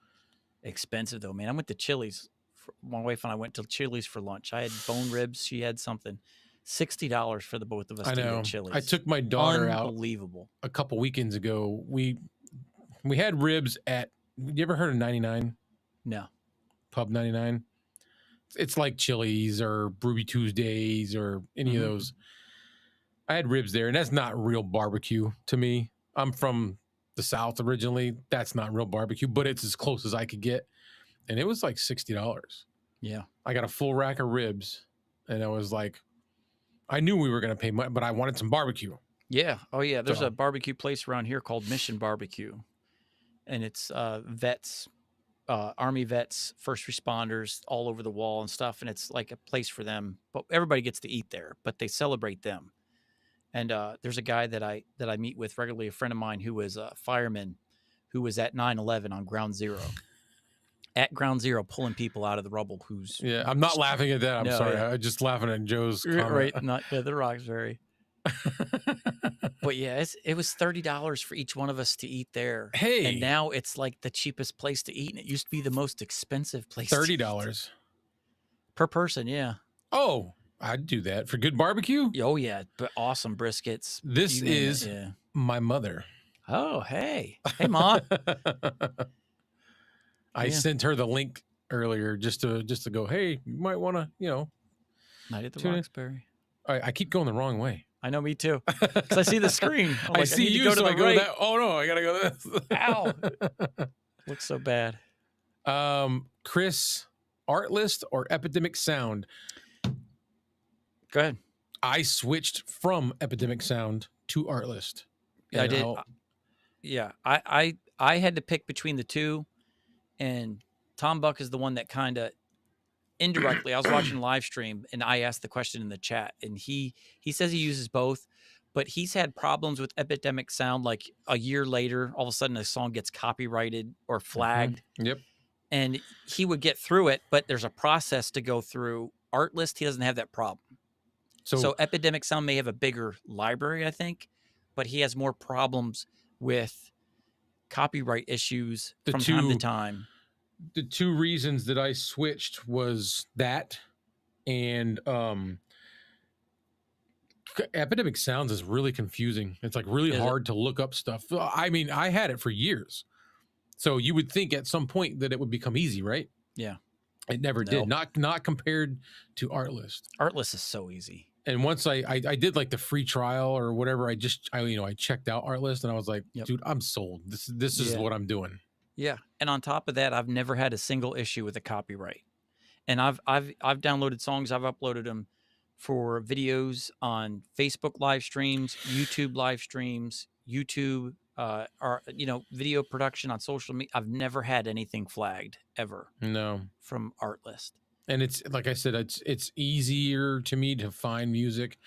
Expensive though, man. I went to Chili's. My wife and I went to Chili's for lunch. I had bone ribs. She had something. $60 for the both of us I to eat know. at Chili's. I took my daughter out Unbelievable. a couple weekends ago. We had ribs at. You ever heard of 99? No. Pub 99? It's like Chili's or Ruby Tuesdays or any of those. I had ribs there, and that's not real barbecue to me. I'm from the South originally. That's not real barbecue, but it's as close as I could get. And it was like $60. Yeah. I got a full rack of ribs, and I was like, I knew we were going to pay money, but I wanted some barbecue. Yeah. Oh, yeah. There's So- a barbecue place around here called Mission Barbecue, and it's vets, Army vets, first responders all over the wall and stuff. And it's like a place for them, but everybody gets to eat there, but they celebrate them. And there's a guy that I meet with regularly, a friend of mine who was a fireman who was at 9/11 on Ground Zero. At Ground Zero, pulling people out of the rubble. Yeah, I'm not laughing at that. I'm No, sorry. yeah. I'm just laughing at Joe's comment. Right? Not the Roxbury. But yeah, it was $30 for each one of us to eat there. Hey, and now it's like the cheapest place to eat, and it used to be the most expensive place. $30 per person. Yeah. Oh, I'd do that for good barbecue. Oh yeah, but awesome briskets. This is my mother. Oh hey, hey Ma. I sent her the link earlier just to go. Hey, you might want to Night at the Roxbury. I keep going the wrong way. I know, me too. Because I see the screen. I'm like, I see you, so I go that. Oh no, I gotta go this. Ow! Looks so bad. Chris, art list or Epidemic Sound? Go ahead. I switched from Epidemic Sound to art list. Yeah, I did. Yeah, I had to pick between the two, and Tom Buck is the one that kind of indirectly. I was watching live stream and I asked the question in the chat, and he says he uses both, but he's had problems with Epidemic Sound. Like a year later, all of a sudden a song gets copyrighted or flagged. Yep. And he would get through it, but there's a process to go through. Art list, he doesn't have that problem. So Epidemic Sound may have a bigger library, I think, but he has more problems with copyright issues from time to time. The two reasons that I switched was that, and Epidemic Sounds is really confusing. It's like really hard to look up stuff. I mean, I had it for years, so you would think at some point that it would become easy, right? Yeah, it never did. Not compared to Artlist. Artlist is so easy. And once I did like the free trial or whatever, I checked out Artlist and I was like, dude, I'm sold. This is what I'm doing. Yeah. And on top of that, I've never had a single issue with a copyright. And I've downloaded songs, I've uploaded them for videos on Facebook live streams, YouTube live streams, YouTube, or video production on social media. I've never had anything flagged ever. No. From Artlist. And it's like I said, it's easier to me to find music.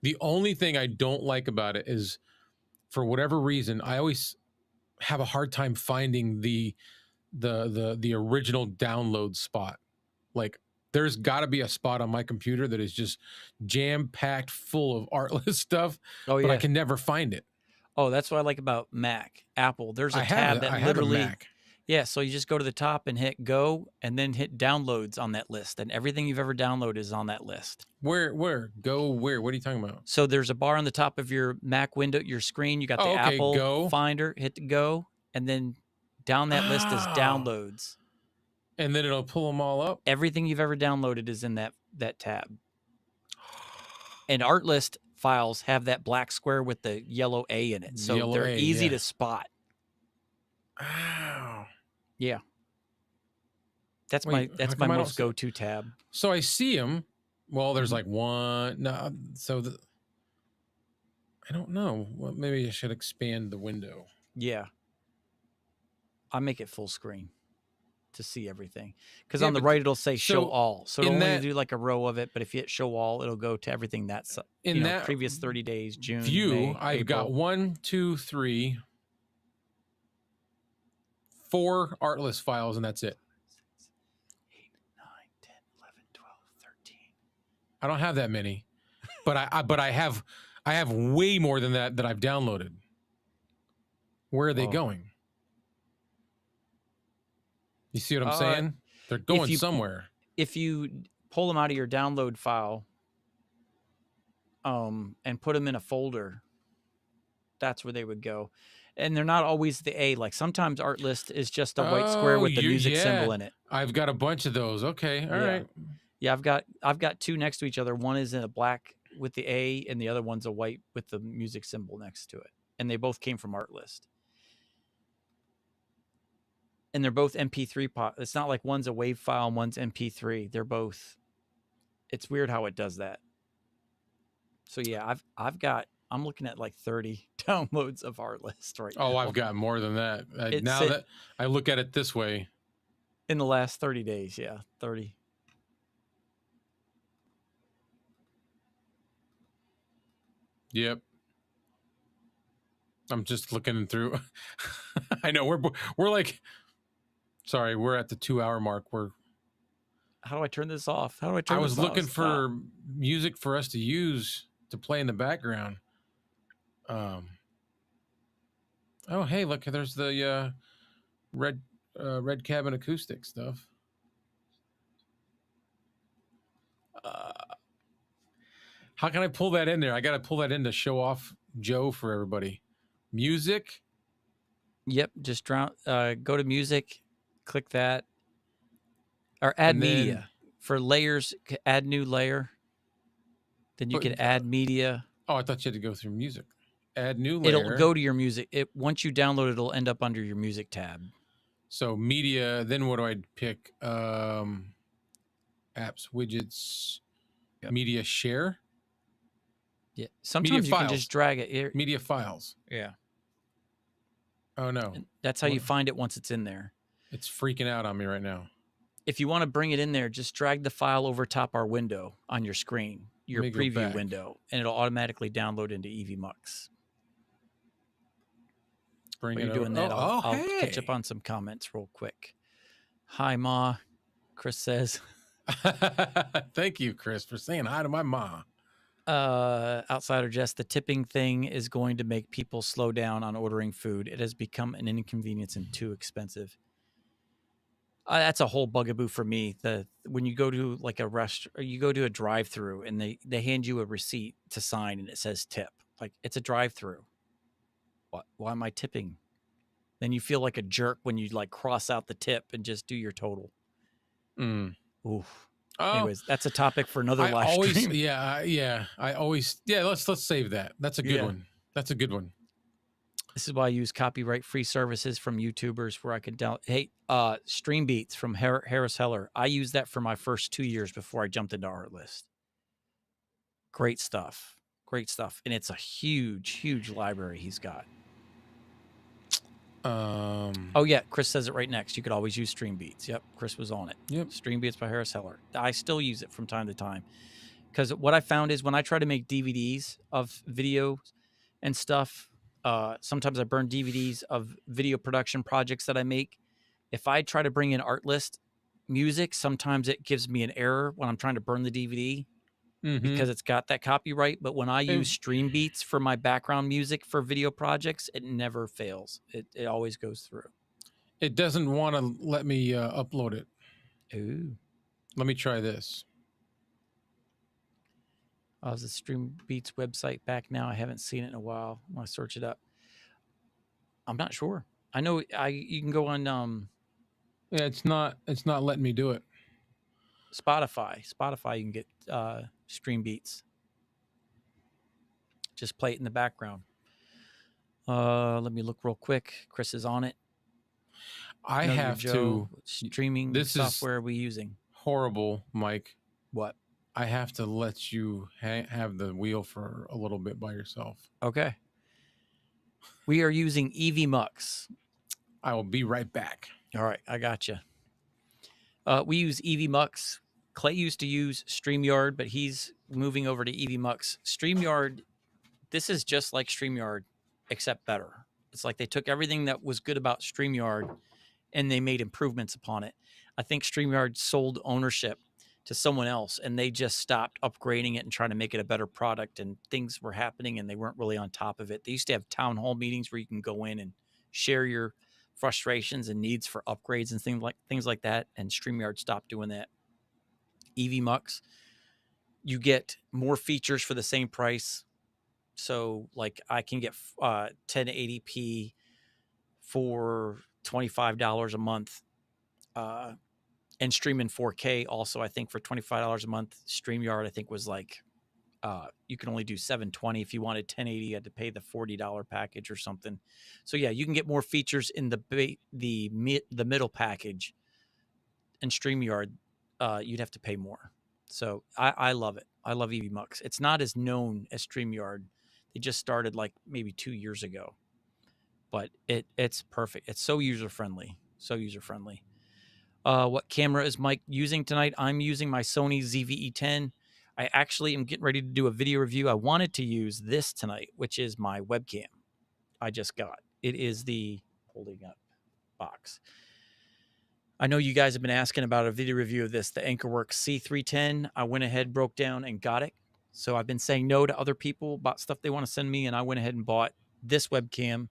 The only thing I don't like about it is, for whatever reason, I always have a hard time finding the original download spot. Like there's got to be a spot on my computer that is just jam packed full of Artlist stuff, Oh but I yeah. can never find it. Oh, that's what I like about Mac. Apple, there's a I have tab a, that I have a literally, Mac. yeah, so you just go to the top and hit go and then hit downloads on that list, and everything you've ever downloaded is on that list. Where go where? What are you talking about? So there's a bar on the top of your Mac window, your screen, you got the Oh, okay, Apple go. Finder, hit the go, and then down that list is Oh, downloads. and then it'll pull them all up. Everything you've ever downloaded is in that tab. And Artlist files have that black square with the yellow A in it. So Yellow they're A, easy yeah. to spot. Ow. Yeah. That's Wait, how my come I don't most see- go-to tab. So I see them. Well, there's Mhm. like one. No, so I don't know. Well, maybe I should expand the window. Yeah. I make it full screen to see everything. Because Yeah, on the but right it'll say show so all. So in it'll only that- do like a row of it, but if you hit show all, it'll go to everything that's In that previous 30 days, June, view, May, I've got April. 1, 2, 3, 4 Artlist files, and that's it. 8, 9, 10, 11, 12, 13. I don't have that many, but I have way more than that I've downloaded. Where are they Oh. going? You see what I'm saying? They're going somewhere. If you pull them out of your download file and put them in a folder, that's where they would go. And they're not always the A. Like sometimes Artlist is just a white square with the music symbol in it. I've got a bunch of those. Okay, all right. Yeah, I've got two next to each other. One is in a black with the A, and the other one's a white with the music symbol next to it. And they both came from Artlist. And they're both MP3 It's not like one's a WAV file and one's MP3. They're both. It's weird how it does that. So yeah, I'm looking at like 30 downloads of Artlist right now. Oh, I've got more than that. Now that I look at it this way. In the last 30 days, yeah, 30. Yep. I'm just looking through. I know we're like, sorry, we're at the 2-hour mark. How do I turn this off? How do I turn I this was off? looking for music for us to use to play in the background. Oh, hey, look, there's the red cabin acoustic stuff. How can I pull that in there? I got to pull that in to show off Joe for everybody. Music. Yep, just go to music, click that, or add media for layers. Add new layer. Then you can add media. Oh, I thought you had to go through music. Add new layer. It'll go to your music. Once you download it, it'll end up under your music tab. So media. Then what do I pick? Apps, widgets, media share. Yeah. Sometimes you can just drag it here. Media files. Yeah. Oh no. And that's how you find it once it's in there. It's freaking out on me right now. If you want to bring it in there, just drag the file over top our window on your screen, your preview window, and it'll automatically download into EVMux. While you're doing that, I'll catch up on some comments real quick. Hi, Ma. Chris says. Thank you, Chris, for saying hi to my ma. Outsider Jess, the tipping thing is going to make people slow down on ordering food. It has become an inconvenience and too expensive. That's a whole bugaboo for me. When you go to like a restaurant, or you go to a drive-through and they hand you a receipt to sign and it says tip. Like, it's a drive-through. Why am I tipping? Then you feel like a jerk when you like cross out the tip and just do your total. Oof. Anyways, that's a topic for another live stream. Let's save that. That's a good one. That's a good one. This is why I use copyright-free services from YouTubers where I can download. Hey, Stream Beats from Harris Heller. I used that for my first 2 years before I jumped into Artlist. Great stuff. Great stuff. And it's a huge, huge library he's got. Oh, yeah. Chris says it right next. You could always use Stream Beats. Yep. Chris was on it. Yep. Stream Beats by Harris Heller. I still use it from time to time. Because what I found is when I try to make DVDs of video and stuff, sometimes I burn DVDs of video production projects that I make. If I try to bring in Artlist, music, sometimes it gives me an error when I'm trying to burn the DVD Mm-hmm. because it's got that copyright. But when I use And Stream Beats for my background music for video projects, it never fails. It always goes through. it doesn't want to let me upload it. Ooh. Let me try this. Is the Stream Beats website back now? I haven't seen it in a while. I want to search it up. I'm not sure. I know you can go on Yeah, it's not letting me do it. Spotify. Spotify, you can get Stream Beats. Just play it in the background. Let me look real quick. Chris is on it. I Know your have Joe. to. Streaming This is software are we using? horrible, Mike. What? I have to let you have the wheel for a little bit by yourself. Okay. We are using EV Mux. I will be right back. All right, I got you. We use EV Mux. Clay used to use StreamYard, but he's moving over to EV Mux. StreamYard, this is just like StreamYard, except better. It's like they took everything that was good about StreamYard and they made improvements upon it. I think StreamYard sold ownership to someone else and they just stopped upgrading it and trying to make it a better product, and things were happening and they weren't really on top of it. They used to have town hall meetings where you can go in and share your frustrations and needs for upgrades and things like that, and StreamYard stopped doing that. EV Mux, you get more features for the same price. So like I can get 1080p for $25 a month, and stream in 4K also, I think, for $25 a month. StreamYard, I think, was like you can only do 720. If you wanted 1080, you had to pay the $40 package or something. So yeah, you can get more features in the middle package. And StreamYard, you'd have to pay more. So I love it. I love EV Mux. It's not as known as StreamYard. They just started like maybe 2 years ago, but it's perfect. It's so user friendly. So user friendly. What camera is Mike using tonight? I'm using my Sony ZV-E10. I actually am getting ready to do a video review. I wanted to use this tonight, which is my webcam I just got. It is the holding up box. I know you guys have been asking about a video review of this, the Anchorworks C310. I went ahead, broke down, and got it. So I've been saying no to other people about stuff they want to send me, and I went ahead and bought this webcam.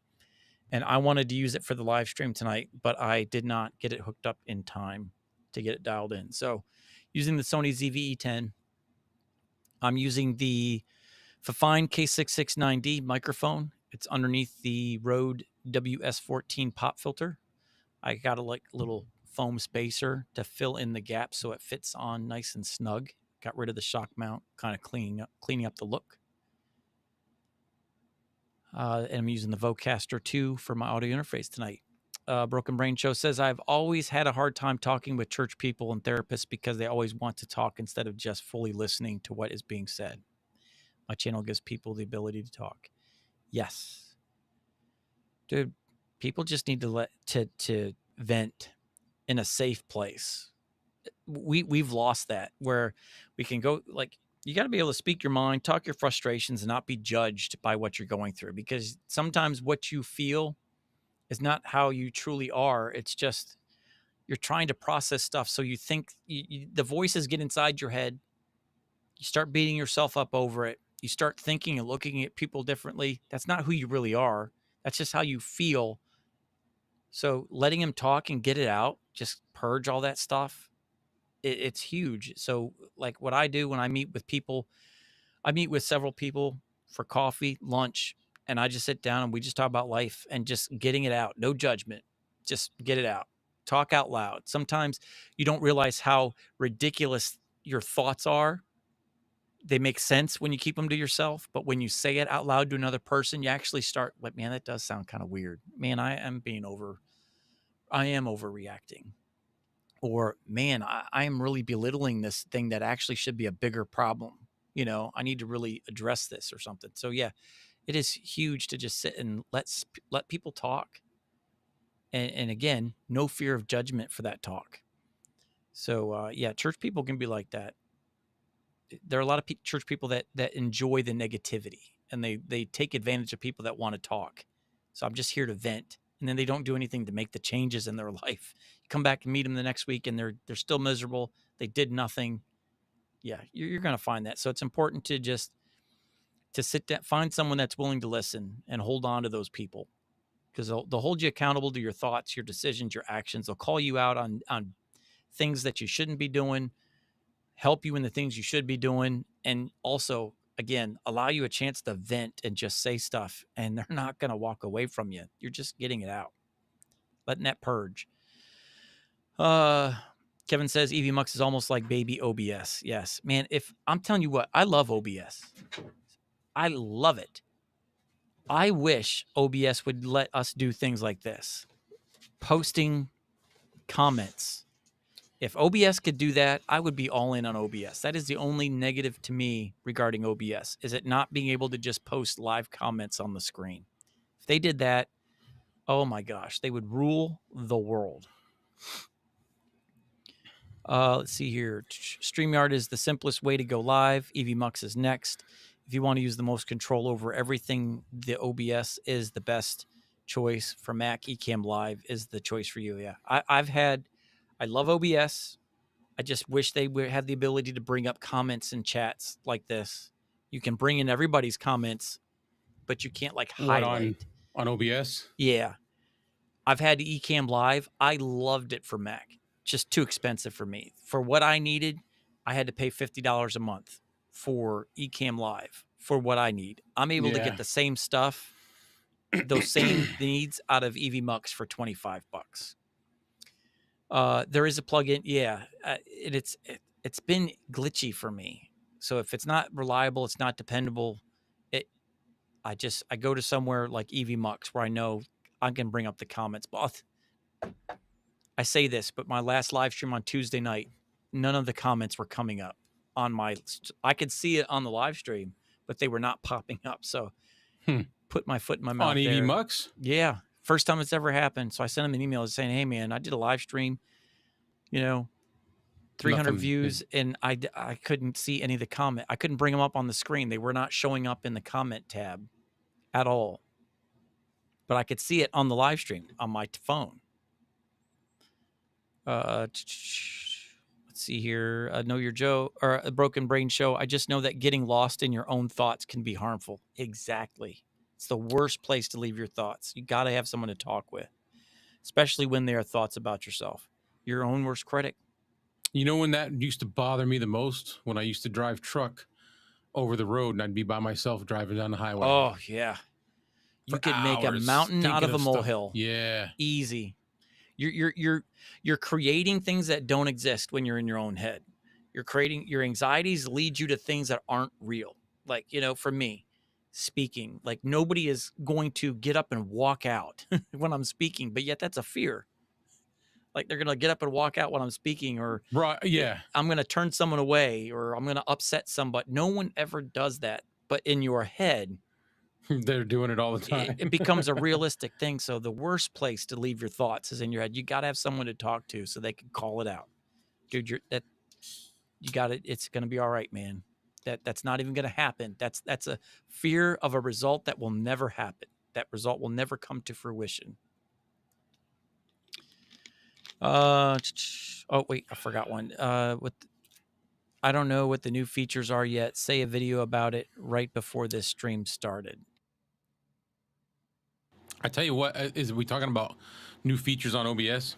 And I wanted to use it for the live stream tonight, but I did not get it hooked up in time to get it dialed in. So using the Sony ZV-E10, I'm using the Fifine K669D microphone. It's underneath the Rode WS14 pop filter. I got a little foam spacer to fill in the gap so it fits on nice and snug. Got rid of the shock mount, kind of cleaning up the look. And I'm using the Vocaster 2 for my audio interface tonight. Broken Brain Show says, I've always had a hard time talking with church people and therapists because they always want to talk instead of just fully listening to what is being said. My channel gives people the ability to talk. Yes. Dude, people just need to vent in a safe place. We've lost that, where we can go, like, you got to be able to speak your mind, talk your frustrations, and not be judged by what you're going through, because sometimes what you feel is not how you truly are. It's just you're trying to process stuff. So you think the voices get inside your head. You start beating yourself up over it. You start thinking and looking at people differently. That's not who you really are. That's just how you feel. So letting him talk and get it out, just purge all that stuff. It's huge. So like what I do when I meet with people, I meet with several people for coffee, lunch, and I just sit down and we just talk about life and just getting it out. No judgment. Just get it out. Talk out loud. Sometimes you don't realize how ridiculous your thoughts are. They make sense when you keep them to yourself, but when you say it out loud to another person, you actually start like, man, that does sound kind of weird. Man, I am overreacting. Or, man, I am really belittling this thing that actually should be a bigger problem. I need to really address this or something. So yeah, it is huge to just sit and let people talk. And again, no fear of judgment for that talk. So yeah, church people can be like that. There are a lot of church people that enjoy the negativity, and they take advantage of people that want to talk. So I'm just here to vent and then they don't do anything to make the changes in their life. You come back and meet them the next week, and they're still miserable. They did nothing. Yeah, you're going to find that. So it's important to sit down, find someone that's willing to listen, and hold on to those people, because they'll hold you accountable to your thoughts, your decisions, your actions. They'll call you out on things that you shouldn't be doing, help you in the things you should be doing, and also, again, allow you a chance to vent and just say stuff, and they're not going to walk away from you. You're just getting it out, letting that purge. Kevin says EV Mux is almost like baby OBS. Yes, man. If I'm telling you what, I love OBS. I love it. I wish OBS would let us do things like this, posting comments. If OBS could do that, I would be all in on OBS. That is the only negative to me regarding OBS, is it not being able to just post live comments on the screen. If they did that, oh my gosh, they would rule the world. Let's see here. StreamYard is the simplest way to go live. EV Mux is next. If you want to use the most control over everything, the OBS is the best choice for Mac. Ecamm Live is the choice for you. Yeah, I love OBS. I just wish they would have the ability to bring up comments and chats like this. You can bring in everybody's comments, but you can't like highlight. On OBS? Yeah. I've had Ecamm Live. I loved it for Mac. Just too expensive for me. For what I needed, I had to pay $50 a month for Ecamm Live for what I need. I'm able to get the same stuff, those same needs out of EV Mux for $25. There is a plugin. Yeah. It's been glitchy for me. So if it's not reliable, it's not dependable. I go to somewhere like EV Mux where I know I can bring up the comments. But I say this, but my last live stream on Tuesday night, none of the comments were coming up on I could see it on the live stream, but they were not popping up. So put my foot in my mouth on EV Mux. Yeah. First time it's ever happened. So I sent him an email saying, hey man, I did a live stream, 300 views, and I couldn't see any of the comment. I couldn't bring them up on the screen. They were not showing up in the comment tab at all, but I could see it on the live stream on my phone. Let's see here. Know Your Joe, or a Broken Brain Show. I just know that getting lost in your own thoughts can be harmful. Exactly. It's the worst place to leave your thoughts. You got to have someone to talk with, especially when they are thoughts about yourself. Your own worst critic. You know when that used to bother me the most? When I used to drive truck over the road and I'd be by myself driving down the highway. Oh, yeah. You could make a mountain out of a molehill. Yeah. Easy. You're creating things that don't exist when you're in your own head. You're creating, your anxieties lead you to things that aren't real. Like, for me, speaking, like nobody is going to get up and walk out when I'm speaking, but yet that's a fear. Like they're going to get up and walk out when I'm speaking, or right, yeah, I'm going to turn someone away, or I'm going to upset somebody. No one ever does that. But in your head, they're doing it all the time. It becomes a realistic thing. So the worst place to leave your thoughts is in your head. You got to have someone to talk to so they can call it out. Dude, you got it. It's going to be all right, man. That's not even going to happen. That's a fear of a result that will never happen. That result will never come to fruition. Oh wait, I forgot one. I don't know what the new features are yet. Say a video about it right before this stream started. I tell you what, is we talking about new features on OBS?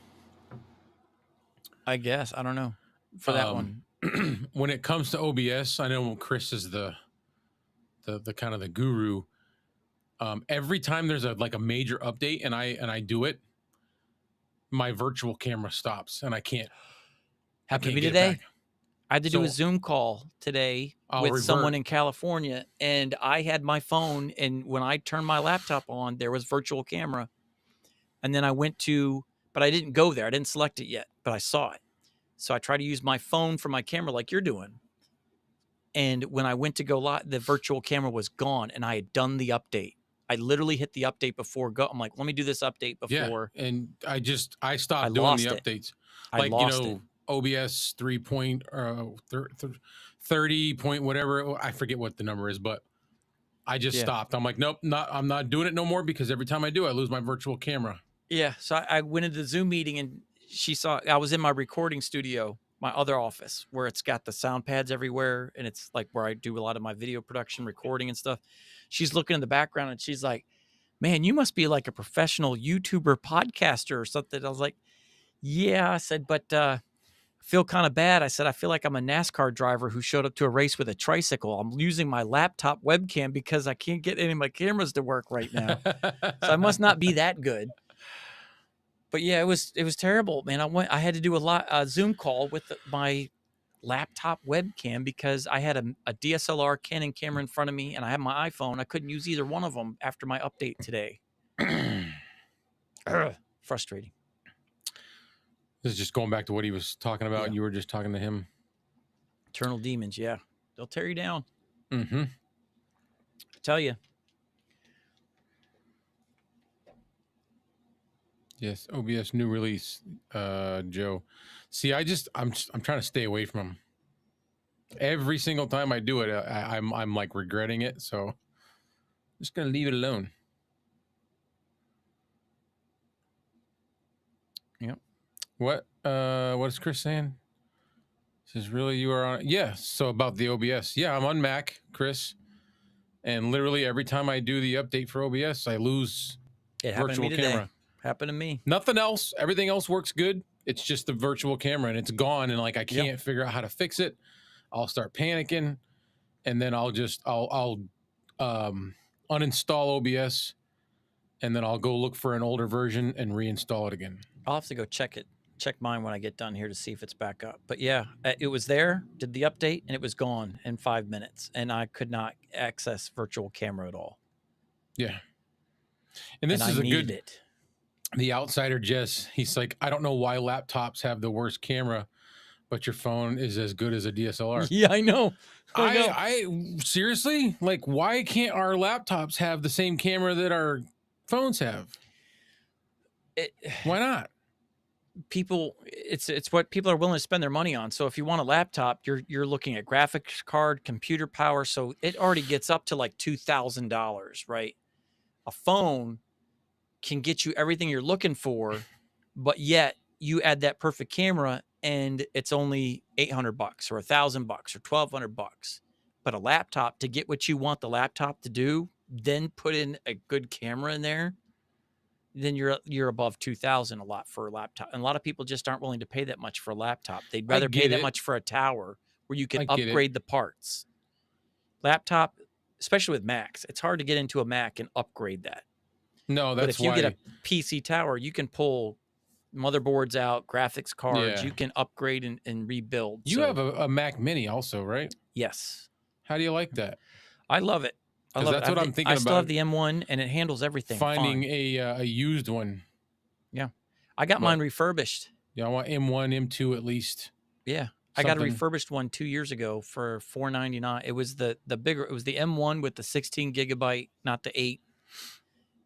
I guess. I don't know. For that one. When it comes to OBS, I know Chris is the kind of the guru. Every time there's a major update and I do it, my virtual camera stops and I can't. Happened to me today. I had to do a Zoom call today with someone in California, and I had my phone, and when I turned my laptop on, there was virtual camera. And then I went to, but I didn't go there. I didn't select it yet, but I saw it. So I tried to use my phone for my camera like you're doing. And when I went to go live, the virtual camera was gone, and I had done the update. I literally hit the update before go. I'm like, let me do this update before. Yeah, and I stopped doing the updates. I lost it. OBS 30 point whatever, I forget what the number is, but I just stopped. I'm like, nope, I'm not doing it no more, because every time I do, I lose my virtual camera. Yeah. So I went into the Zoom meeting and she saw I was in my recording studio, my other office, where it's got the sound pads everywhere. And it's like where I do a lot of my video production, recording and stuff. She's looking in the background and she's like, man, you must be like a professional YouTuber podcaster or something. I was like, yeah. I said, but I feel kind of bad. I said, I feel like I'm a NASCAR driver who showed up to a race with a tricycle. I'm using my laptop webcam because I can't get any of my cameras to work right now. So I must not be that good. But yeah, it was terrible, man. I had to do a Zoom call with my laptop webcam because I had a DSLR Canon camera in front of me and I had my iPhone. I couldn't use either one of them after my update today. Frustrating. This is just going back to what he was talking about. Yeah. You were just talking to him. Eternal demons, yeah. They'll tear you down. Mm-hmm. I tell you. Yes, OBS new release, Joe. See, I'm trying to stay away from them. Every single time I do it, I'm like regretting it. So I'm just gonna leave it alone. Yep. What is Chris saying? Says really you are on? Yeah. So about the OBS, yeah, I'm on Mac, Chris, and literally every time I do the update for OBS, I lose It happened to me virtual today. camera. Happened to me. Nothing else. Everything else works good. It's just the virtual camera and it's gone, and like I can't figure out how to fix it. I'll start panicking, and then I'll uninstall OBS, and then I'll go look for an older version and reinstall it again. I'll have to go check mine when I get done here to see if it's back up. But yeah, it was there, did the update, and it was gone in 5 minutes. And I could not access virtual camera at all. Yeah. And this is I needed it. The outsider Jess, he's like, I don't know why laptops have the worst camera, but your phone is as good as a DSLR. Yeah, I know. I seriously, like, why can't our laptops have the same camera that our phones have? Why not? It's what people are willing to spend their money on. So if you want a laptop, you're looking at graphics card, computer power. So it already gets up to like $2,000, right? A phone can get you everything you're looking for, but yet you add that perfect camera and it's only $800 or $1,000 or $1,200. But a laptop, to get what you want the laptop to do, then put in a good camera in there, then you're above 2,000 a lot for a laptop. And a lot of people just aren't willing to pay that much for a laptop. They'd rather pay that much for a tower where you can upgrade the parts. Laptop, especially with Macs, it's hard to get into a Mac and upgrade that. No, that's but if you get a PC tower, you can pull motherboards out, graphics cards. You can upgrade and rebuild. You have a Mac Mini also, right? Yes. How do you like that? I love it. I love that's what I'm thinking about. I still have the M1 and it handles everything. Finding a used one. Yeah. I got mine refurbished. Yeah, I want M1, M2 at least. Yeah. I got a refurbished one 2 years ago for $499. It was the bigger, it was the M1 with the 16 gigabyte, not the 8.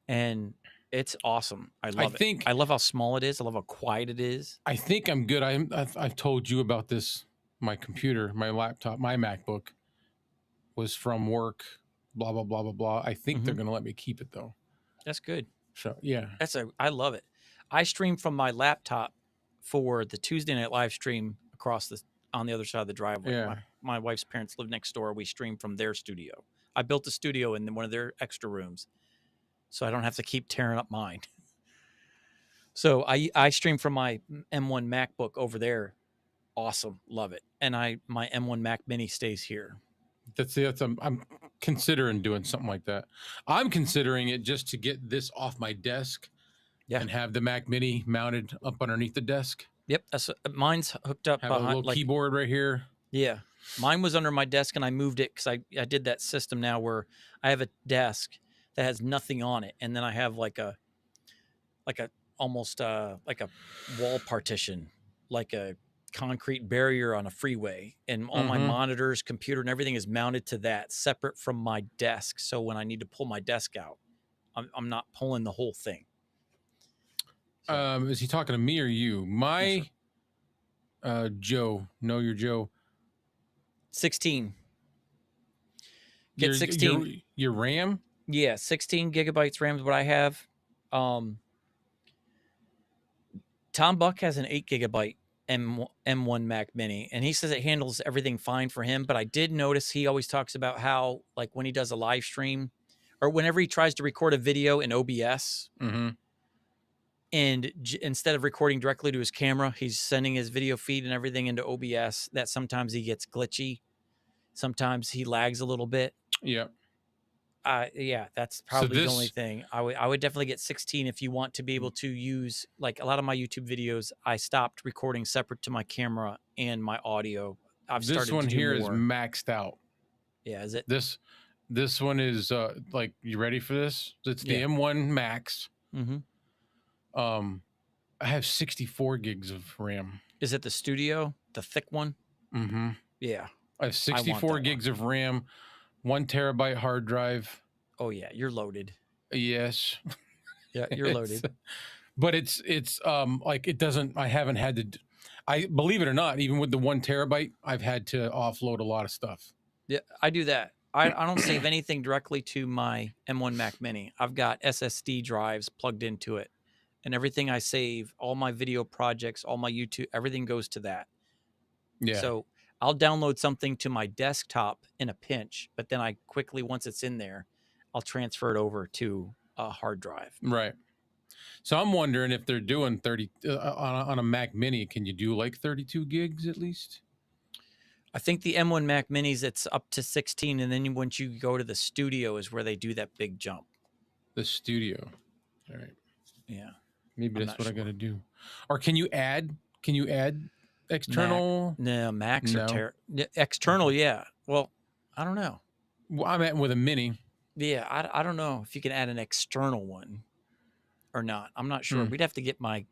And it's awesome. I love it. I love how small it is. I love how quiet it is. I think I'm good. I've told you about this. My computer, my laptop, my MacBook was from work. Blah blah blah blah blah. I think they're gonna let me keep it though. That's good. So yeah, I love it. I stream from my laptop for the Tuesday night live stream on the other side of the driveway. Yeah. My wife's parents live next door. We stream from their studio. I built a studio in one of their extra rooms, so I don't have to keep tearing up mine. So I stream from my M1 MacBook over there. Awesome, love it. And my M1 Mac Mini stays here. I'm considering doing something like that. I'm considering it just to get this off my desk, and have the Mac Mini mounted up underneath the desk. Yep, mine's hooked up. Have a little keyboard right here. Yeah, mine was under my desk, and I moved it because I did that system now where I have a desk that has nothing on it, and then I have almost like a wall partition, like a concrete barrier on a freeway, and all my monitors, computer, and everything is mounted to that, separate from my desk. So when I need to pull my desk out, I'm not pulling the whole thing. So. Is he talking to me or you? My Joe, know your Joe. 16. Get 16. Your RAM? Yeah, 16 gigabytes RAM is what I have. Tom Buck has an 8 GB M1 Mac Mini, and he says it handles everything fine for him. But I did notice he always talks about how, like, when he does a live stream or whenever he tries to record a video in OBS, Mm-hmm. and instead of recording directly to his camera, he's sending his video feed and everything into OBS. That sometimes he gets glitchy, sometimes he lags a little bit. Yeah. Yeah, that's So probably the only this thing. I would definitely get 16 if you want to be able to use, like, a lot of my YouTube videos. I stopped recording separate to my camera and my audio. I've this started to one do here is more. maxed out. Yeah, is it? This one is like, you ready for this? It's the Yeah. M1 Max. Mm-hmm. I have 64 gigs of RAM. Is it the studio, the thick one? Mm-hmm. Yeah. I have 64 gigs of RAM, 1 terabyte hard drive. Oh yeah, you're loaded. Yes. Yeah, you're loaded. But it's like, it doesn't, I haven't had to, I believe it or not, even with the 1 terabyte, I've had to offload a lot of stuff. Yeah, I do that. I don't save anything directly to my M1 Mac Mini. I've got SSD drives plugged into it, and everything I save, all my video projects, all my YouTube, everything goes to that. Yeah. So I'll download something to my desktop in a pinch, but then I quickly, once it's in there, I'll transfer it over to a hard drive. Right. So I'm wondering if they're doing 30 on a Mac Mini. Can you do like 32 gigs at least? I think the M1 Mac Minis, it's up to 16, and then once you go to the studio is where they do that big jump. The studio. All right. Yeah. Maybe that's what I got to do. Or can you add external? Macs No. are external. Yeah. Well, I don't know. Well, I'm at with a Mini. Yeah. I don't know if you can add an external one or not. I'm not sure. We'd have to get my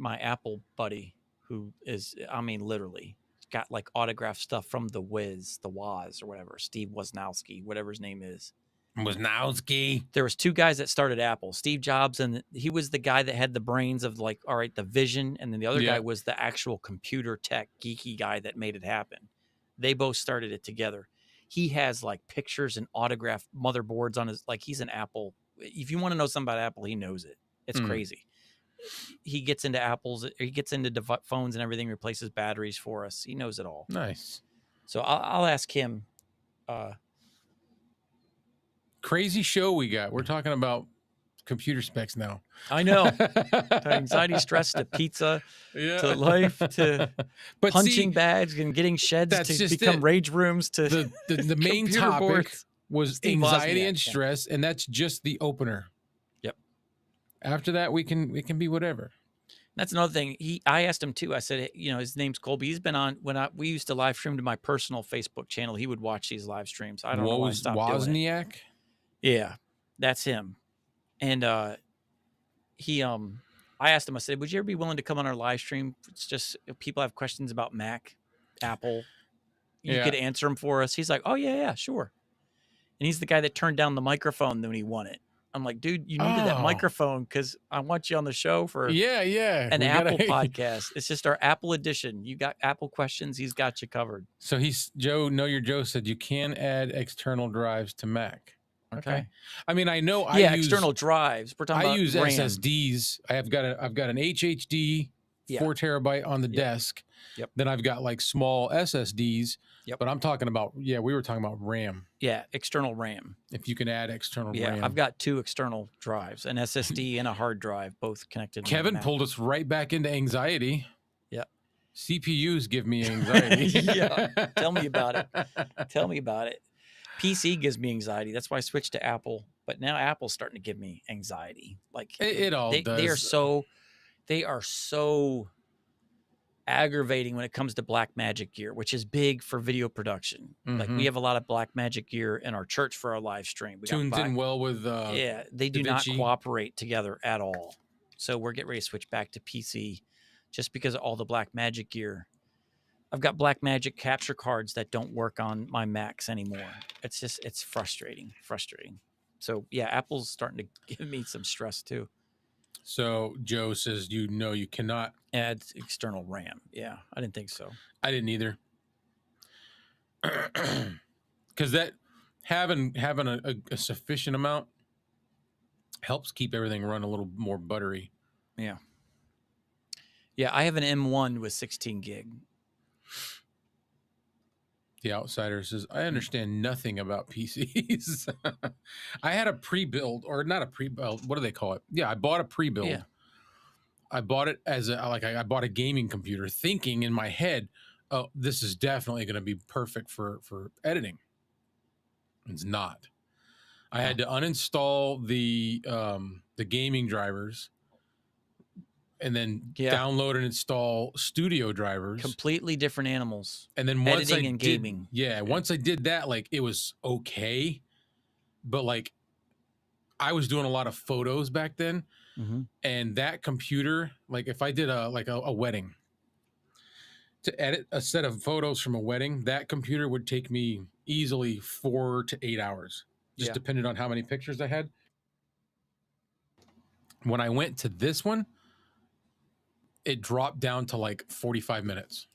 Apple buddy, who is, I mean, literally got like autographed stuff from the Woz or whatever, Steve Wozniacki, whatever his name is. Wozniacki. There was 2 guys that started Apple, Steve Jobs, and he was the guy that had the brains of, like, all right, the vision, and then the other guy was the actual computer tech geeky guy that made it happen. They both started it together. He has like pictures and autographed motherboards on his, like, he's an Apple. If you want to know something about Apple, he knows it. It's crazy. He gets into he gets into phones and everything, replaces batteries for us. He knows it all. Nice. So I'll ask him. Crazy show we got. We're talking about computer specs now. I know. Anxiety, stress, to pizza, to life, to punching bags and getting sheds to become rage rooms, to the main topic boards. was Steve anxiety Wozniak, and stress, and that's just the opener. Yep. After that, we can be whatever. That's another thing. I asked him too. I said, his name's Colby. He's been on we used to live stream to my personal Facebook channel. He would watch these live streams. I don't know why I stopped doing it. Wozniak? Yeah, that's him. And I asked him, I said, would you ever be willing to come on our live stream? It's just, if people have questions about Mac, Apple, you could answer them for us. He's like, oh yeah, sure. And he's the guy that turned down the microphone when he won it. I'm like, dude, you needed that microphone because I want you on the show for an Apple podcast. It's just our Apple edition. You got Apple questions, he's got you covered. So Know Your Joe said you can add external drives to Mac. Okay. I mean, I know I use external drives. We're talking about use RAM. SSDs. I've got an HHD 4 terabyte on the desk. Yep. Then I've got like small SSDs. Yep. But I'm talking about, we were talking about RAM. Yeah, external RAM. If you can add external RAM. Yeah, I've got 2 external drives, an SSD and a hard drive, both connected. Kevin pulled us right back into anxiety. Yep. CPUs give me anxiety. Yeah. Tell me about it. PC gives me anxiety. That's why I switched to Apple. But now Apple's starting to give me anxiety. Like it all does. They are so aggravating when it comes to Blackmagic gear, which is big for video production. Like we have a lot of Blackmagic gear in our church for our live stream. Tunes in well with they do not cooperate together at all. So we're getting ready to switch back to PC just because of all the Blackmagic gear. I've got Blackmagic capture cards that don't work on my Macs anymore. It's frustrating. So yeah, Apple's starting to give me some stress too. So Joe says, you cannot add external RAM. Yeah, I didn't think so. I didn't either. Because that having a sufficient amount helps keep everything run a little more buttery. Yeah. Yeah, I have an M1 with 16 gig. The outsider says, I Mm. understand nothing about PCs. I had a pre-build, or not a pre-build. What do they call it? Yeah, I bought a pre-build. Yeah. I bought it as a I bought a gaming computer, thinking in my head, oh, this is definitely going to be perfect for editing. It's not. I had to uninstall the gaming drivers and then Yeah. download and install studio drivers. Completely different animals. And then once Editing I and did, gaming. once I did that, like it was okay, but like I was doing a lot of photos back then, Mm-hmm. and that computer, like if I did a wedding, to edit a set of photos from a wedding, that computer would take me easily 4 to 8 hours, just Yeah. depending on how many pictures I had. When I went to this one, it dropped down to like 45 minutes.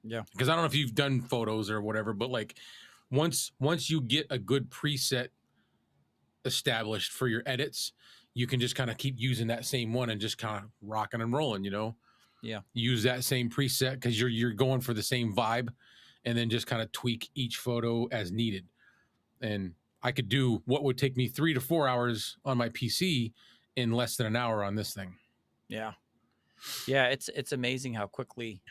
Yeah. Because I don't know if you've done photos or whatever, but like once you get a good preset established for your edits, you can just kind of keep using that same one and just kind of rocking and rolling, you know? Yeah. Use that same preset because you're going for the same vibe, and then just kind of tweak each photo as needed. And I could do what would take me 3 to 4 hours on my PC in less than an hour on this thing. Yeah. Yeah. It's amazing how quickly,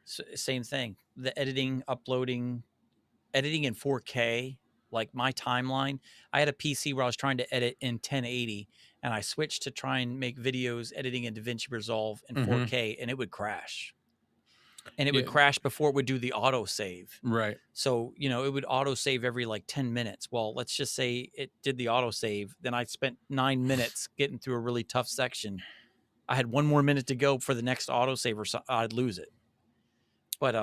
same thing. The editing, uploading, editing in 4K, like my timeline. I had a PC where I was trying to edit in 1080, and I switched to try and make videos editing in DaVinci Resolve in 4K, and it would crash. And it would Yeah, crash before it would do the auto save. right. So, it would auto save every like 10 minutes. Well, let's just say it did the auto save. Then I spent 9 minutes getting through a really tough section. I had 1 more minute to go for the next auto save, or so I'd lose it. But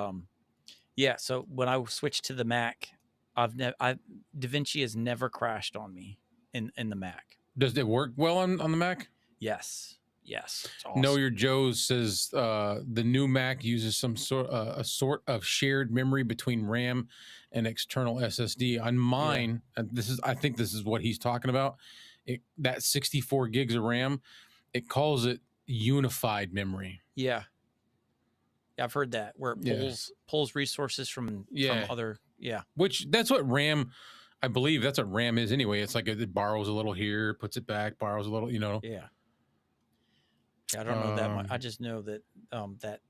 yeah. So when I switched to the Mac, DaVinci has never crashed on me in the Mac. Does it work well on the Mac? Yes. Yes. It's awesome. Know Your Joe says the new Mac uses some sort a sort of shared memory between RAM and external SSD. On mine, I think this is what he's talking about. That 64 gigs of RAM, it calls it unified memory. Yeah. I've heard that, where it pulls resources from other. Yeah. Which that's what RAM, I believe that's what RAM is anyway. It's like it borrows a little here, puts it back, borrows a little, Yeah. I don't know that much. I just know that that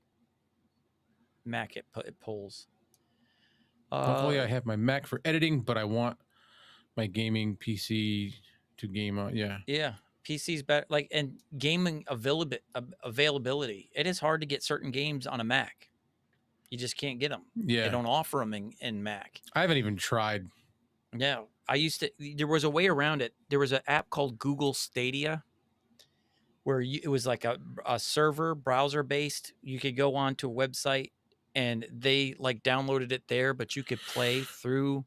Mac it pulls. Hopefully I have my Mac for editing, but I want my gaming PC to game on. Yeah. Yeah. PC's better, like, and gaming availability. It is hard to get certain games on a Mac. You just can't get them. Yeah. They don't offer them in Mac. I haven't even tried. No, there was a way around it. There was an app called Google Stadia, where it was like a server browser based. You could go on to a website and they like downloaded it there, but you could play through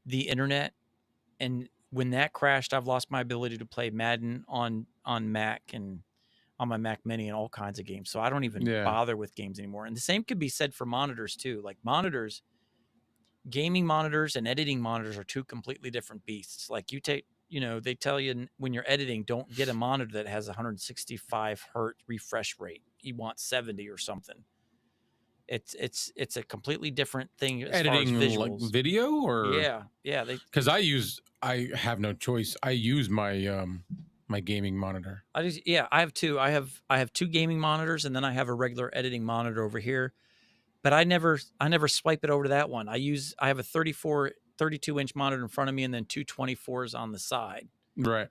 the internet. And when that crashed, I've lost my ability to play Madden on Mac and on my Mac Mini and all kinds of games. So I don't even bother with games anymore. And the same could be said for monitors too. Like monitors, gaming monitors and editing monitors are two completely different beasts. Like they tell you when you're editing, don't get a monitor that has 165 hertz refresh rate. You want 70 or something. It's a completely different thing as Editing far as visuals. like video or yeah because I have no choice. I use my my gaming monitor. I have two. I have two gaming monitors, and then I have a regular editing monitor over here. But I never swipe it over to that one. I have a 32-inch monitor in front of me, and then two 24s on the side. Right.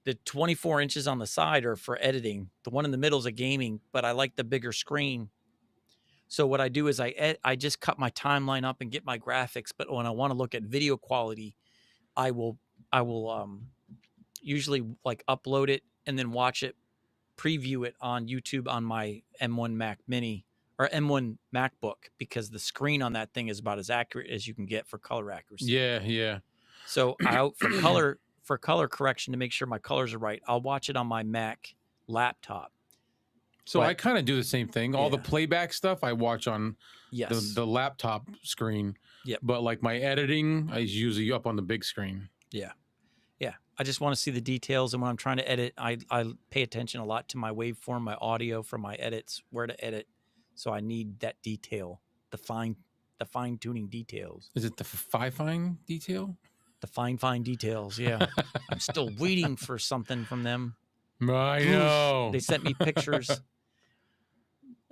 The 24 inches on the side are for editing. The one in the middle is a gaming, but I like the bigger screen. So what I do is I just cut my timeline up and get my graphics. But when I want to look at video quality, I will usually like upload it and then watch it, preview it on YouTube on my M1 Mac Mini or M1 MacBook, because the screen on that thing is about as accurate as you can get for color accuracy. Yeah. So for color correction, to make sure my colors are right, I'll watch it on my Mac laptop. So I kind of do the same thing. All the playback stuff I watch on the laptop screen. Yep. But like my editing, I usually up on the big screen. Yeah. I just want to see the details. And when I'm trying to edit, I pay attention a lot to my waveform, my audio for my edits, where to edit. So I need that detail, the fine tuning details, Is it the fine detail? the fine details. Yeah. I'm still waiting for something from them. I Oof. know. They sent me pictures.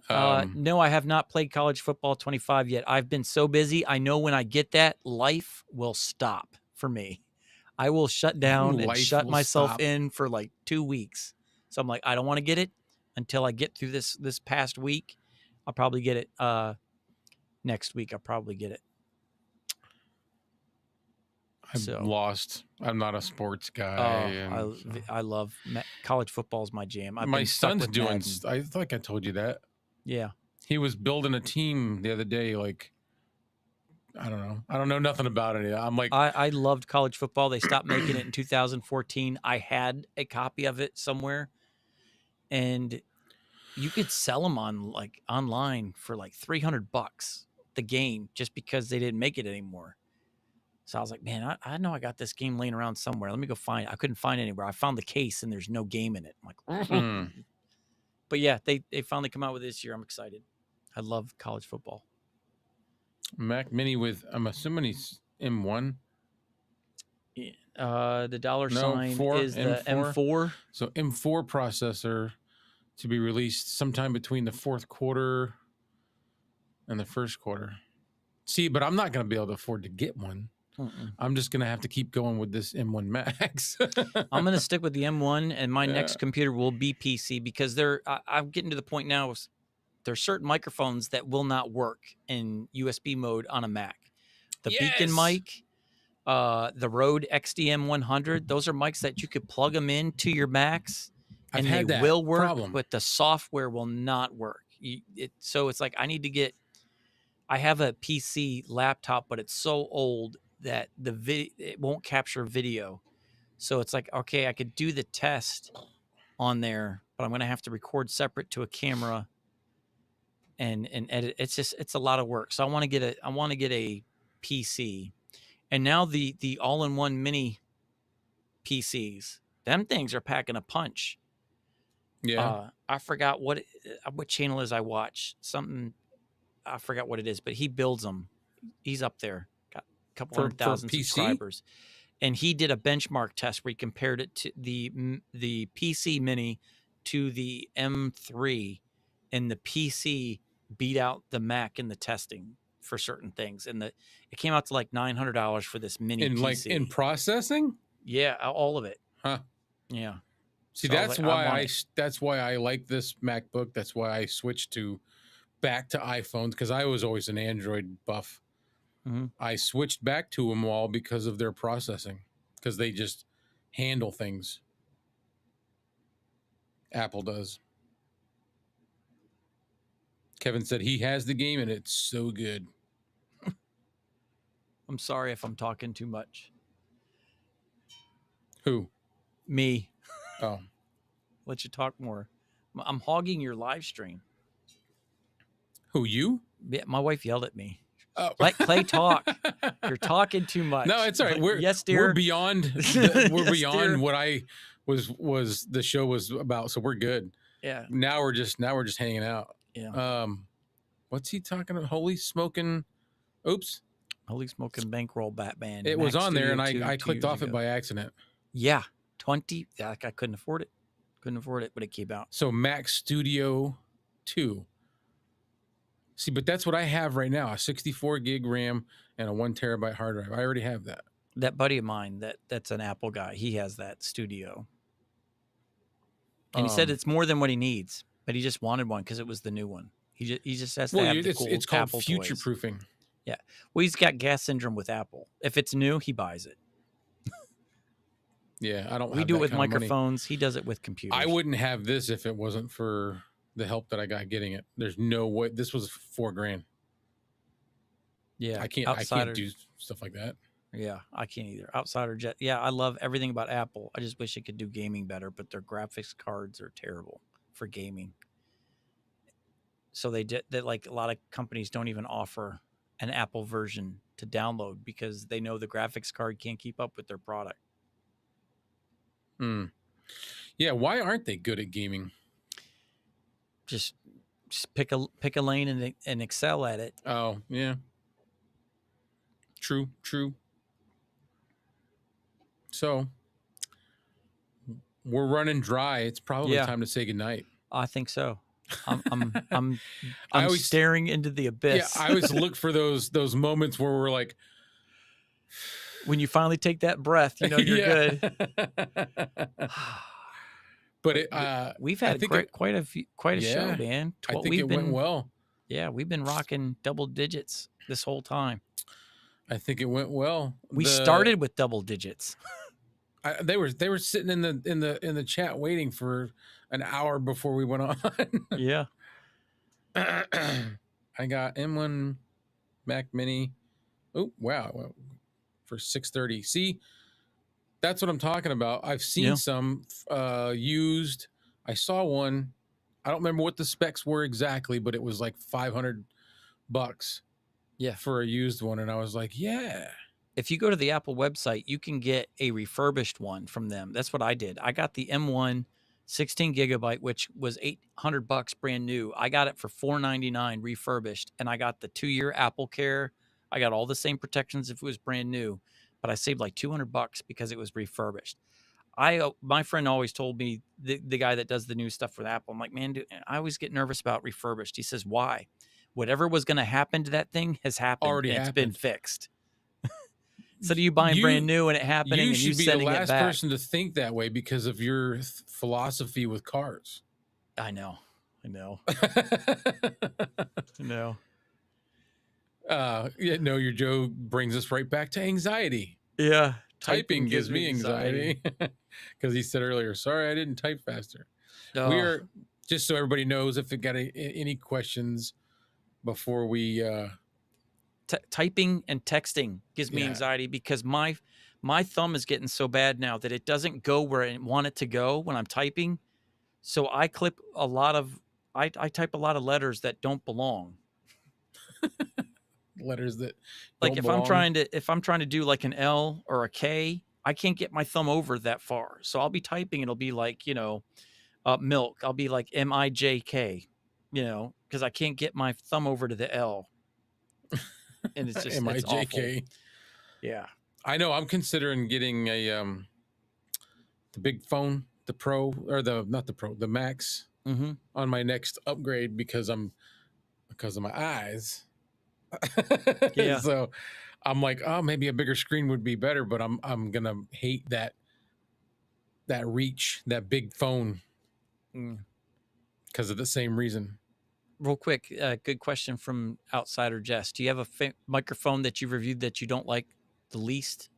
Um, No, I have not played college football 25 yet. I've been so busy. I know when I get that, life will stop for me. I will shut down and Life shut will myself stop. in for like 2 weeks. So I'm like, I don't want to get it until I get through this past week. I'll probably get it next week. I'll probably get it. I'm So lost. I'm not a sports guy. I love college football is my jam. I've My been stuck son's with doing. Madden. I think I told you that. Yeah. He was building a team the other day. Like, I don't know. I don't know nothing about it. I'm like, I loved college football. They stopped making it in 2014. I had a copy of it somewhere, and you could sell them on like online for like $300 the game just because they didn't make it anymore. So I was like, man, I know I got this game laying around somewhere. Let me go find it. I couldn't find it anywhere. I found the case and there's no game in it. I'm like, but yeah, they finally come out with it this year. I'm excited. I love college football. Mac Mini with. I'm assuming he's M1. The dollar No, sign 4, is the M4. M4. So M4 processor to be released sometime between the fourth quarter and the first quarter. See, but I'm not going to be able to afford to get one. I'm just going to have to keep going with this M1 Max. I'm going to stick with the M1, and my next computer will be PC because I'm getting to the point now. There's certain microphones that will not work in USB mode on a Mac. The Beacon mic, the Rode XDM 100, those are mics that you could plug them into your Macs, and they will work, but the software will not work. So it's like I have a PC laptop, but it's so old that it won't capture video. So it's like, okay, I could do the test on there, but I'm going to have to record separate to a camera and edit. It's a lot of work. So I want to get a PC. And now the all-in-one mini PCs, them things are packing a punch. Yeah. I forgot what channel is I watch. Something, I forgot what it is, but he builds them. He's up there. Got a couple 100,000 subscribers. And he did a benchmark test where he compared it to the PC Mini to the M3, and the PC beat out the Mac in the testing for certain things. And it came out to like $900 for this mini PC. Like in processing? Yeah, all of it. Huh. Yeah. See, so that's why I like this MacBook. That's why I switched back to iPhones, because I was always an Android buff. Mm-hmm. I switched back to them all because of their processing, because they just handle things. Apple does. Kevin said he has the game and it's so good. I'm sorry if I'm talking too much. Who? Me. Oh. Let you talk more. I'm hogging your live stream. Who, you? Yeah, my wife yelled at me. Oh. Let Clay talk. You're talking too much. No, it's all right. Yes, dear. We're beyond. We're beyond dear. What I was. The show was about. So we're good. Yeah. Now we're just hanging out. Yeah. What's he talking about? Holy smoking. Oops. Holy smoking bankroll Batman. It was on there, and I clicked off it by accident. Yeah. 20. I couldn't afford it. But it came out. So Mac Studio 2. See, but that's what I have right now, a 64 gig RAM and a 1 terabyte hard drive. I already have that. That buddy of mine, that's an Apple guy, he has that Studio. And he said it's more than what he needs, but he just wanted one because it was the new one. He just has to have the cool it's called Apple future-proofing. Yeah. Well, he's got gas syndrome with Apple. If it's new, he buys it. Yeah, I don't. We do it with microphones. He does it with computers. I wouldn't have this if it wasn't for the help that I got getting it. There's no way. This was $4,000. Yeah, I can't do stuff like that. Yeah, I can't either. Outsider Jet. Yeah, I love everything about Apple. I just wish it could do gaming better, but their graphics cards are terrible for gaming. So they like a lot of companies don't even offer an Apple version to download because they know the graphics card can't keep up with their product. Mm. Yeah, why aren't they good at gaming? Just pick a lane and excel at it. Oh, yeah. True, true. So we're running dry. It's probably Yeah, time to say goodnight. I think so. I'm I'm I'm I I'm always, staring into the yeah, abyss. I always look for those moments where we're like, When you finally take that breath, you know you're yeah. good. But But it, we've I had think it, quite a show, yeah, man. I think We've it went been well. we've been rocking double digits this whole time. I think it went well. We started with double digits. They were sitting in the chat waiting for an hour before we went on. Yeah. I got M1 Mac Mini. Oh wow, for 630. See, that's what I'm talking about. I've seen Yeah. some used. I saw one. I don't remember what the specs were exactly, but it was like $500 Yeah. for a used one, and I was like, yeah. If you go to the Apple website, you can get a refurbished one from them. That's what I did. I got the M1 16 gigabyte, which was $800 brand new. I got it for $499 refurbished, and I got the 2-year Apple Care. I got all the same protections if it was brand new, but I saved like $200 because it was refurbished. My friend always told me, the guy that does the new stuff with Apple, I'm like, man, dude, I always get nervous about refurbished. He says, why? Whatever was going to happen to that thing has happened, Already and it's been happened. fixed. So do you buying brand new and it happening You and you should be the sending it last back? person to think that way because of your philosophy with cars. I know. I know. Yeah, no, your Joe brings us right back to anxiety. Yeah. Typing gives me anxiety because he said earlier, sorry, I didn't type faster. Oh. We are, just so everybody knows, if they got any questions before we typing and texting gives me anxiety because my thumb is getting so bad now that it doesn't go where I want it to go when I'm typing. So I clip a lot of I type a lot of letters that don't belong. letters that Like don't if belong. I'm trying to do like an L or a K, I can't get my thumb over that far. So I'll be typing, it'll be like, milk. I'll be like MIJK, because I can't get my thumb over to the L. And it's just it's awful. Yeah. I know. I'm considering getting a the big phone, the Pro, or the Max on my next upgrade because of my eyes. Yeah. So I'm like, oh, maybe a bigger screen would be better, but I'm gonna hate that reach, that big phone, because of the same reason. Real quick, good question from Outsider Jess. Do you have a microphone that you've reviewed that you don't like the least?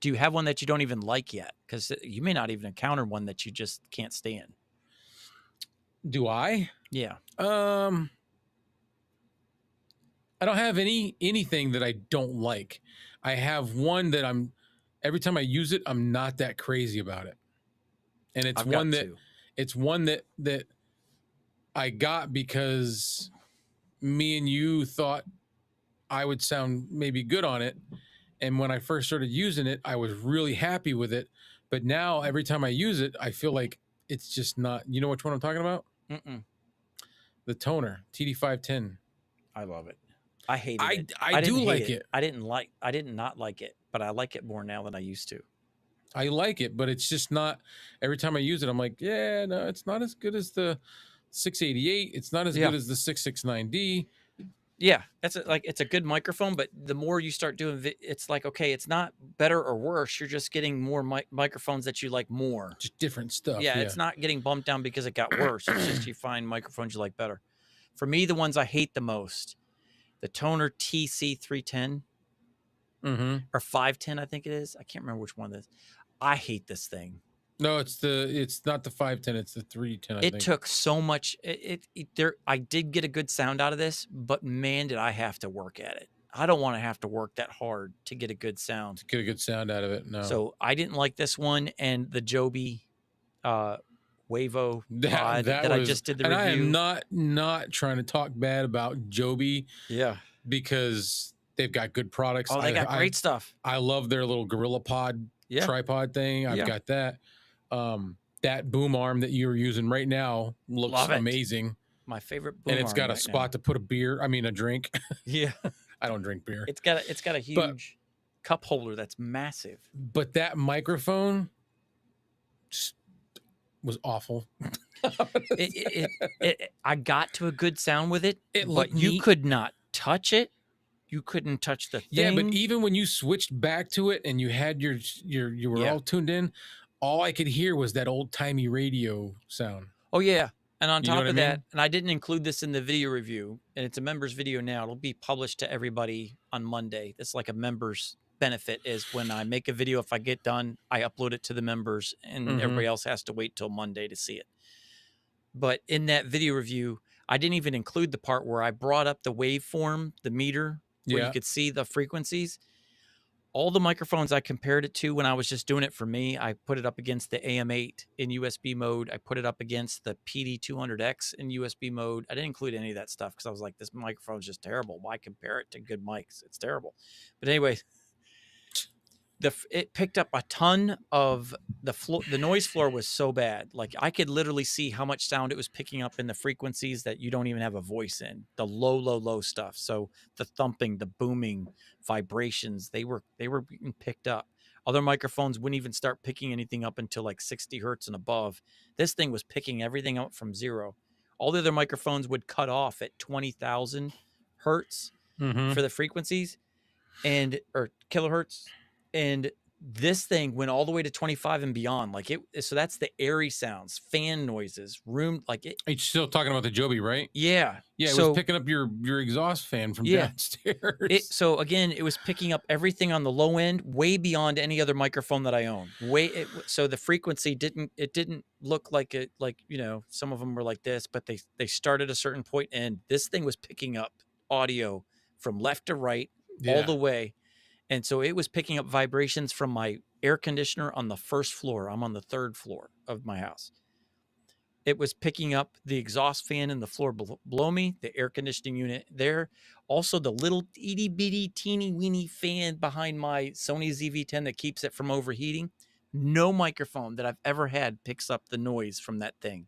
Do you have one that you don't even like yet? Because you may not even encounter one that you just can't stand. Do I? Yeah. I don't have anything that I don't like. I have one that every time I use it, I'm not that crazy about it. And it's one that I got because me and you thought I would sound maybe good on it. And when I first started using it, I was really happy with it. But now every time I use it, I feel like it's just not, you know which one I'm talking about? The Toner TD510. I love it. I hated it. I do like it. I didn't not like it, but I like it more now than I used to. I like it, but it's just not, every time I use it, I'm like, yeah, no, it's not as good as the 688. It's not as good as the 669D. Yeah, it's a good microphone, but the more you start doing it's like, okay, it's not better or worse. You're just getting more microphones that you like more. Just different stuff. Yeah, it's not getting bumped down because it got worse. It's just you find microphones you like better. For me, the ones I hate the most, the Toner TC310 or 510, I think it is. I can't remember which one it is. I hate this thing. No, it's not the 510, it's the 310. It took so much. I did get a good sound out of this, but man, did I have to work at it. I don't want to have to work that hard to get a good sound. To get a good sound out of it, no. So I didn't like this one, and the Joby Wavo pod that I just did the review. And I am not trying to talk bad about Joby. Yeah. Because they've got good products. Oh, they got great stuff. I love their little Gorilla Pod tripod thing. I've got that. That boom arm that you're using right now looks Love it. amazing. My favorite And boom it's arm got a right spot now. to put a drink. Yeah. I don't drink beer. It's got a But huge cup holder that's massive. but that microphone just was awful. I got to a good sound with it, It but looked you neat. could not touch it. You couldn't touch the Yeah, but thing. even when you switched back to it and you had you were Yeah. all tuned in, all I could hear was that old timey radio sound. Oh yeah. And on You know top what I of that, mean? and I didn't include this in the video review, and it's a members video now. It'll be published to everybody on Monday. It's like a members benefit is when I make a video, if I get done, I upload it to the members and everybody else has to wait till Monday to see it. But in that video review, I didn't even include the part where I brought up the waveform, the meter, where you Yeah. could see the frequencies. All the microphones I compared it to when I was just doing it for me, I put it up against the AM8 in USB mode. I put it up against the PD200X in USB mode. I didn't include any of that stuff because I was like, this microphone is just terrible. Why compare it to good mics? It's terrible. But anyway, it picked up a ton of the noise floor was so bad. Like I could literally see how much sound it was picking up in the frequencies that you don't even have a voice in, the low stuff. So the thumping, the booming, vibrations, they were being picked up. Other microphones wouldn't even start picking anything up until like 60 hertz and above. This thing was picking everything up from zero. All the other microphones would cut off at 20,000 hertz for the frequencies or kilohertz, and this thing went all the way to 25 and beyond. Like so that's the airy sounds, fan noises, room, like it. You're still talking about the Joby, right? Yeah. Yeah, it so, was picking up your exhaust fan from downstairs. So again, it was picking up everything on the low end, way beyond any other microphone that I own. So the frequency didn't look like it, like, some of them were like this, but they started a certain point, and this thing was picking up audio from left to right all the way. And so it was picking up vibrations from my air conditioner on the first floor. I'm on the third floor of my house. It was picking up the exhaust fan in the floor below me, the air conditioning unit there. Also, the little itty bitty teeny weeny fan behind my Sony ZV-10 that keeps it from overheating. No microphone that I've ever had picks up the noise from that thing.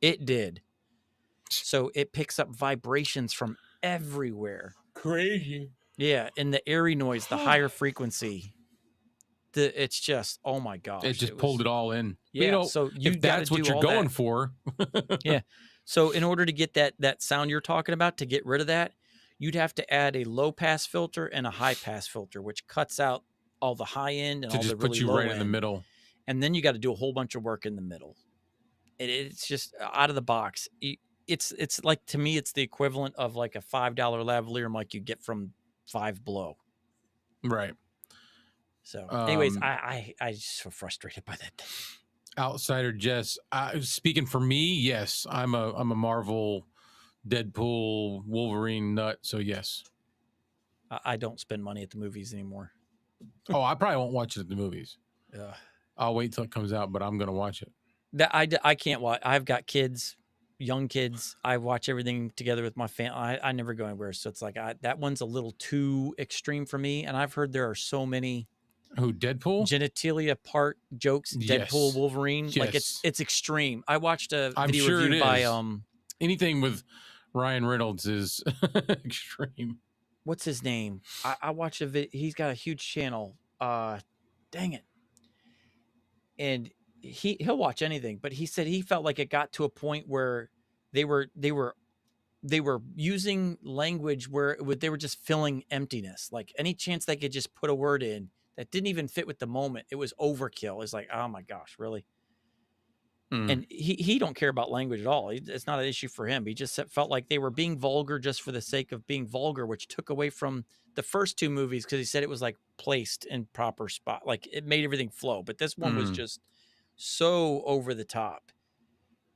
It did. So it picks up vibrations from everywhere. Crazy. Yeah, and the airy noise, the higher frequency, it's just, oh my gosh. It just pulled it all in. Yeah, so if that's what you're going for. Yeah. So in order to get that sound you're talking about, to get rid of that, you'd have to add a low pass filter and a high pass filter, which cuts out all the high end and all the really low end. To just put you right in the middle. And then you got to do a whole bunch of work in the middle. It's just out of the box. It's like, to me, it's the equivalent of like a $5 lavalier mic you get from Five Below. Right. So anyways, I just so frustrated by that thing. Outsider Jess, speaking for me, yes, I'm a Marvel, Deadpool, Wolverine nut. So yes, I don't spend money at the movies anymore. Oh, I probably won't watch it at the movies. Yeah, I'll wait till it comes out, but I'm gonna watch it. I can't watch. I've got kids, young kids. I watch everything together with my family. I never go anywhere, so it's like that one's a little too extreme for me. And I've heard there are so many. Who, Deadpool? Genitalia part jokes, Deadpool, Wolverine. Yes. Like it's extreme. I watched a video sure review by anything with Ryan Reynolds is extreme. What's his name? I watched a video. He's got a huge channel. Dang it. And he'll watch anything, but he said he felt like it got to a point where they were using language where they were just filling emptiness. Like any chance they could just put a word in that didn't even fit with the moment, it was overkill. It's like, oh my gosh, really? And he don't care about language at all. It's not an issue for him. He just felt like they were being vulgar just for the sake of being vulgar, which took away from the first two movies, because he said it was like placed in proper spot. Like it made everything flow. But this one was just so over the top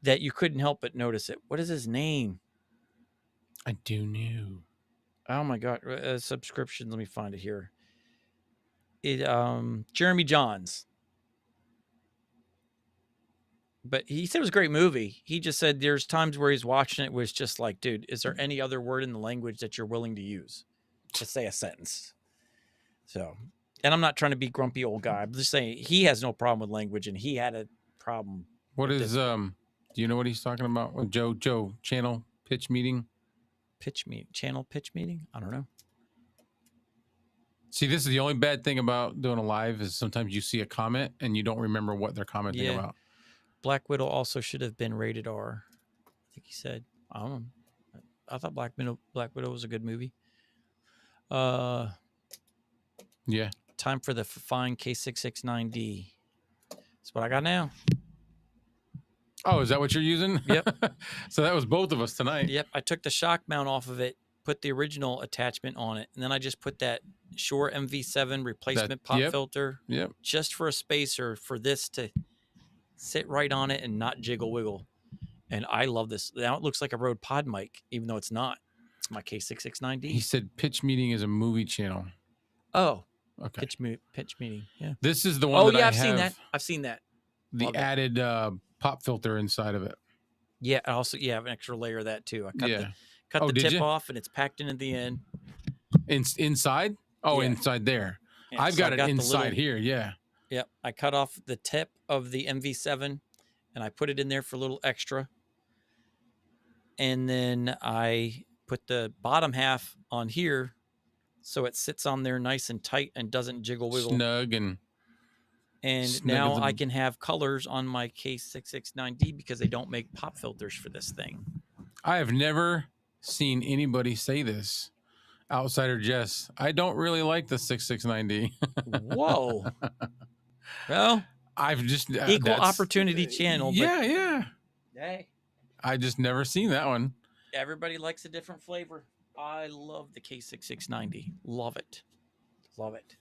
that you couldn't help but notice it. What is his name? I do know. Oh my God. Subscription. Let me find it here. Jeremy Johns. But he said it was a great movie. He just said there's times where he's watching it was just like, dude, is there any other word in the language that you're willing to use to say a sentence? So, and I'm not trying to be grumpy old guy. I'm just saying he has no problem with language, and he had a problem. What with is this do you know what he's talking about? With Joe channel pitch meeting? channel pitch meeting? I don't know. See, this is the only bad thing about doing a live is sometimes you see a comment and you don't remember what they're commenting Yeah. about. Black Widow also should have been rated R. I think he said. I don't know. I thought Black Widow was a good movie. Yeah. Time for the fine K669D. That's what I got now. Oh, is that what you're using? Yep. So that was both of us tonight. Yep. I took the shock mount off of it, put the original attachment on it, and then I just put that Shure MV7 replacement pop filter Yep. just for a spacer for this to sit right on it and not jiggle wiggle. And I love this. Now it looks like a Rode Pod mic, even though it's not. It's my K669D. He said pitch meeting is a movie channel. Oh, okay. Pitch meeting. Yeah. This is the one. Oh, yeah, I've seen that. I've seen that. The Love added pop filter inside of it. Yeah. Also, yeah, I have an extra layer of that too. I cut Oh, the did tip you? off, and it's packed in at the end. Inside? Oh, Yeah. inside there. Yeah, I've so got I it got the inside little- here. Yeah. Yep. I cut off the tip of the MV7, and I put it in there for a little extra. And then I put the bottom half on here, so it sits on there nice and tight and doesn't jiggle wiggle. Snug and now I can have colors on my K669D because they don't make pop filters for this thing. I have never seen anybody say this. Outsider Jess, I don't really like the 669D. Whoa. Well, I've just equal opportunity channel. Yeah, yeah. Hey, I just never seen that one. everybody likes a different flavor. I love the K669D. Love it. Love it.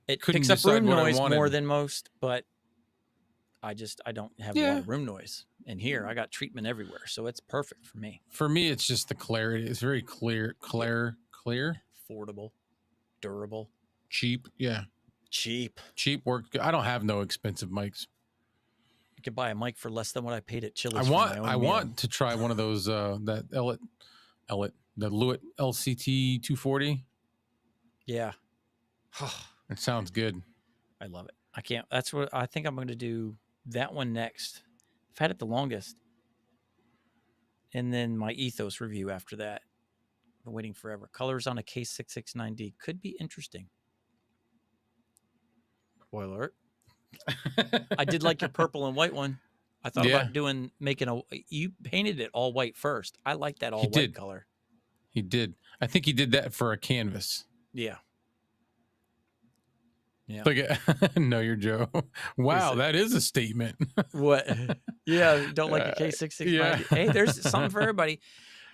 It couldn't picks up decide room what I noise wanted. more than most, but I don't have a lot of room noise. And here I got treatment everywhere, so it's perfect for me. For me, it's just the clarity. It's very clear, Affordable, durable, cheap. Yeah, cheap. cheap work. I don't have no expensive mics. You could buy a mic for less than what I paid at Chili's. I want to try one of those that the Lewitt LCT 240. Yeah. It sounds good. I love it. I can't. That's what I think I'm going to do. That one next. I've had it the longest. And then my Ethos review after that. Been waiting forever. Colors on a K669D could be interesting. Spoiler alert. I did like your purple and white one. I thought about you painted it all white first. I like that all white color. He did. I think he did that for a canvas. Yeah. Yeah. Look at Know Your Joe. Wow, that is a statement. What? Yeah, don't like a K669. Yeah. Hey, there's something for everybody.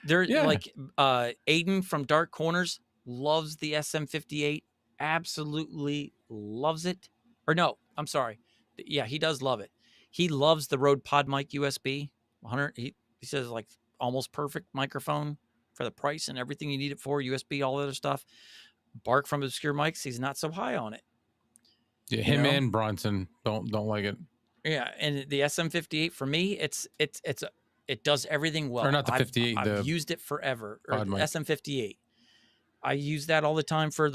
There's like Aiden from Dark Corners loves the SM58. Absolutely loves it. Or no, I'm sorry. Yeah, he does love it. He loves the Rode Pod Mic USB 100. He says like almost perfect microphone for the price and everything you need it for, USB, all that other stuff. Bark from Obscure Mics, he's not so high on it. Yeah, him and Bronson don't like it. Yeah, and the SM58 for me, it does everything well. Or not the 58. I've used it forever. Or Pod mic. SM58. I use that all the time for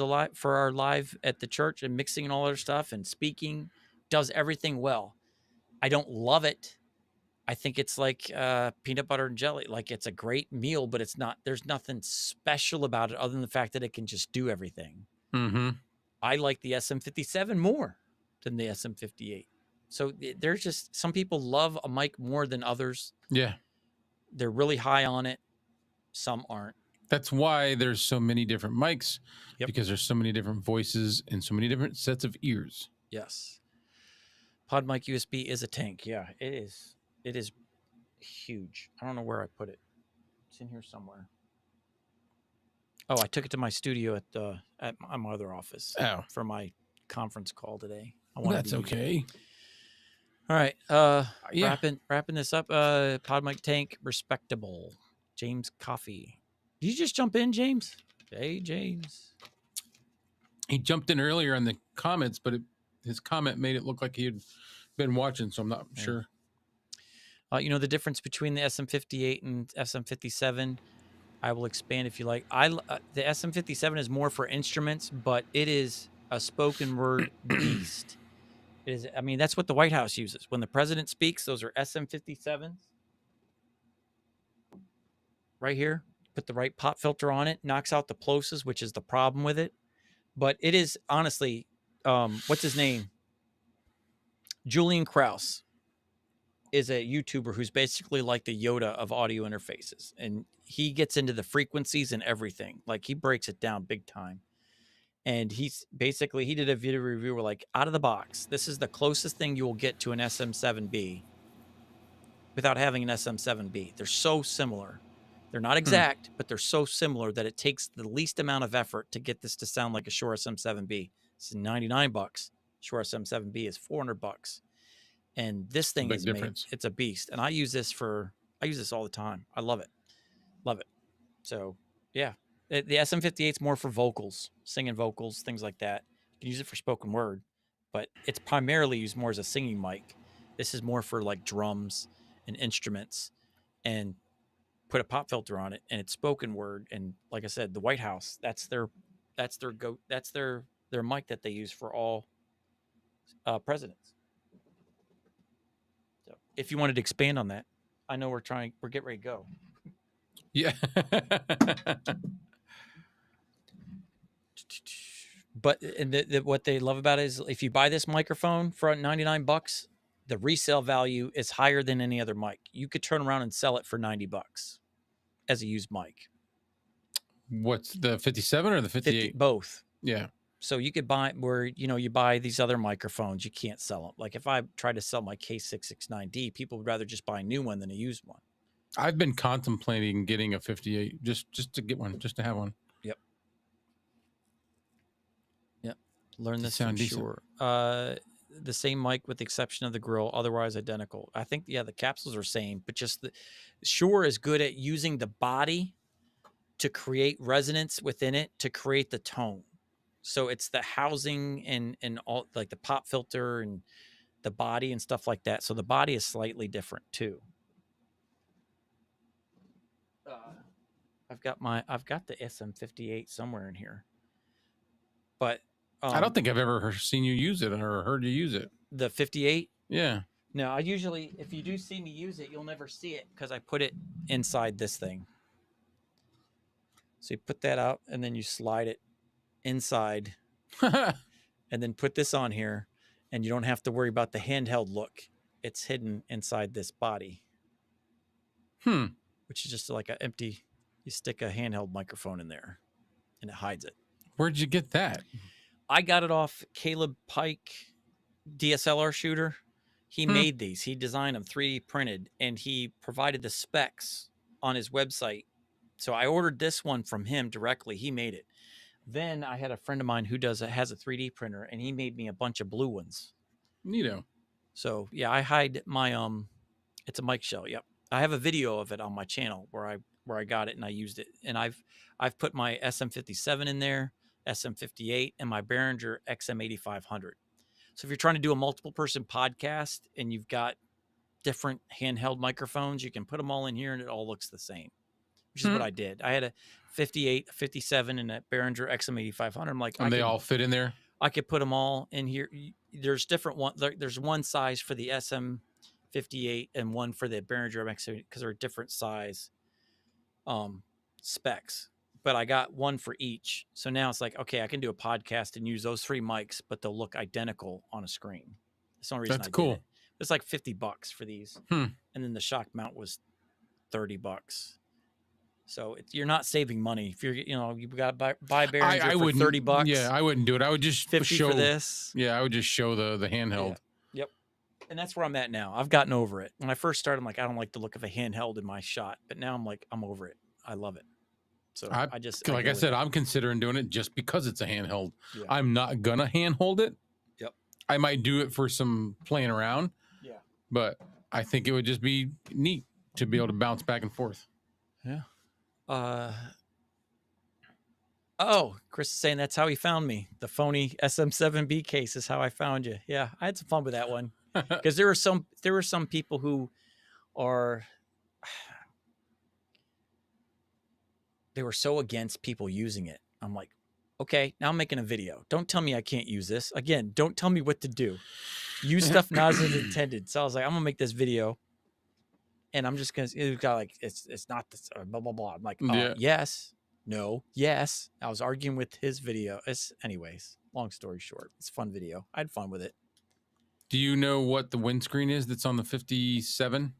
our live at the church and mixing and all other stuff and speaking. Does everything well. I don't love it. I think it's like peanut butter and jelly. Like it's a great meal, but it's not. There's nothing special about it other than the fact that it can just do everything. Mm-hmm. I like the SM57 more than the SM58. So there's just some people love a mic more than others. Yeah. They're really high on it. Some aren't. That's why there's so many different mics, Yep. because there's so many different voices and so many different sets of ears. Yes. Pod mic USB is a tank. Yeah, it is. It is huge. I don't know where I put it. It's in here somewhere. Oh, I took it to my studio at my other office for my conference call today. That's okay. All right. Wrapping this up. Pod mic tank, respectable. James Coffee. Did you just jump in, James? Hey, James. He jumped in earlier in the comments, but his comment made it look like he had been watching, so I'm not sure. You know the difference between the SM58 and SM57. I will expand if you like. The SM57 is more for instruments, but it is a spoken word beast. I mean, that's what the White House uses. When the president speaks, those are SM57s right here. Put the right pop filter on it, knocks out the plosives, which is the problem with it. But it is honestly, what's his name? Julian Krause is a YouTuber who's basically like the Yoda of audio interfaces. And he gets into the frequencies and everything. Like he breaks it down big time. And he's basically, he did a video review where like out of the box, this is the closest thing you will get to an SM7B without having an SM7B. They're so similar. They're not exact, but they're so similar that it takes the least amount of effort to get this to sound like a Shure SM7B. It's $99. Shure SM7B is $400. And this thing is made, it's a beast. And I use this all the time. I love it. Love it. So yeah, the SM58 is more for vocals, singing vocals, things like that. You can use it for spoken word, but it's primarily used more as a singing mic. This is more for like drums and instruments, and put a pop filter on it, and it's spoken word. And like I said, the White House, that's their mic that they use for all presidents. So if you wanted to expand on that, I know we're getting ready to go. Yeah. But what they love about it is if you buy this microphone for $99, the resale value is higher than any other mic. You could turn around and sell it for $90 as a used mic. What's the 57 or the 58? Both. Yeah. So you could buy where, you buy these other microphones, you can't sell them. Like if I try to sell my K669D, people would rather just buy a new one than a used one. I've been contemplating getting a 58 just to get one, just to have one. Yep. Learn this from Shure. The same mic with the exception of the grill, otherwise identical. I think, the capsules are same, but just the Shure is good at using the body to create resonance within it to create the tone. So it's the housing and all like the pop filter and the body and stuff like that. So the body is slightly different too. I've got the SM58 somewhere in here, but I don't think I've ever seen you use it or heard you use it. The 58? Yeah. No, I usually, if you do see me use it, you'll never see it because I put it inside this thing. So you put that out and then you slide it inside and then put this on here, and you don't have to worry about the handheld look. It's hidden inside this body. Which is just like an empty, you stick a handheld microphone in there and it hides it. Where'd you get that? I got it off Caleb Pike DSLR shooter. He made these. He designed them 3D printed, and he provided the specs on his website. So I ordered this one from him directly. He made it. Then I had a friend of mine who has a 3D printer, and he made me a bunch of blue ones. Neato. So yeah, I hide my it's a mic shell. Yep, I have a video of it on my channel where I got it and I used it, and I've put my SM57 in there, SM58, and my Behringer XM8500. So if you're trying to do a multiple person podcast and you've got different handheld microphones, you can put them all in here and it all looks the same, which is what I did. I had a 58, a 57, and a Behringer XM8500. I'm like, and they all fit in there. I could put them all in here. There's different one. There's one size for the SM58 and one for the Behringer XM because they're different size specs. But I got one for each. So now it's like, okay, I can do a podcast and use those 3 mics, but they'll look identical on a screen. That's the only reason I did it. It's like $50 for these. And then the shock mount was $30. So you're not saving money. If you're, you got to buy Behringer for $30. Yeah, I wouldn't do it. I would just 50 show for this. Yeah, I would just show the handheld. Yeah. Yep. And that's where I'm at now. I've gotten over it. When I first started, I'm like, I don't like the look of a handheld in my shot. But now I'm like, I'm over it. I love it. So I just, like I said, I'm considering doing it just because it's a handheld. Yeah. I'm not gonna handhold it. Yep. I might do it for some playing around. Yeah. But I think it would just be neat to be able to bounce back and forth. Yeah. Chris is saying that's how he found me. The phony SM7B case is how I found you. Yeah, I had some fun with that one because there were some people who are. They were so against people using it. I'm like, okay, now I'm making a video. Don't tell me I can't use this. Again, don't tell me what to do. use stuff not as intended. So I was like, I'm gonna make this video, and I'm just gonna. It got like it's not this blah blah blah. I'm like, Yeah. yes, no, yes. I was arguing with his video. Anyways. Long story short, it's a fun video. I had fun with it. Do you know what the windscreen is that's on the 57?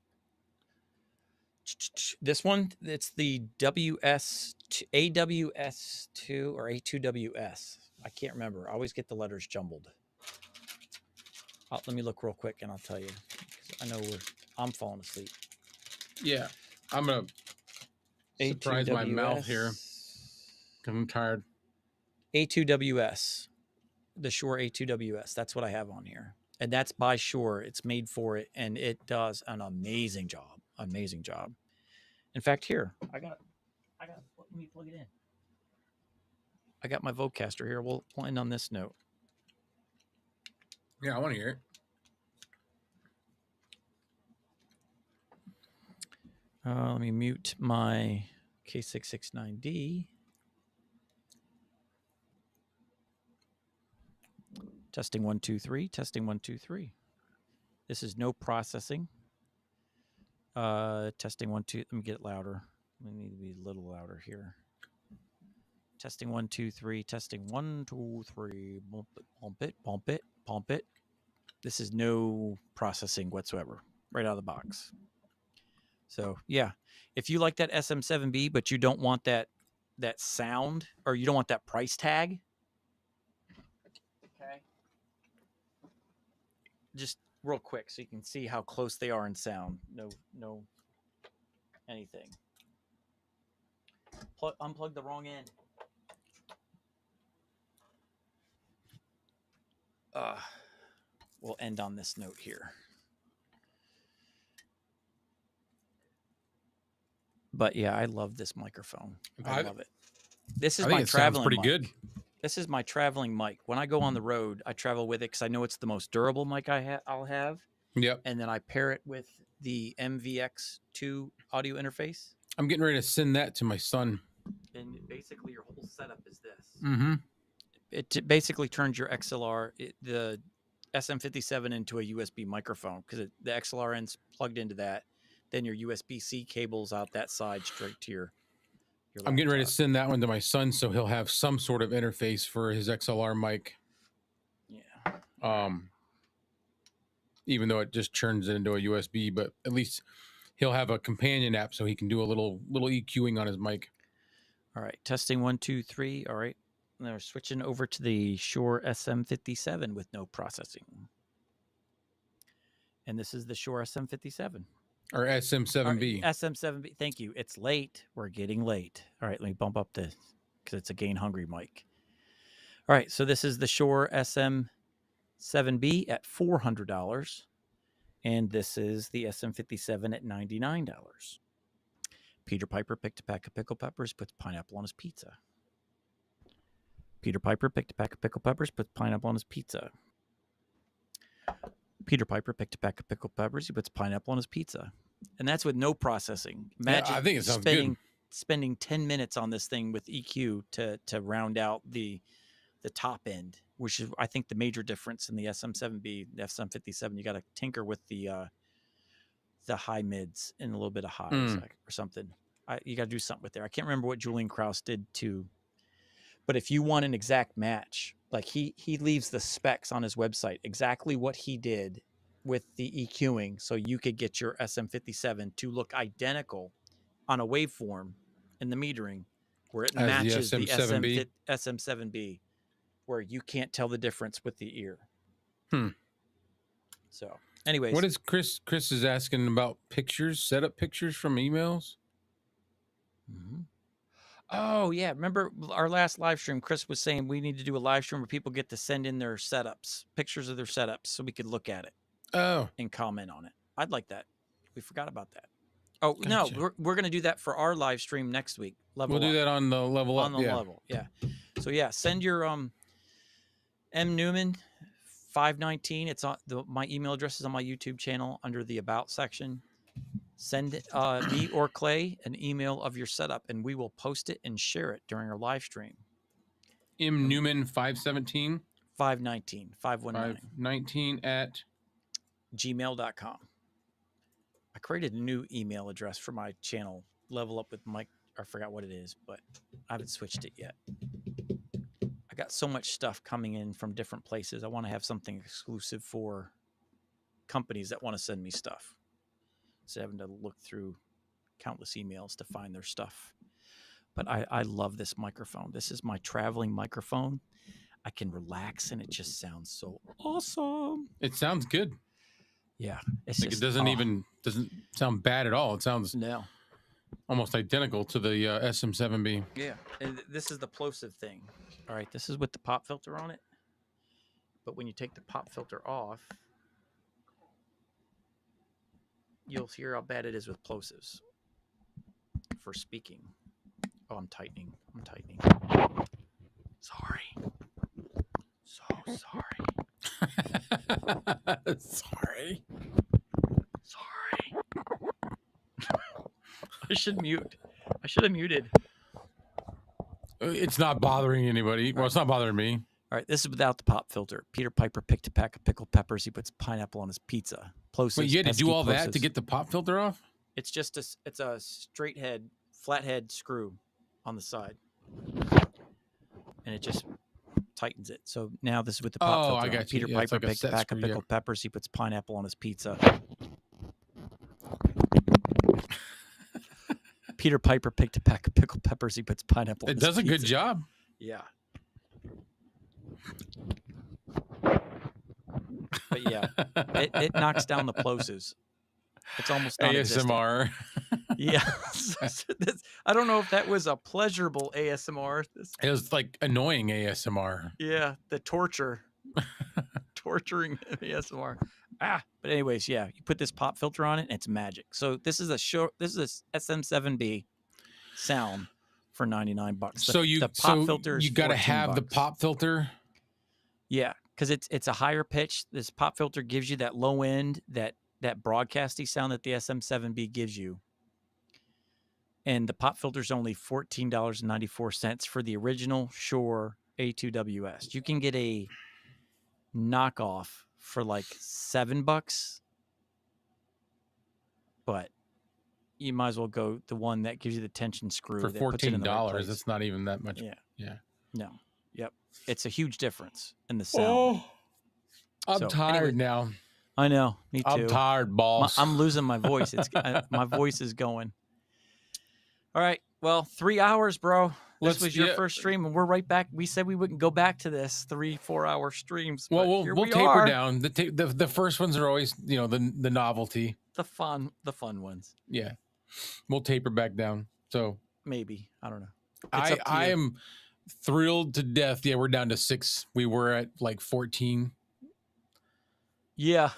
This one, it's the AWS2 or A2WS. I can't remember. I always get the letters jumbled. Let me look real quick and I'll tell you. I know I'm falling asleep. Yeah. I'm going to surprise my mouth here because I'm tired. A2WS. The Shure A2WS. That's what I have on here. And that's by Shure. It's made for it, and it does an amazing job. Amazing job. In fact, here, let me plug it in. I got my Vocaster here. We'll end on this note. Yeah, I want to hear it. Let me mute my K669D. Testing 1 2 3. Testing 1 2 3. This is no processing. Testing 1 2. Let me get it louder. We need to be a little louder here. Testing 1 2 3. Testing 1 2 3. Bump it, bump it, bump it, bump it. This is no processing whatsoever, right out of the box. So yeah, if you like that SM7B, but you don't want that sound, or you don't want that price tag, okay, just real quick so you can see how close they are in sound. No anything. Unplug the wrong end. We'll end on this note here. But yeah, I love this microphone. I love it. This is my traveling pretty mic. Good. This is my traveling mic. When I go on the road, I travel with it because I know it's the most durable mic I'll have. Yep. And then I pair it with the MVX2 audio interface. I'm getting ready to send that to my son. And basically your whole setup is this. Mm-hmm. It basically turns your XLR, the SM57 into a USB microphone because the XLR end's plugged into that. Then your USB-C cable's out that side straight to your laptop. I'm getting ready to send that one to my son so he'll have some sort of interface for his XLR mic. Yeah. Even though it just turns it into a USB, but at least he'll have a companion app so he can do a little EQing on his mic. All right. Testing 1 2 3. All right. And they're switching over to the Shure SM57 with no processing. And this is the Shure SM57. Or SM7B. SM7B. Thank you. It's late. We're getting late. All right. Let me bump up this because it's a gain hungry mic. All right. So this is the Shure SM7B at $400. And this is the SM57 at $99. Peter Piper picked a pack of pickled peppers, puts pineapple on his pizza. Peter Piper picked a pack of pickled peppers, puts pineapple on his pizza. Peter Piper picked a pack of pickled peppers, he puts pineapple on his pizza. And that's with no processing. Imagine I think it sounds good. Spending 10 minutes on this thing with EQ to round out the top end, which is, I think, the major difference in the SM7B, the SM57. You got to tinker with the high mids and a little bit of highs or something. You got to do something with there. I can't remember what Julian Krause did too. But if you want an exact match, like he leaves the specs on his website, exactly what he did with the EQing, so you could get your SM57 to look identical on a waveform in the metering, where it matches the SM7B, where you can't tell the difference with the ear. So, anyways, what is Chris is asking about pictures, setup pictures from emails? Mm-hmm. Oh, yeah. Remember our last live stream, Chris was saying we need to do a live stream where people get to send in their setups, pictures of their setups, so we could look at it and comment on it. I'd like that. We forgot about that. Oh, gotcha. No, we're going to do that for our live stream next week. We'll do that on the level up. On the level, yeah. So, yeah, send your M. Newman 519. It's on my email address is on my YouTube channel under the About section. Send me or Clay an email of your setup, and we will post it and share it during our live stream. M. Newman 517? 519 519 519 at gmail.com. I created a new email address for my channel, Level Up with Mike. I forgot what it is, but I haven't switched it yet. I got so much stuff coming in from different places. I want to have something exclusive for companies that want to send me stuff. Instead of having to look through countless emails to find their stuff. But I love this microphone. This is my traveling microphone. I can relax and it just sounds so awesome. It sounds good. Yeah. It's Like just, it doesn't sound bad at all. It sounds no. almost identical to the SM7B. Yeah. And this is the plosive thing. All right. This is with the pop filter on it. But when you take the pop filter off, you'll hear how bad it is with plosives for speaking. Oh, I'm tightening. Sorry. So sorry. Sorry. I should mute. I should have muted. It's not bothering anybody. Well, it's not bothering me. All right, this is without the pop filter. Peter Piper picked a pack of pickled peppers. He puts pineapple on his pizza. Plosives, Wait, you had to do all that to plosives. get the pop filter off? It's just it's a straight head, flat head screw on the side, and it just tightens it. So now this is with the pop filter. I got you. Peter Yeah, it's Piper like a picked a set pack screw, of pickled peppers. He puts pineapple on his pizza. Peter Piper picked a pack of pickled peppers. He puts pineapple on It his does a pizza. good job. Yeah. But yeah, it knocks down the plosives. It's almost non-existent. ASMR. Yeah. I don't know if that was a pleasurable ASMR. It was like annoying ASMR. Yeah, the torturing ASMR. But anyways, yeah, you put this pop filter on it, and it's magic. So this is a SM7B sound for $99. The pop filter is you got to have $14. the pop filter. Yeah, because it's a higher pitch. This pop filter gives you that low end, that broadcasty sound that the SM7B gives you. And the pop filter is only $14.94 for the original Shure A2WS. You can get a knockoff for like $7, but you might as well go the one that gives you the tension screw For that puts it in the right $14. place. It's not even that much. Yeah. No. Yep. It's a huge difference in the sound. I'm tired now. I know. Me too. I'm tired, boss. I'm losing my voice. My voice is going. All right. Well, 3 hours, bro. This was your first stream, and we're right back. We said we wouldn't go back to this 3-4 hour streams. Well, we'll taper down. The first ones are always, the novelty. The fun ones. Yeah. We'll taper back down. So maybe. I don't know. I am thrilled to death. Yeah, we're down to 6. We were at like 14. Yeah.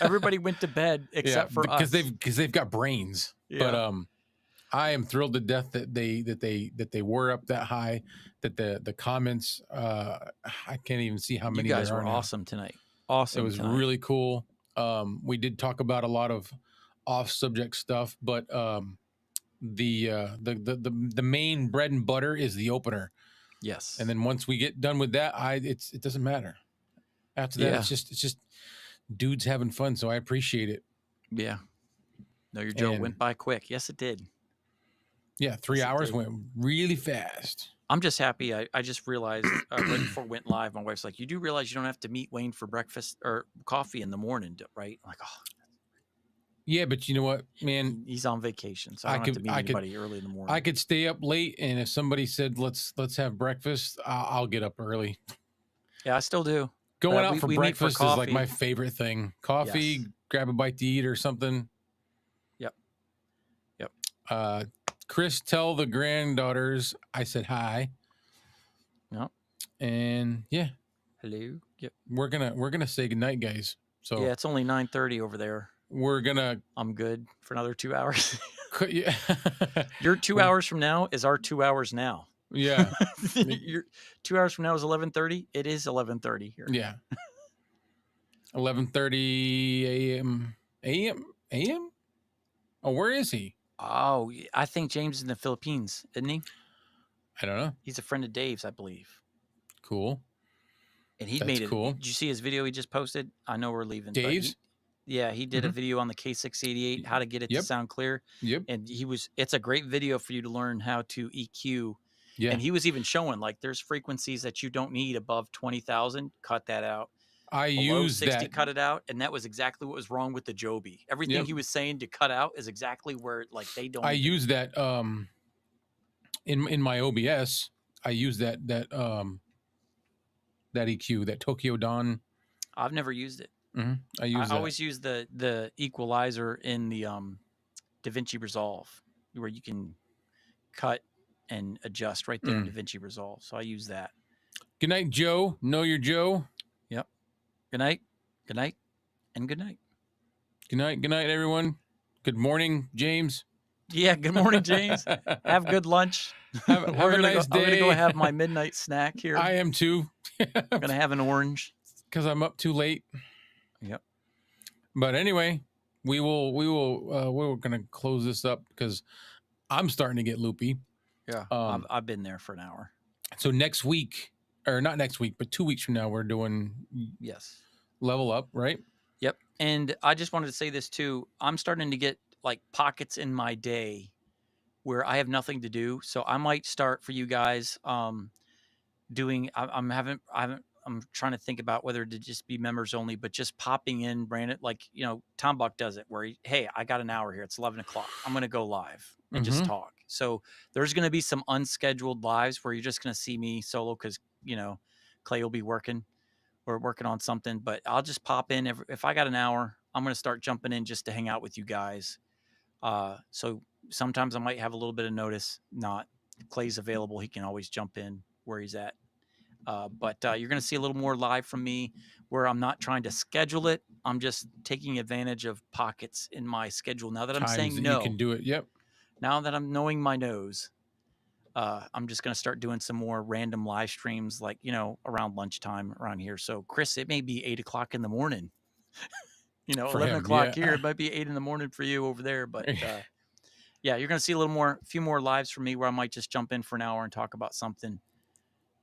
Everybody went to bed except for us. Because they've got brains. Yeah. But I am thrilled to death that they were up that high, that the comments I can't even see how many. You guys were awesome tonight. Awesome. It was really cool. We did talk about a lot of off subject stuff, but the main bread and butter is the opener. Yes. And then once we get done with that, it doesn't matter. After that, it's just dudes having fun. So I appreciate it. Yeah. No, your Joe went by quick. Yes, it did. Yeah, 3 hours went really fast. I'm just happy. I just realized right before we went live, my wife's like, "You do realize you don't have to meet Wayne for breakfast or coffee in the morning, right?" I'm like, oh. Yeah, but you know what, man? He's on vacation, so I don't have to meet anybody early in the morning. I could stay up late, and if somebody said, let's have breakfast, I'll get up early. Yeah, I still do. Going out for breakfast is like my favorite thing. Coffee, yes. Grab a bite to eat or something. Yep. Chris, tell the granddaughters I said hi. Yep. And yeah. Hello. Yep. We're gonna say goodnight, guys. So yeah, it's only 9:30 over there. I'm good for another 2 hours. Yeah. Your 2 hours from now is our 2 hours now. Yeah. Your 2 hours from now is 11:30. It is 11:30 here. Yeah. 11:30 a.m. Oh, where is he? Oh, I think James is in the Philippines, isn't he? I don't know. He's a friend of Dave's, I believe. Cool. And he made it. Cool. Did you see his video he just posted? I know we're leaving. Dave's? Yeah, he did a Mhm. video on the K688, Y- how to get it to Yep. sound clear. Yep. And it's a great video for you to learn how to EQ. Yeah. And he was even showing like there's frequencies that you don't need above 20,000, cut that out. I Below use 60, that. cut it out. And that was exactly what was wrong with the Joby. Everything Yep. he was saying to cut out is exactly where like they don't I even. use that in my OBS. I use that EQ, that Tokyo Dawn. I've never used it. I I use that. always use the equalizer in the DaVinci Resolve, where you can cut and adjust right there in DaVinci Resolve. So I use that. Good night, Joe. Know your Joe. Yep. Good night. Good night. And good night. Good night. Good night, everyone. Good morning, James. Yeah. Good morning, James. Have good lunch. Have a nice day. I'm gonna go have my midnight snack here. I am too. I'm gonna have an orange because I'm up too late. Yep. But anyway, we're gonna close this up because I'm starting to get loopy. Yeah. I've been there for an hour. So next week, or not next week, but 2 weeks from now, we're doing level up, right? Yep. And I just wanted to say this too. I'm starting to get like pockets in my day where I have nothing to do. So I might start for you guys doing I'm trying to think about whether to just be members only, but just popping in Brandon, like, Tom Buck does it where hey, I got an hour here. It's 11 o'clock. I'm going to go live and just talk. So there's going to be some unscheduled lives where you're just going to see me solo because, Clay will be working or working on something, but I'll just pop in. If I got an hour, I'm going to start jumping in just to hang out with you guys. So sometimes I might have a little bit of notice. Not if Clay's available, he can always jump in where he's at. But you're going to see a little more live from me where I'm not trying to schedule it. I'm just taking advantage of pockets in my schedule. Now that I'm saying no, you can do it. Yep. Now that I'm knowing my nose, I'm just going to start doing some more random live streams, like, around lunchtime around here. So Chris, it may be 8 o'clock in the morning, 11 o'clock here. It might be 8 in the morning for you over there. But yeah, you're going to see a few more lives from me where I might just jump in for an hour and talk about something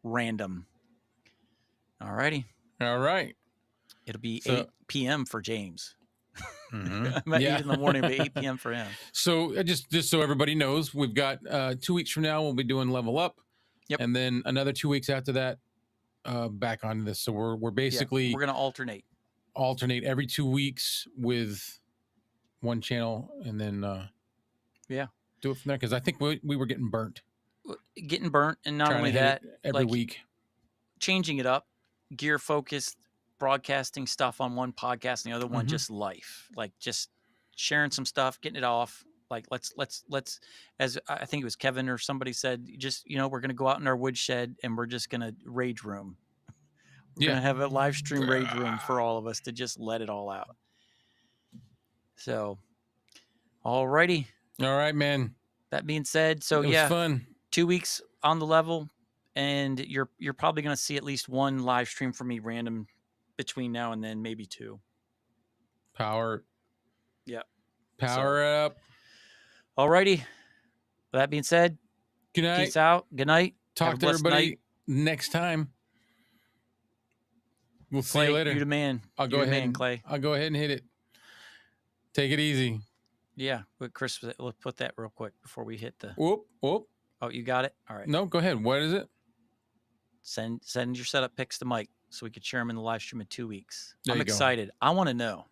random. All righty. All right. It'll be 8 p.m. for James. I'm at 8 in the morning, but 8 p.m. for him. So just so everybody knows, we've got 2 weeks from now, we'll be doing level up. Yep. And then another 2 weeks after that, back on this. So we're basically we're going to alternate every 2 weeks with one channel, and then do it from there, because I think we were getting burnt. And not only that, every week, changing it up, gear focused broadcasting stuff on one podcast and the other one just life, like just sharing some stuff, getting it off. Like let's as I think it was Kevin or somebody said, just we're going to go out in our woodshed and we're just going to rage room. We're going to have a live stream rage room for all of us to just let it all out. So, all righty. All right, man. That being said, so it was fun. 2 weeks on the level, and you're probably going to see at least one live stream from me random between now and then, maybe 2. Power. Yeah. Power up. All righty. That being said, good night. Peace out. Good night. Talk to everybody next time. We'll see you later. You the man. I'll go ahead, Clay. I'll go ahead and hit it. Take it easy. Yeah, but Chris, let's put that real quick before we hit the. Whoop. Oh, you got it. All right. No, go ahead. What is it? Send your setup pics to Mike so we could share them in the live stream in 2 weeks. I'm excited. I want to know.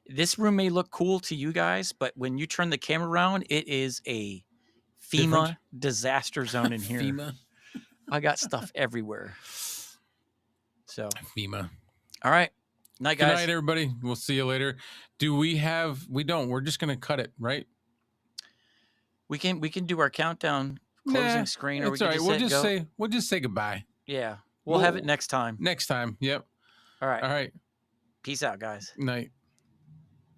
This room may look cool to you guys, but when you turn the camera around, it is a FEMA disaster zone in here. FEMA. I got stuff everywhere. So FEMA. All right. Night, guys. Good night, everybody. We'll see you later. We don't. We're just gonna cut it, right? We can do our countdown closing screen, or we can we'll just say goodbye. Yeah. We'll have it next time. Next time. Yep. All right. All right. Peace out, guys. Night.